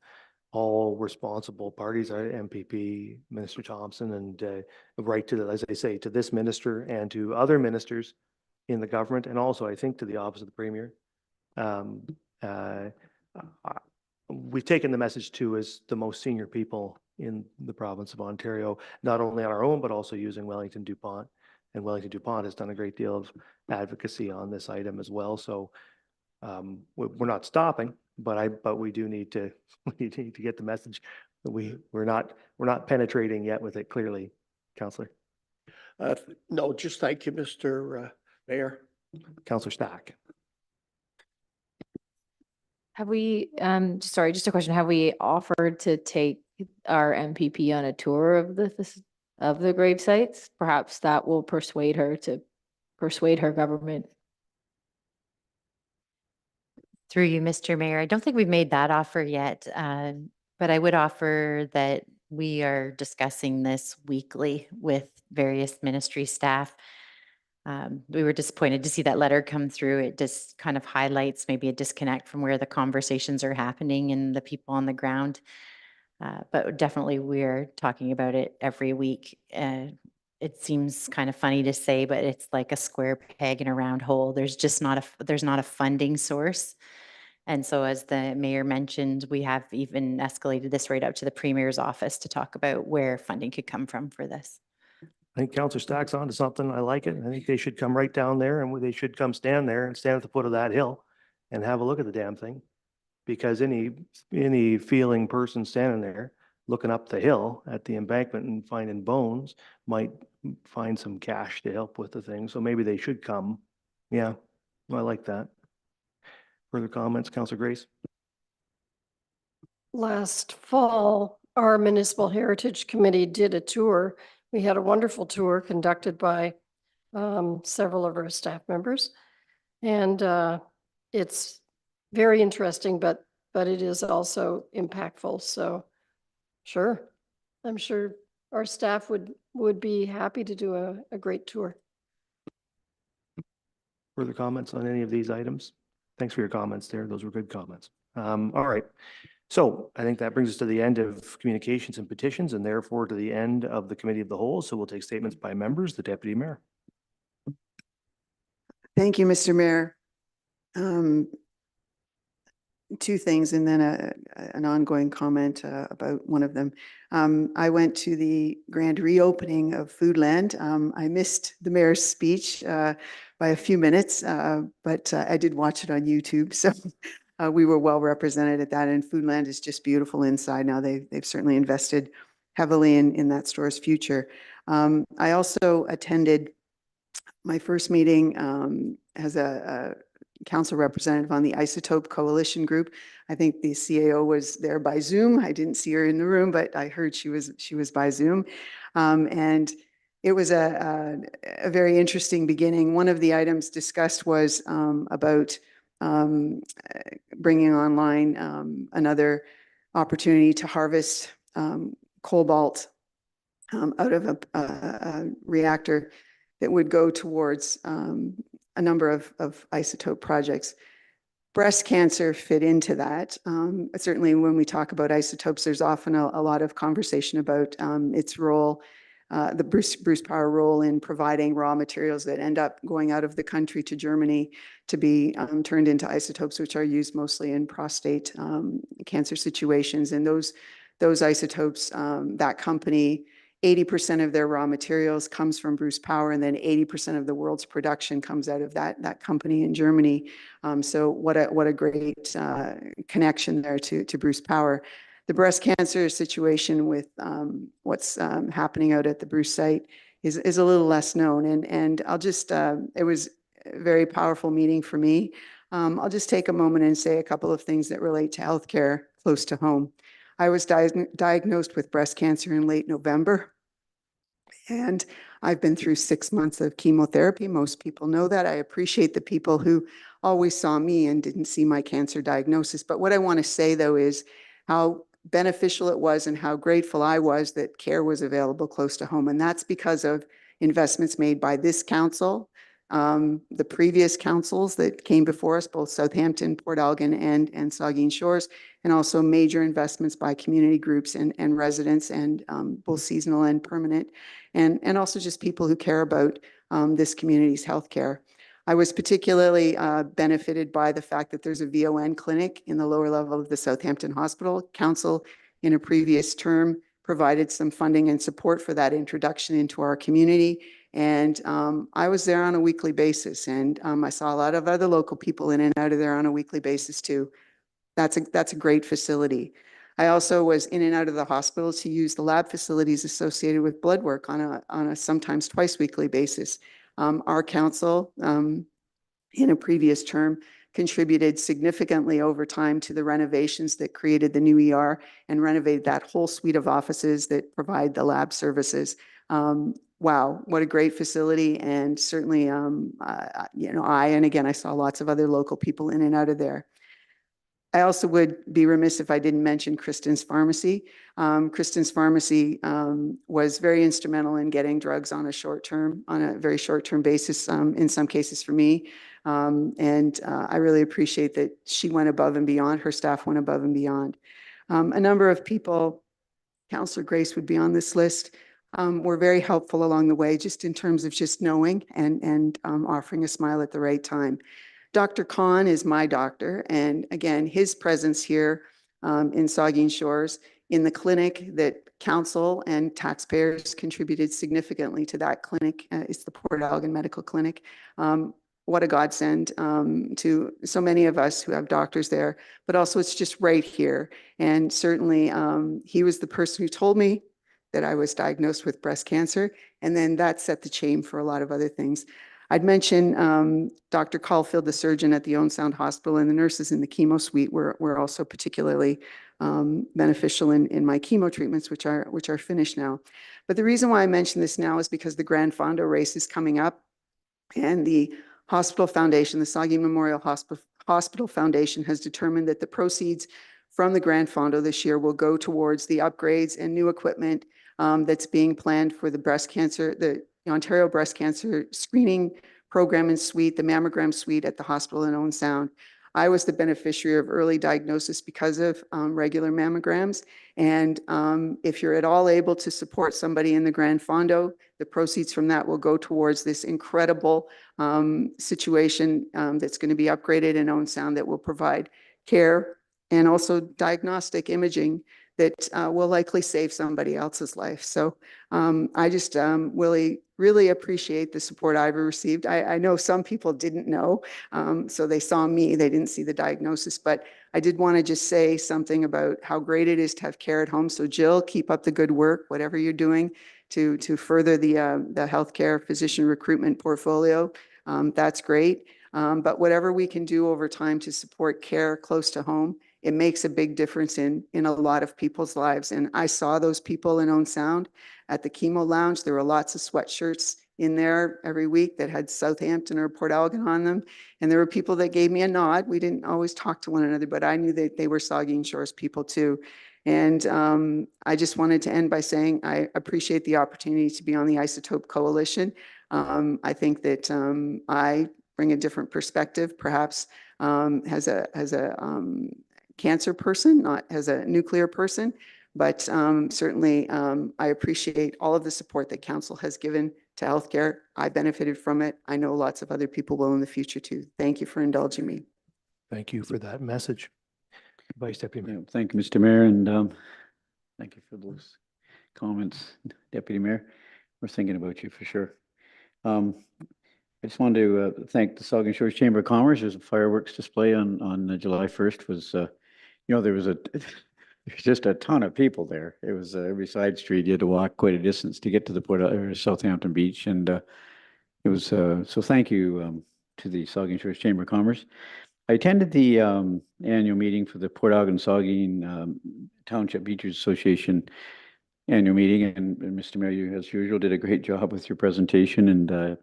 all responsible parties, our MPP, Minister Thompson, and right to, as I say, to this minister and to other ministers in the government, and also I think to the office of the Premier. We've taken the message to as the most senior people in the province of Ontario, not only on our own, but also using Wellington DuPont. And Wellington DuPont has done a great deal of advocacy on this item as well. So we're not stopping, but we do need to get the message that we're not penetrating yet with it clearly, Councillor. No, just thank you, Mr. Mayor. Councillor Stack. Have we, sorry, just a question. Have we offered to take our MPP on a tour of the grave sites? Perhaps that will persuade her government. Through you, Mr. Mayor, I don't think we've made that offer yet, but I would offer that we are discussing this weekly with various ministry staff. We were disappointed to see that letter come through. It just kind of highlights maybe a disconnect from where the conversations are happening and the people on the ground. But definitely we're talking about it every week. It seems kind of funny to say, but it's like a square peg in a round hole. There's just not a funding source. And so as the mayor mentioned, we have even escalated this right up to the premier's office to talk about where funding could come from for this. I think Councillor Stack's onto something. I like it. I think they should come right down there and they should come stand there and stand at the foot of that hill and have a look at the damn thing. Because any feeling person standing there looking up the hill at the embankment and finding bones might find some cash to help with the thing. So maybe they should come. Yeah, I like that. Further comments, Councillor Grace? Last fall, our Municipal Heritage Committee did a tour. We had a wonderful tour conducted by several of our staff members. And it's very interesting, but it is also impactful. So sure, I'm sure our staff would be happy to do a great tour. Further comments on any of these items? Thanks for your comments there. Those were good comments. All right. So I think that brings us to the end of communications and petitions and therefore to the end of the committee of the whole. So we'll take statements by members. The deputy mayor. Thank you, Mr. Mayor. Two things and then an ongoing comment about one of them. I went to the grand reopening of Foodland. I missed the mayor's speech by a few minutes, but I did watch it on YouTube. So we were well represented at that, and Foodland is just beautiful inside now. They've certainly invested heavily in that store's future. I also attended my first meeting as a council representative on the Isotope Coalition Group. I think the CAO was there by Zoom. I didn't see her in the room, but I heard she was by Zoom. And it was a very interesting beginning. One of the items discussed was about bringing online another opportunity to harvest cobalt out of a reactor that would go towards a number of isotope projects. Breast cancer fit into that. Certainly when we talk about isotopes, there's often a lot of conversation about its role, the Bruce Power role in providing raw materials that end up going out of the country to Germany to be turned into isotopes, which are used mostly in prostate cancer situations. And those isotopes, that company, 80% of their raw materials comes from Bruce Power, and then 80% of the world's production comes out of that company in Germany. So what a great connection there to Bruce Power. The breast cancer situation with what's happening out at the Bruce site is a little less known. And I'll just, it was a very powerful meeting for me. I'll just take a moment and say a couple of things that relate to healthcare close to home. I was diagnosed with breast cancer in late November, and I've been through 6 months of chemotherapy. Most people know that. I appreciate the people who always saw me and didn't see my cancer diagnosis. But what I want to say, though, is how beneficial it was and how grateful I was that care was available close to home. And that's because of investments made by this council, the previous councils that came before us, both Southampton, Port Elgin, and Saugeen Shores, and also major investments by community groups and residents, and both seasonal and permanent, and also just people who care about this community's healthcare. I was particularly benefited by the fact that there's a VON clinic in the lower level of the Southampton Hospital. Council in a previous term provided some funding and support for that introduction into our community. And I was there on a weekly basis, and I saw a lot of other local people in and out of there on a weekly basis too. That's a great facility. I also was in and out of the hospital to use the lab facilities associated with blood work on a sometimes twice weekly basis. Our council in a previous term contributed significantly over time to the renovations that created the new ER and renovated that whole suite of offices that provide the lab services. Wow, what a great facility. And certainly, and again, I saw lots of other local people in and out of there. I also would be remiss if I didn't mention Kristen's Pharmacy. Kristen's Pharmacy was very instrumental in getting drugs on a very short-term basis, in some cases for me. I really appreciate that she went above and beyond, her staff went above and beyond. A number of people, Councillor Grace would be on this list, were very helpful along the way, just in terms of just knowing and offering a smile at the right time. Dr. Khan is my doctor, and again, his presence here in Saugeen Shores in the clinic that council and taxpayers contributed significantly to that clinic. It's the Port Elgin Medical Clinic. What a godsend to so many of us who have doctors there, but also it's just right here. And certainly he was the person who told me that I was diagnosed with breast cancer, and then that set the chain for a lot of other things. I'd mention Dr. Caulfield, the surgeon at the Owen Sound Hospital, and the nurses in the chemo suite were also particularly beneficial in my chemo treatments, which are finished now. But the reason why I mention this now is because the Grand Fondo race is coming up, and the Hospital Foundation, the Saugeen Memorial Hospital Foundation, has determined that the proceeds from the Grand Fondo this year will go towards the upgrades and new equipment that's being planned for the breast cancer, the Ontario Breast Cancer Screening Program and Suite, the mammogram suite at the hospital in Owen Sound. I was the beneficiary of early diagnosis because of regular mammograms. And if you're at all able to support somebody in the Grand Fondo, the proceeds from that will go towards this incredible situation that's going to be upgraded in Owen Sound that will provide care and also diagnostic imaging that will likely save somebody else's life. So I just really appreciate the support I've received. I know some people didn't know, so they saw me, they didn't see the diagnosis, but I did want to just say something about how great it is to have care at home. So Jill, keep up the good work, whatever you're doing to further the healthcare physician recruitment portfolio. That's great. But whatever we can do over time to support care close to home, it makes a big difference in a lot of people's lives. And I saw those people in Owen Sound at the chemo lounge. There were lots of sweatshirts in there every week that had Southampton or Port Elgin on them. And there were people that gave me a nod. We didn't always talk to one another, but I knew that they were Saugeen Shores people too. And I just wanted to end by saying I appreciate the opportunity to be on the Isotope Coalition. I think that I bring a different perspective, perhaps as a cancer person, not as a nuclear person, but certainly I appreciate all of the support that council has given to healthcare. I benefited from it. I know lots of other people will in the future too. Thank you for indulging me. Thank you for that message. Vice Deputy Mayor. Thank you, Mr. Mayor, and thank you for those comments, Deputy Mayor. We're thinking about you for sure. I just wanted to thank the Saugeen Shores Chamber of Commerce. There's a fireworks display on July 1st. Was there was just a ton of people there. It was every side street. You had to walk quite a distance to get to the Port or Southampton Beach, and it was so. Thank you to the Saugeen Shores Chamber of Commerce. I attended the annual meeting for the Port Elgin Saugeen Township Beaches Association annual meeting, and Mr. Mayor, you as usual did a great job with your presentation, and I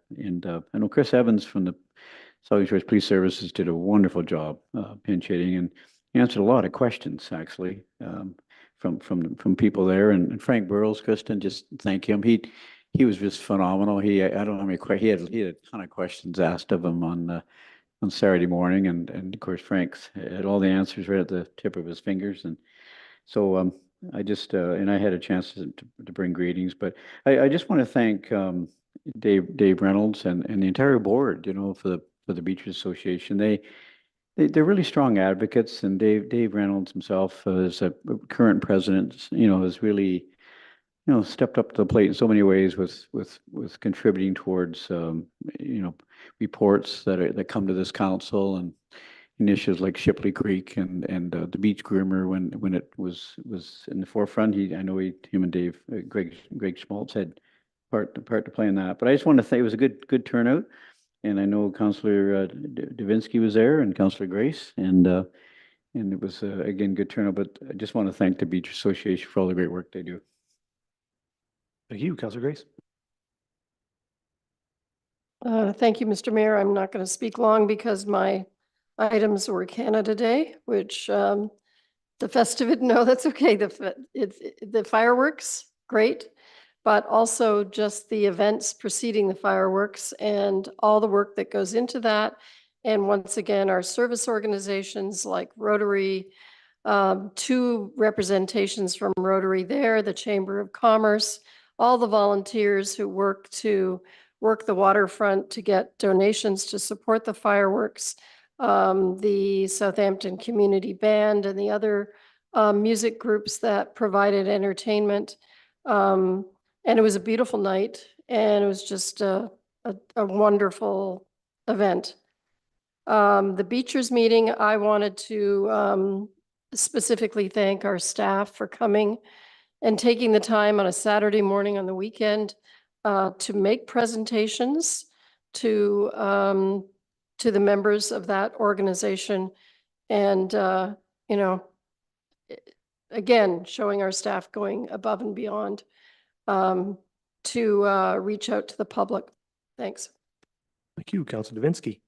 know Chris Evans from the Saugeen Shores Police Services did a wonderful job pinch hitting and answered a lot of questions actually from people there, and Frank Burrows, Kristen, just thank him. He was just phenomenal. I don't know how many he had a ton of questions asked of him on Saturday morning, and of course Frank's had all the answers right at the tip of his fingers, and so I just and I had a chance to bring greetings, but I just want to thank Dave Reynolds and the entire board, for the Beaches Association. They're really strong advocates, and Dave Reynolds himself as a current president, has really stepped up to the plate in so many ways with contributing towards reports that come to this council, and initiatives like Shipley Creek and the beach groomer when it was in the forefront. Him and Dave, Greg Schmaltz had part to play in that. But I just want to say it was a good turnout, and I know Councillor Davinsky was there and Councillor Grace, and it was again good turnout. But I just want to thank the Beach Association for all the great work they do. Thank you, Councillor Grace. Thank you, Mr. Mayor. I'm not going to speak long because my items were Canada Day, which the festivity, no, that's okay. The fireworks, great. But also just the events preceding the fireworks and all the work that goes into that. And once again, our service organizations like Rotary, 2 representations from Rotary there, the Chamber of Commerce, all the volunteers who work the waterfront to get donations to support the fireworks, the Southampton Community Band and the other music groups that provided entertainment. And it was a beautiful night, and it was just a wonderful event. The Beachers meeting, I wanted to specifically thank our staff for coming and taking the time on a Saturday morning on the weekend to make presentations to the members of that organization. And, you know, again, showing our staff going above and beyond to reach out to the public. Thanks. Thank you, Councilor Davinsky.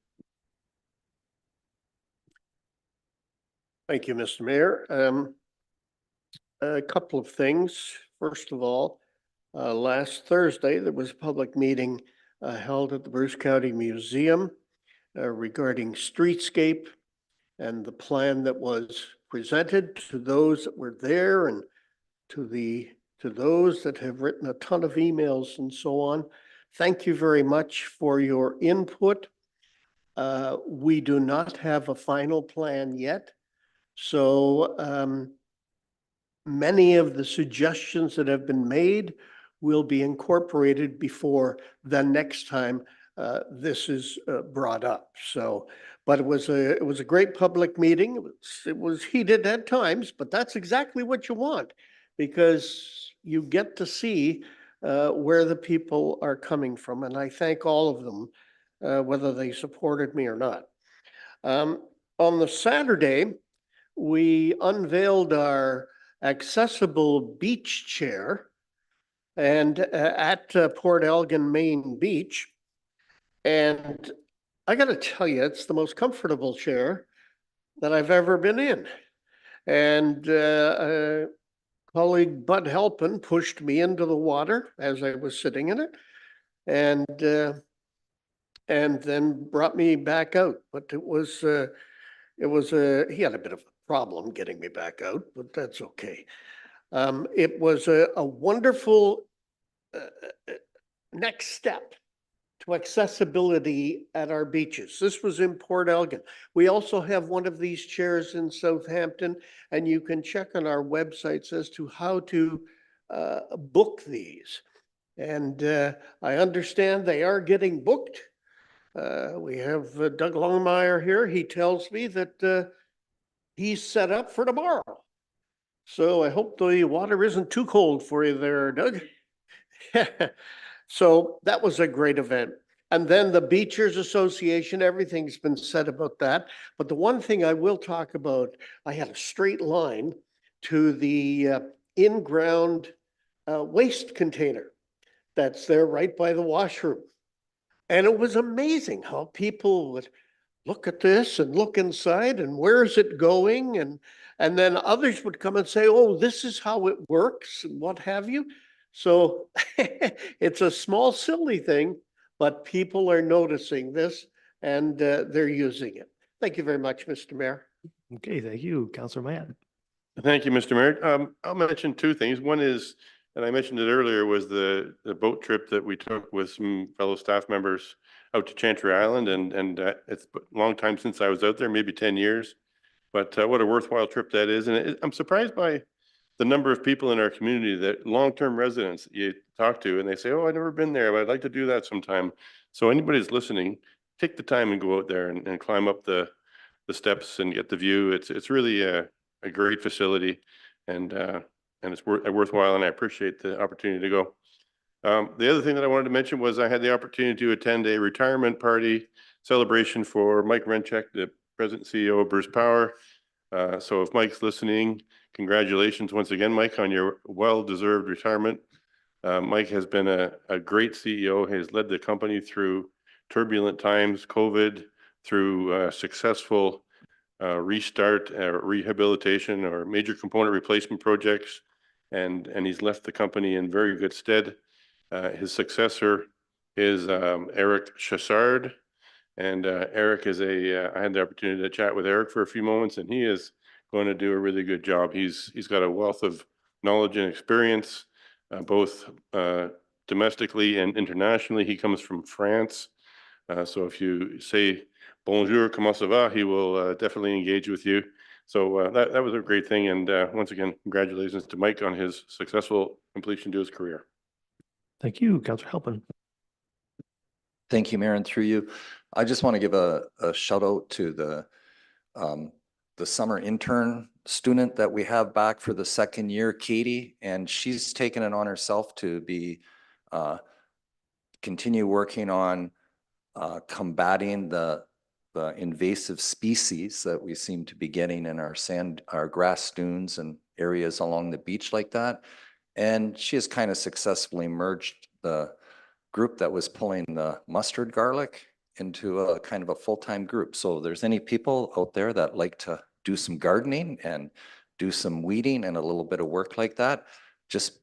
Thank you, Mr. Mayor. A couple of things. First of all, last Thursday, there was a public meeting held at the Bruce County Museum regarding streetscape and the plan that was presented to those that were there and to those that have written a ton of emails and so on. Thank you very much for your input. We do not have a final plan yet. So many of the suggestions that have been made will be incorporated before the next time this is brought up. So, but it was a great public meeting. It was heated at times, but that's exactly what you want, because you get to see where the people are coming from. And I thank all of them, whether they supported me or not. On the Saturday, we unveiled our accessible beach chair and at Port Elgin Main Beach. And I got to tell you, it's the most comfortable chair that I've ever been in. And colleague Bud Halpin pushed me into the water as I was sitting in it, and then brought me back out. But he had a bit of a problem getting me back out, but that's okay. It was a wonderful next step to accessibility at our beaches. This was in Port Elgin. We also have one of these chairs in Southampton, and you can check on our websites as to how to book these. And I understand they are getting booked. We have Doug Longmire here. He tells me that he's set up for tomorrow. So I hope the water isn't too cold for you there, Doug. So that was a great event. And then the Beachers Association, everything's been said about that. But the one thing I will talk about, I had a straight line to the in-ground waste container that's there right by the washroom. And it was amazing how people would look at this and look inside and where is it going? And then others would come and say, oh, this is how it works and what have you. So it's a small, silly thing, but people are noticing this and they're using it. Thank you very much, Mr. Mayor. Okay, thank you, Councilor Matt. Thank you, Mr. Mayor. I'll mention 2 things. One is, and I mentioned it earlier, was the boat trip that we took with some fellow staff members out to Chantry Island. And it's a long time since I was out there, maybe 10 years. But what a worthwhile trip that is. And I'm surprised by the number of people in our community, that long-term residents you talk to, and they say, oh, I've never been there, but I'd like to do that sometime. So anybody who's listening, take the time and go out there and climb up the steps and get the view. It's really a great facility, and it's worthwhile, and I appreciate the opportunity to go. The other thing that I wanted to mention was I had the opportunity to attend a retirement party celebration for Mike Renchek, the President and CEO of Bruce Power. So if Mike's listening, congratulations once again, Mike, on your well-deserved retirement. Mike has been a great CEO. He has led the company through turbulent times, COVID, through successful restart, rehabilitation, or major component replacement projects, and he's left the company in very good stead. His successor is Eric Chassard, and Eric is I had the opportunity to chat with Eric for a few moments, and he is going to do a really good job. He's got a wealth of knowledge and experience, both domestically and internationally. He comes from France, so if you say bonjour, comment ça va, he will definitely engage with you. So that was a great thing, and once again, congratulations to Mike on his successful completion to his career. Thank you, Councillor Halpin. Thank you, Mayor, and through you. I just want to give a shout out to the summer intern student that we have back for the second year, Katie, and she's taken it on herself to be continue working on combating the invasive species that we seem to be getting in our grass dunes and areas along the beach like that. And she has kind of successfully merged the group that was pulling the mustard garlic into a kind of a full-time group. So if there's any people out there that like to do some gardening and do some weeding and a little bit of work like that, just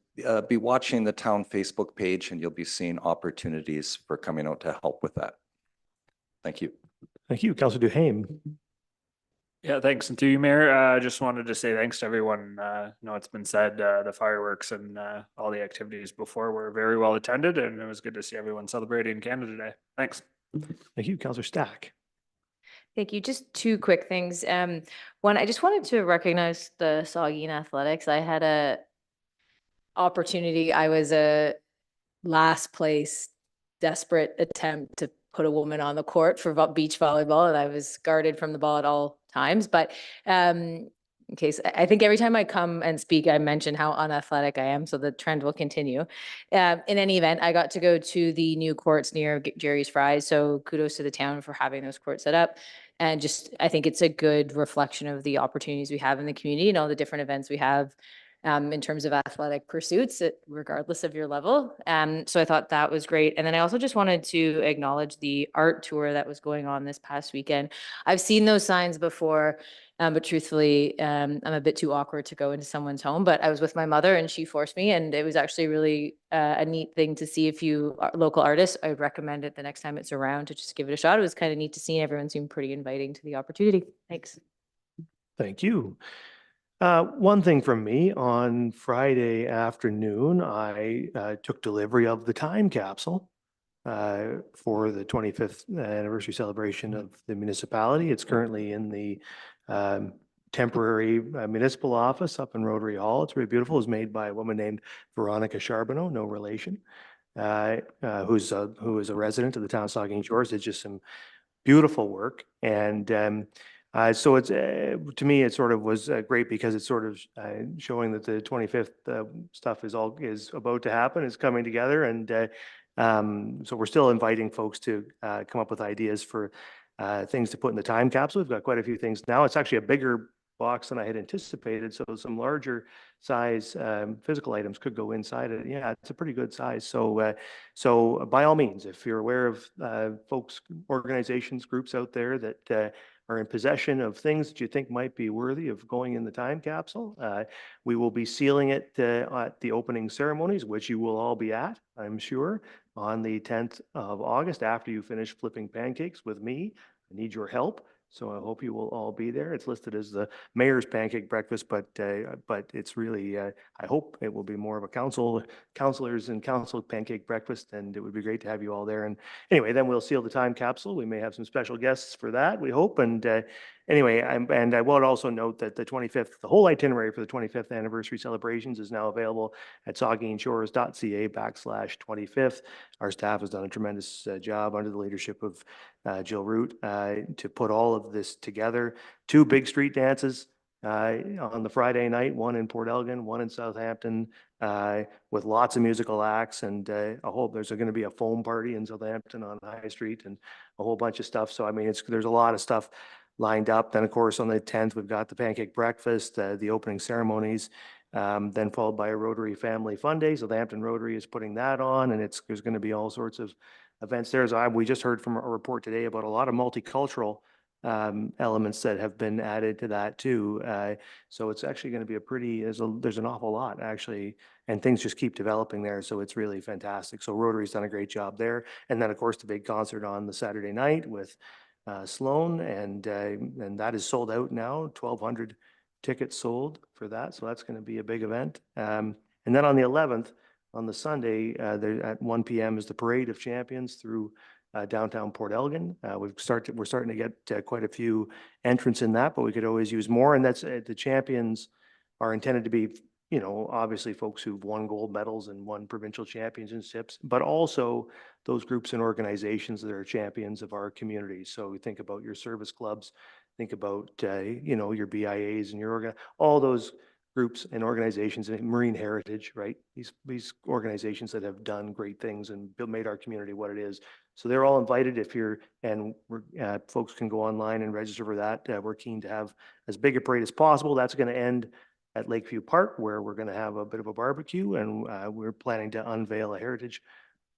be watching the town Facebook page and you'll be seeing opportunities for coming out to help with that. Thank you. Thank you, Councillor Duhaime. Yeah, thanks. And to you, Mayor, just wanted to say thanks to everyone. No, it's been said, the fireworks and all the activities before were very well attended, and it was good to see everyone celebrating Canada Day. Thanks. Thank you, Councillor Stack. Thank you. Just two quick things. One, I just wanted to recognize the Saugeen Athletics. I had a opportunity. I was a last place, desperate attempt to put a woman on the court for beach volleyball, and I was guarded from the ball at all times. But in case, I think every time I come and speak, I mention how unathletic I am, so the trend will continue. In any event, I got to go to the new courts near Jerry's Fries, so kudos to the town for having those courts set up. And just, I think it's a good reflection of the opportunities we have in the community and all the different events we have in terms of athletic pursuits, regardless of your level. So I thought that was great. And then I also just wanted to acknowledge the art tour that was going on this past weekend. I've seen those signs before, but truthfully, I'm a bit too awkward to go into someone's home, but I was with my mother and she forced me, and it was actually really a neat thing to see a few local artists. I would recommend it the next time it's around to just give it a shot. It was kind of neat to see, and everyone seemed pretty inviting to the opportunity. Thanks. Thank you. One thing from me, on Friday afternoon, I took delivery of the time capsule for the 25th anniversary celebration of the municipality. It's currently in the temporary municipal office up in Rotary Hall. It's really beautiful. It was made by a woman named Veronica Charbonneau, no relation, who is a resident of the town of Saugeen Shores. It's just some beautiful work. And so it's to me, it sort of was great because it's sort of showing that the 25th stuff is about to happen, is coming together, and so we're still inviting folks to come up with ideas for things to put in the time capsule. We've got quite a few things now. It's actually a bigger box than I had anticipated, so some larger size physical items could go inside it. Yeah, it's a pretty good size. So so by all means, if you're aware of folks, organizations, groups out there that are in possession of things that you think might be worthy of going in the time capsule, we will be sealing it at the opening ceremonies, which you will all be at, I'm sure, on the 10th of August after you finish flipping pancakes with me. I need your help. So I hope you will all be there. It's listed as the mayor's pancake breakfast, but it's really, I hope it will be more of a councilors and council pancake breakfast, and it would be great to have you all there. And anyway, then we'll seal the time capsule. We may have some special guests for that, we hope. And anyway, and I will also note that the 25th, the whole itinerary for the 25th anniversary celebrations is now available at saugeenshores.ca/25th. Our staff has done a tremendous job under the leadership of Jill Root to put all of this together. 2 big street dances on the Friday night, one in Port Elgin, one in Southampton, with lots of musical acts, and there's going to be a foam party in Southampton on High Street, and a whole bunch of stuff. So I mean, there's a lot of stuff lined up. Then of course on the 10th we've got the pancake breakfast, the opening ceremonies, then followed by a Rotary Family Fun Day. So the Hampton Rotary is putting that on, and there's going to be all sorts of events there. We just heard from a report today about a lot of multicultural elements that have been added to that too. So it's actually going to be there's an awful lot actually, and things just keep developing there. So it's really fantastic. So Rotary's done a great job there. And then of course the big concert on the Saturday night with Sloan, and that is sold out now, 1,200 tickets sold for that. So that's going to be a big event. And then on the 11th, on the Sunday, there at 1 p.m. is the Parade of Champions through downtown Port Elgin. We're starting to get quite a few entrants in that, but we could always use more. And that's the champions are intended to be, obviously folks who've won gold medals and won provincial championships, but also those groups and organizations that are champions of our community. So we think about your service clubs, think about, your BIAs and all those groups and organizations and marine heritage, right? These organizations that have done great things and made our community what it is. So they're all invited folks can go online and register for that. We're keen to have as big a parade as possible. That's going to end at Lakeview Park, where we're going to have a bit of a barbecue, and we're planning to unveil a heritage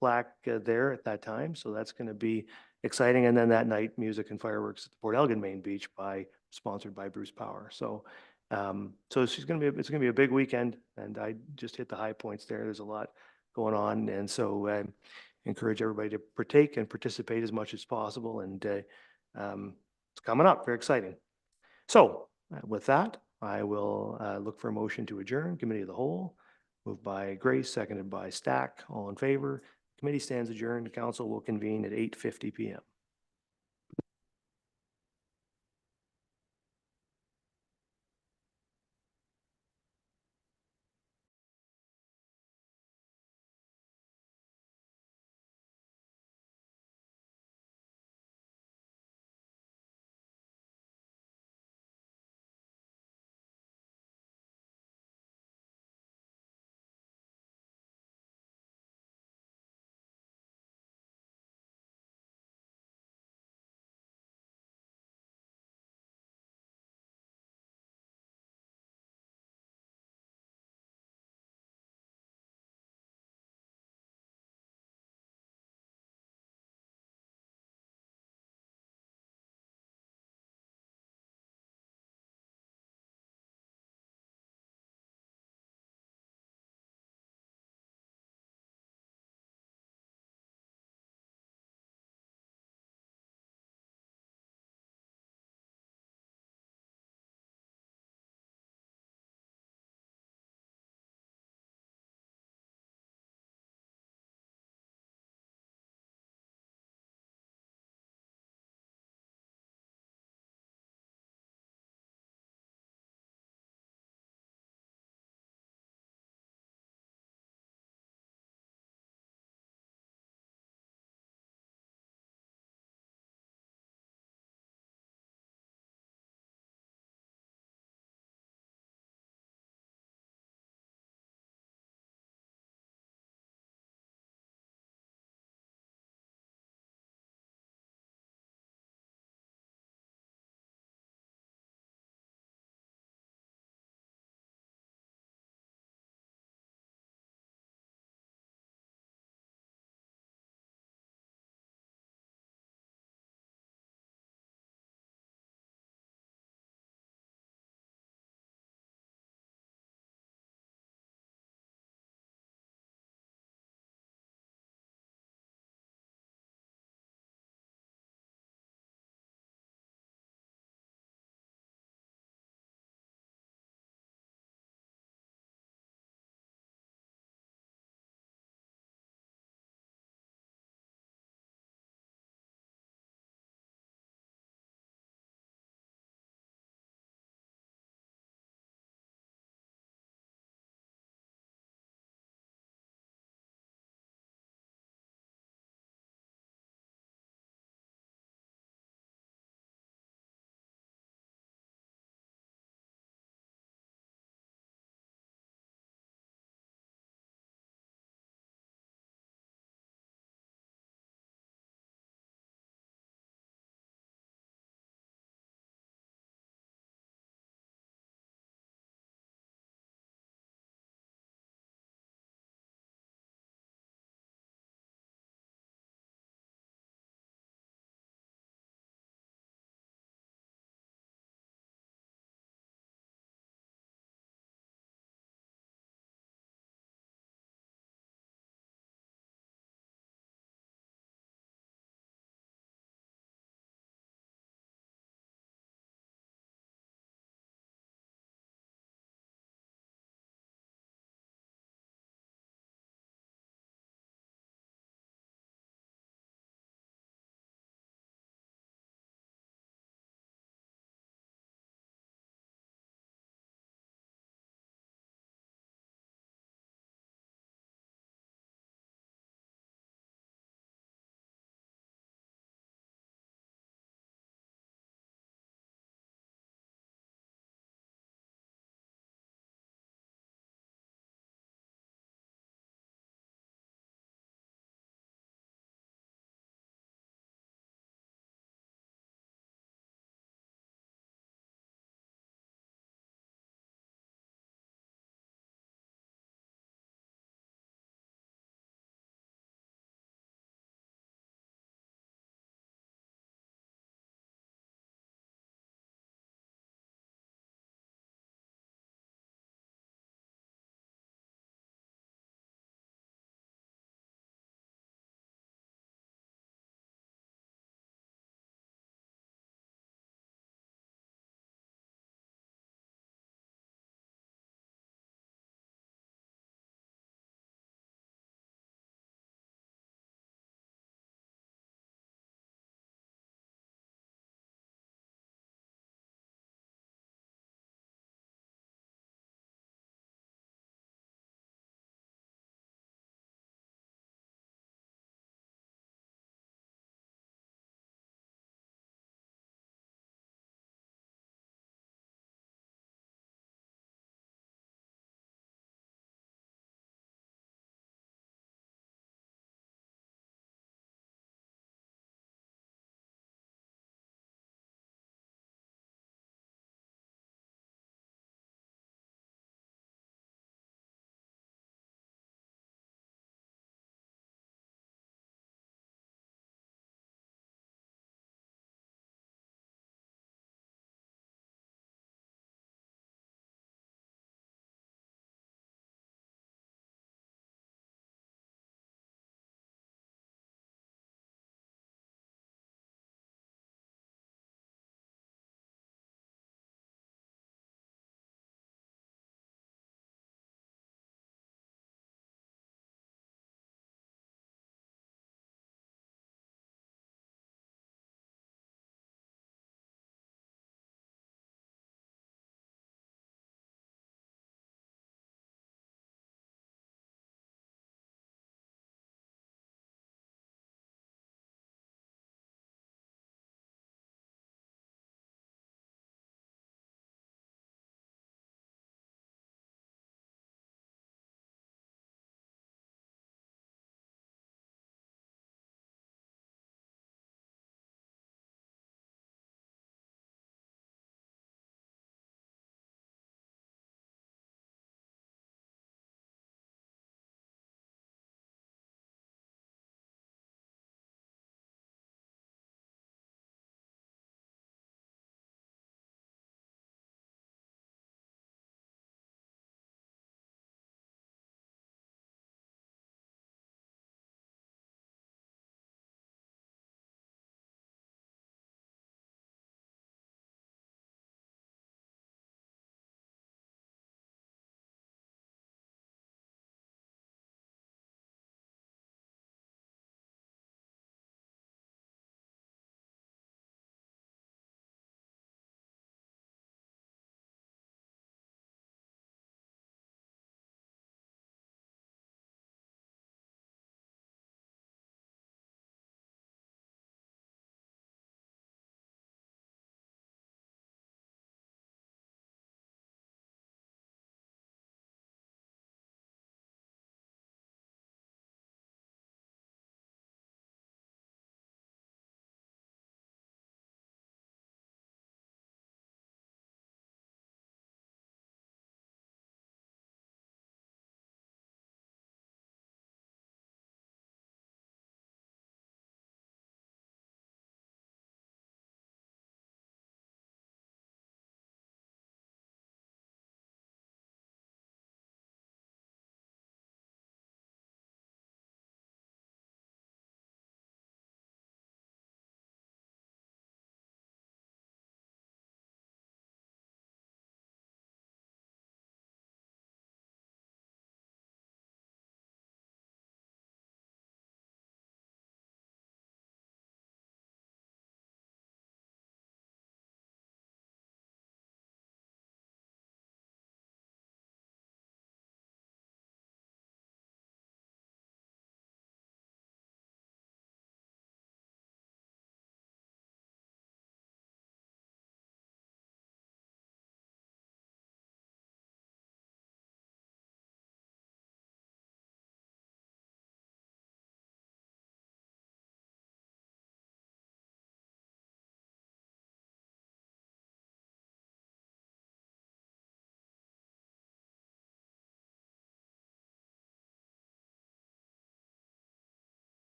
plaque there at that time. So that's going to be exciting. And then that night, music and fireworks at the Port Elgin Main Beach sponsored by Bruce Power. So it's going to be a big weekend, and I just hit the high points there. There's a lot going on, and so I encourage everybody to partake and participate as much as possible. And it's coming up, very exciting. So with that, I will look for a motion to adjourn Committee of the Whole. Moved by Grace, seconded by Stack. All in favor. Committee stands adjourned. Council will convene at 8:50 p.m.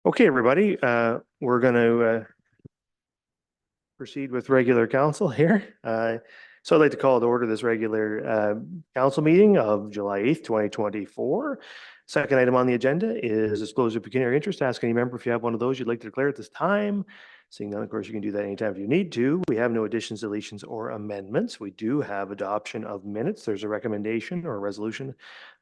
Okay, everybody, we're going to proceed with regular council here. So I'd like to call to order this regular council meeting of July 8th, 2024. Second item on the agenda is disclosure of pecuniary interest. Ask any member if you have one of those you'd like to declare at this time. Seeing none, of course, you can do that anytime if you need to. We have no additions, deletions, or amendments. We do have adoption of minutes. There's a recommendation or a resolution,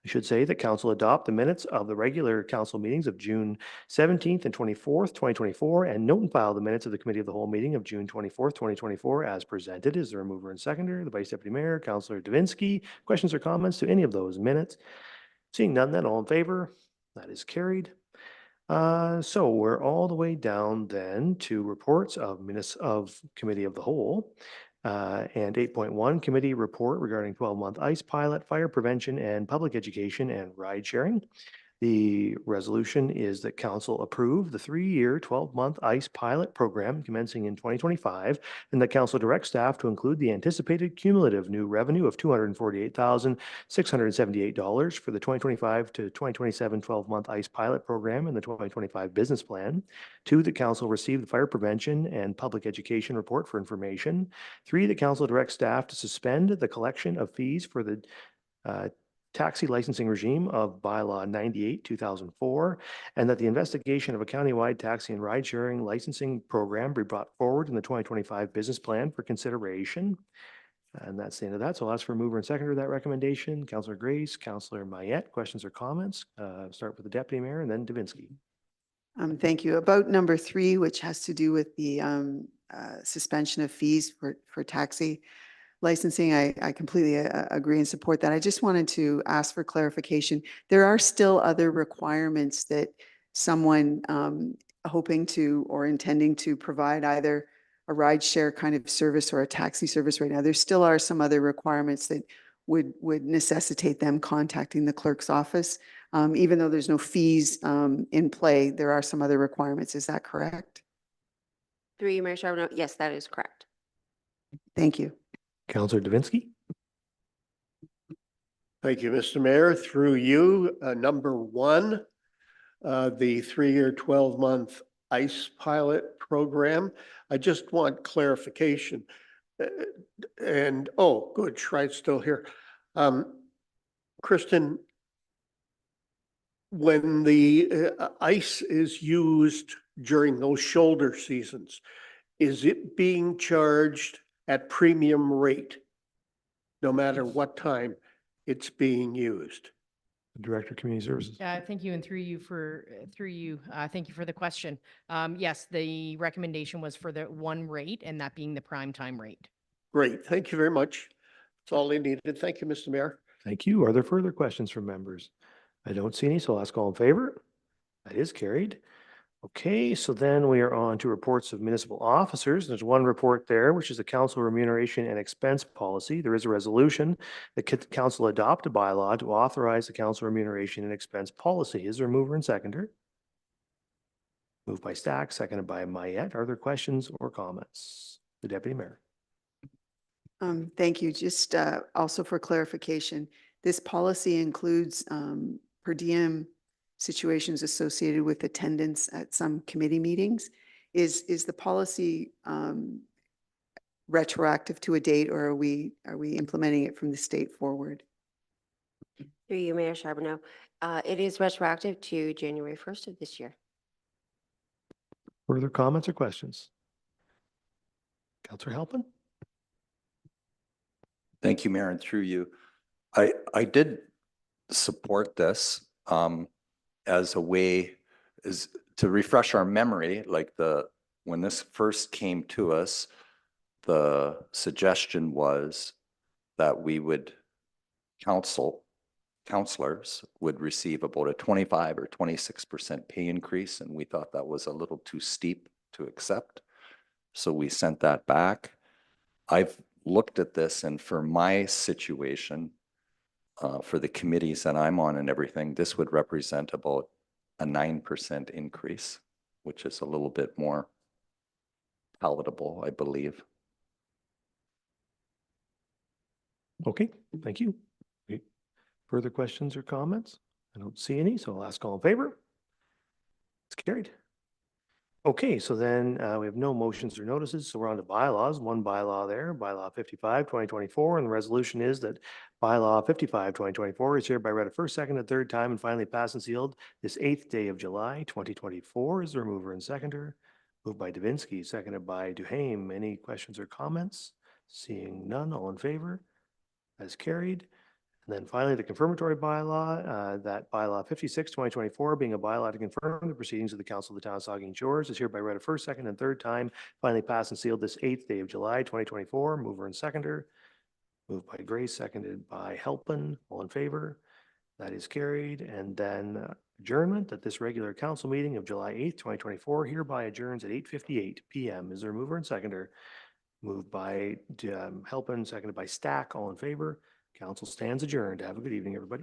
I should say, that council adopt the minutes of the regular council meetings of June 17th and 24th, 2024, and note and file the minutes of the committee of the whole meeting of June 24th, 2024, as presented. Is there a mover and seconder? The Vice Deputy Mayor, Councillor Davinsky. Questions or comments to any of those minutes? Seeing none, then all in favor? That is carried. So we're all the way down then to reports of minutes of Committee of the Whole. And 8.1 Committee Report regarding 12-month ICE pilot, fire prevention and public education and ride sharing. The resolution is that council approve the 3-year, 12-month ICE pilot program commencing in 2025, and that council directs staff to include the anticipated cumulative new revenue of $248,678 for the 2025 to 2027 12-month ICE pilot program and the 2025 business plan. 2, the council receive the fire prevention and public education report for information. 3, the council directs staff to suspend the collection of fees for the taxi licensing regime of bylaw 98, 2004, and that the investigation of a countywide taxi and ride sharing licensing program be brought forward in the 2025 business plan for consideration. And that's the end of that. So I'll ask for a mover and seconder of that recommendation. Councillor Grace, Councillor Mayette, questions or comments? Start with the Deputy Mayor and then Davinsky. Thank you. About number 3, which has to do with the suspension of fees for taxi licensing, I completely agree and support that. I just wanted to ask for clarification. There are still other requirements that someone hoping to or intending to provide either a ride share kind of service or a taxi service right now. There still are some other requirements that would necessitate them contacting the clerk's office. Even though there's no fees in play, there are some other requirements. Is that correct? Through you, Mayor Charbonneau. Yes, that is correct. Thank you. Councillor Davinsky. Thank you, Mr. Mayor. Through you, number 1, the 3-year, 12-month ICE pilot program. I just want clarification. And, oh, good, Schreit's still here. Kristen, when the ICE is used during those shoulder seasons, is it being charged at premium rate, no matter what time it's being used? Director of Community Services. Thank you, and through you, thank you for the question. Yes, the recommendation was for the one rate, and that being the prime time rate. Great, thank you very much. That's all I needed. Thank you, Mr. Mayor. Thank you. Are there further questions from members? I don't see any, so I'll ask all in favor. That is carried. Okay, so then we are on to reports of municipal officers. There's one report there, which is the council remuneration and expense policy. There is a resolution that council adopt a bylaw to authorize the council remuneration and expense policy. Is there a mover and seconder? Moved by Stack, seconded by Mayette. Are there questions or comments? The Deputy Mayor. Thank you. Just also for clarification, this policy includes per diem situations associated with attendance at some committee meetings. Is the policy retroactive to a date, or are we implementing it from the state forward? Through you, Mayor Charbonneau. It is retroactive to January 1st of this year. Further comments or questions? Councillor Halpin. Thank you, Mayor, and through you. I did support this as a way is to refresh our memory, like when this first came to us, the suggestion was that we would counselors would receive about a 25 or 26% pay increase, and we thought that was a little too steep to accept. So we sent that back. I've looked at this, and for my situation, for the committees that I'm on and everything, this would represent about a 9% increase, which is a little bit more palatable, I believe. Okay, thank you. Further questions or comments? I don't see any, so I'll ask all in favor. It's carried. Okay, so then we have no motions or notices, so we're on to bylaws. One bylaw there, bylaw 55, 2024, and the resolution is that bylaw 55, 2024 is hereby read a first, second, and third time and finally passed and sealed this 8th day of July, 2024. Is there a mover and seconder? Moved by Davinsky, seconded by Duhame. Any questions or comments? Seeing none, all in favor? As carried. And then finally, the confirmatory bylaw, that bylaw 56, 2024, being a bylaw to confirm the proceedings of the Council of the Town of Saugeen Shores, is hereby read a first, second, and third time, finally passed and sealed this 8th day of July, 2024. Mover and seconder. Moved by Grace, seconded by Halpin. All in favor? That is carried. And then adjournment that this regular council meeting of July 8th, 2024 hereby adjourns at 8:58 PM. Is there a mover and seconder? Moved by Halpin, seconded by Stack. All in favor? Council stands adjourned. Have a good evening, everybody.